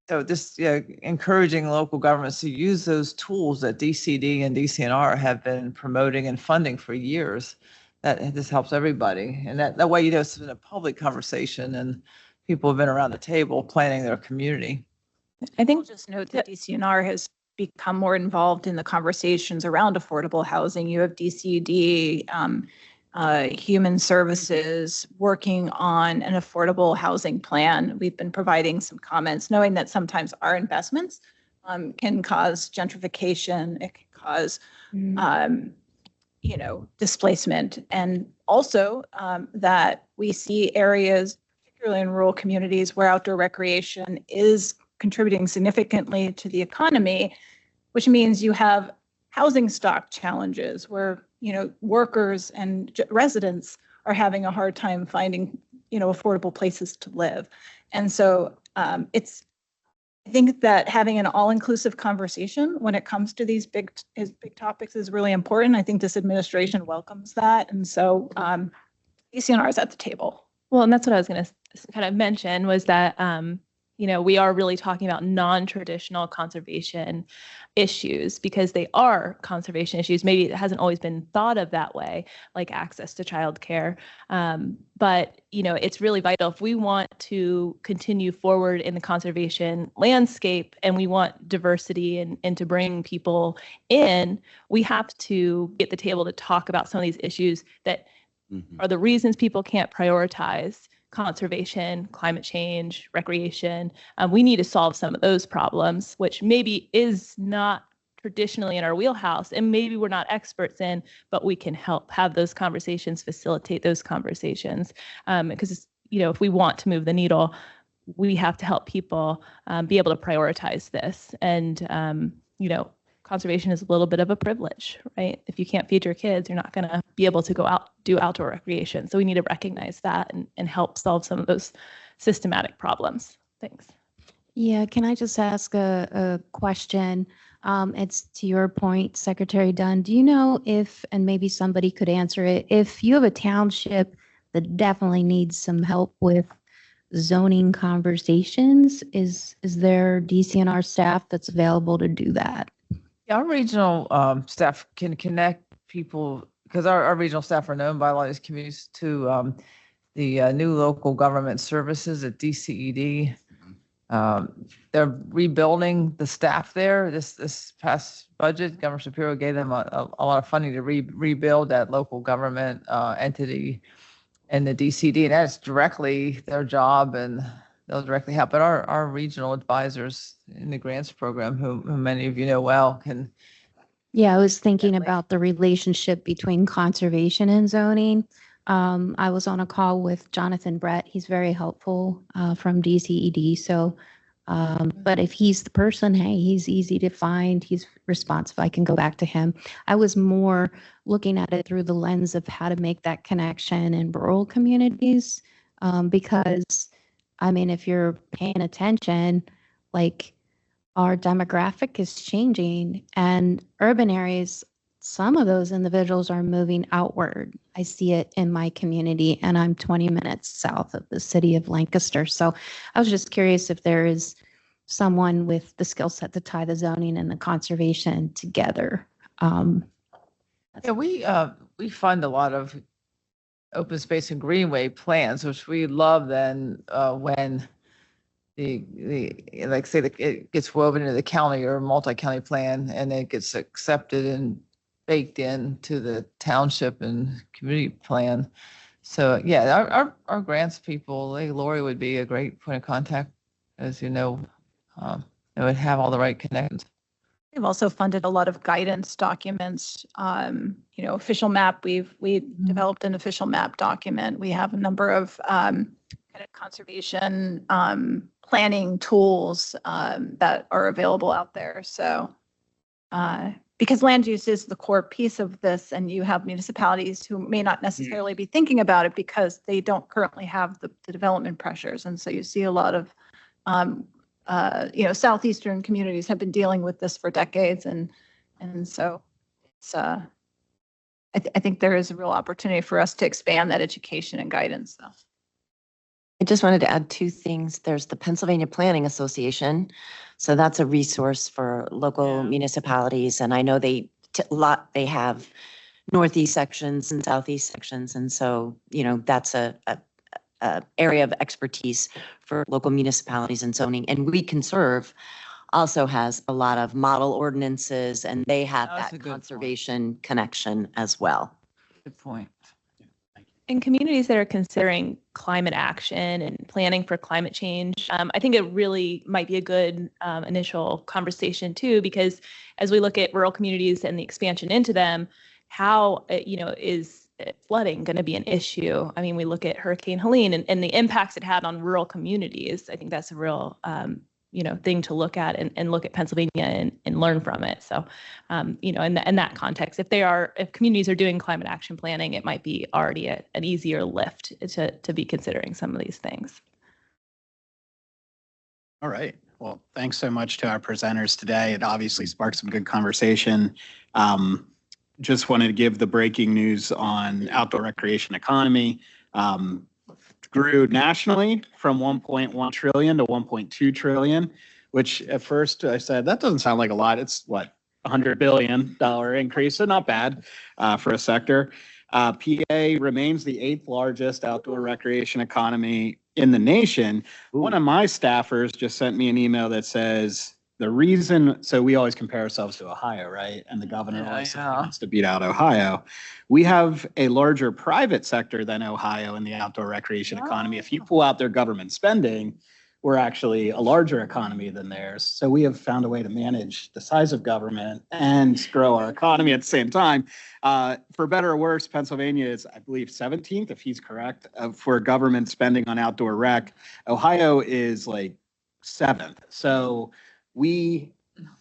So just encouraging local governments to use those tools that DCD and DCNR have been promoting and funding for years. That this helps everybody, and that way it's been a public conversation and people have been around the table planning their community. I think I'll just note that DCNR has become more involved in the conversations around affordable housing. You have DCD, Human Services working on an affordable housing plan. We've been providing some comments, knowing that sometimes our investments can cause gentrification. It can cause, displacement, and also that we see areas, particularly in rural communities, where outdoor recreation is contributing significantly to the economy, which means you have housing stock challenges where workers and residents are having a hard time finding affordable places to live. And so I think that having an all-inclusive conversation when it comes to these big topics is really important. I think this administration welcomes that, and so DCNR is at the table. Well, and that's what I was going to kind of mention was that we are really talking about non-traditional conservation issues because they are conservation issues. Maybe it hasn't always been thought of that way, like access to childcare. But, it's really vital if we want to continue forward in the conservation landscape and we want diversity and to bring people in, we have to get the table to talk about some of these issues that are the reasons people can't prioritize conservation, climate change, recreation. We need to solve some of those problems, which maybe is not traditionally in our wheelhouse and maybe we're not experts in, but we can help have those conversations, facilitate those conversations. Because, if we want to move the needle, we have to help people be able to prioritize this. And, conservation is a little bit of a privilege, right? If you can't feed your kids, you're not going to be able to go out, do outdoor recreation. So we need to recognize that and help solve some of those systematic problems. Thanks. Yeah, can I just ask a question? It's to your point, Secretary Dunn. Do you know if, and maybe somebody could answer it, if you have a township that definitely needs some help with zoning conversations, is there DCNR staff that's available to do that? Yeah, our regional staff can connect people because our regional staff are known by a lot of these communities to the new local government services at DCED. They're rebuilding the staff there. This past budget, Governor Shapiro gave them a lot of funding to rebuild that local government entity and the DCD, and that's directly their job, and they'll directly help. But our regional advisors in the grants program, who many of you know well, can. Yeah, I was thinking about the relationship between conservation and zoning. I was on a call with Jonathan Brett. He's very helpful from DCED. So, but if he's the person, hey, he's easy to find. He's responsive. I can go back to him. I was more looking at it through the lens of how to make that connection in rural communities because, if you're paying attention, like our demographic is changing and urban areas some of those individuals are moving outward. I see it in my community, and I'm 20 minutes south of the city of Lancaster. So I was just curious if there is someone with the skill set to tie the zoning and the conservation together. Yeah, we fund a lot of open space and greenway plans, which we love then when like say it gets woven into the county or multi-county plan and it gets accepted and baked into the township and community plan. So yeah, our grants people, like Lori would be a great point of contact, as you know, it would have all the right connections. We've also funded a lot of guidance documents. Official map. We developed an official map document. We have a number of kind of conservation planning tools that are available out there. So, because land use is the core piece of this, and you have municipalities who may not necessarily be thinking about it because they don't currently have the development pressures, and so you see a lot of southeastern communities have been dealing with this for decades, and so it's I think there is a real opportunity for us to expand that education and guidance. So. I just wanted to add two things. There's the Pennsylvania Planning Association, so that's a resource for local municipalities, and I know they have northeast sections and southeast sections, and so that's a area of expertise for local municipalities and zoning. And We Can Serve also has a lot of model ordinances, and they have that conservation connection as well. Good point. In communities that are considering climate action and planning for climate change, I think it really might be a good initial conversation too, because as we look at rural communities and the expansion into them, how, is flooding going to be an issue? I mean, we look at Hurricane Helene and the impacts it had on rural communities. I think that's a real, thing to look at and look at Pennsylvania and learn from it. So, in that context, if communities are doing climate action planning, it might be already an easier lift to be considering some of these things. All right. Well, thanks so much to our presenters today. It obviously sparked some good conversation. Just wanted to give the breaking news on outdoor recreation economy. Grew nationally from 1.1 trillion to 1.2 trillion, which at first I said, that doesn't sound like a lot. It's what, $100 billion increase, so not bad for a sector. PA remains the 8th largest outdoor recreation economy in the nation. One of my staffers just sent me an email that says, so we always compare ourselves to Ohio, right? And the governor always wants to beat out Ohio. We have a larger private sector than Ohio in the outdoor recreation economy. If you pull out their government spending, we're actually a larger economy than theirs. So we have found a way to manage the size of government and grow our economy at the same time. For better or worse, Pennsylvania is, I believe, 17th, if he's correct, for government spending on outdoor rec. Ohio is like 7th. So we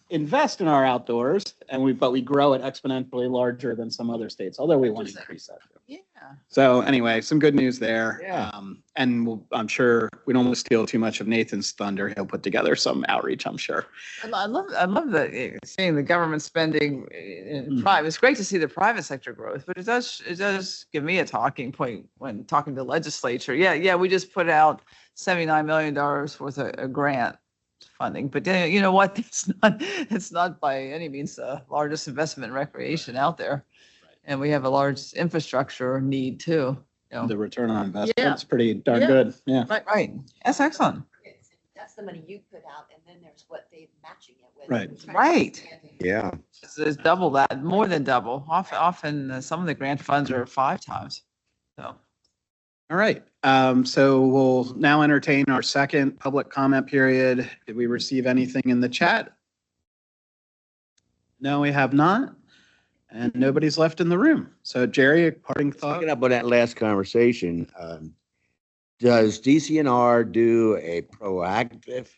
invest in our outdoors, but we grow it exponentially larger than some other states, although we want to increase that. Yeah. So anyway, some good news there. Yeah. I'm sure we don't want to steal too much of Nathan's thunder. He'll put together some outreach, I'm sure. I love seeing the government spending in private. It's great to see the private sector growth, but it does give me a talking point when talking to the legislature. Yeah, we just put out $79 million worth of grant funding, but you know what? It's not by any means the largest investment in recreation out there, and we have a large infrastructure need too. The return on investment is pretty darn good. Yeah, right. That's excellent. That's the money you put out, and then there's what they're matching it with. Right. Yeah. It's double that, more than double. Often some of the grant funds are 5 times. So. All right. So we'll now entertain our second public comment period. Did we receive anything in the chat? No, we have not. And nobody's left in the room. So Jerry, a parting thought? Picking up on that last conversation, does DCNR do a proactive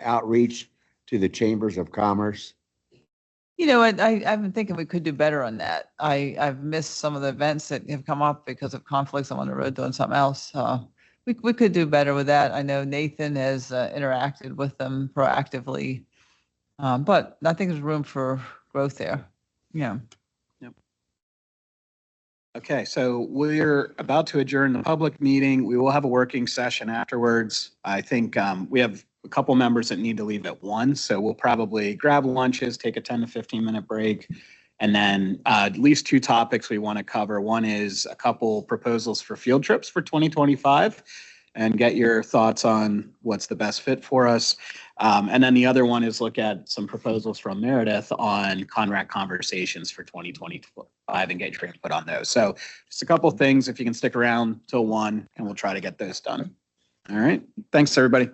outreach to the chambers of commerce? You know, I've been thinking we could do better on that. I've missed some of the events that have come up because of conflicts. I'm on the road doing something else. We could do better with that. I know Nathan has interacted with them proactively, but I think there's room for growth there. Yeah. Okay, so we're about to adjourn the public meeting. We will have a working session afterwards. I think we have a couple members that need to leave at 1, so we'll probably grab lunches, take a 10 to 15-minute break, and then at least 2 topics we want to cover. One is a couple proposals for field trips for 2025 and get your thoughts on what's the best fit for us. And then the other one is look at some proposals from Meredith on Conrac conversations for 2025 and get your input on those. So just a couple things, if you can stick around till 1, and we'll try to get those done. All right. Thanks, everybody.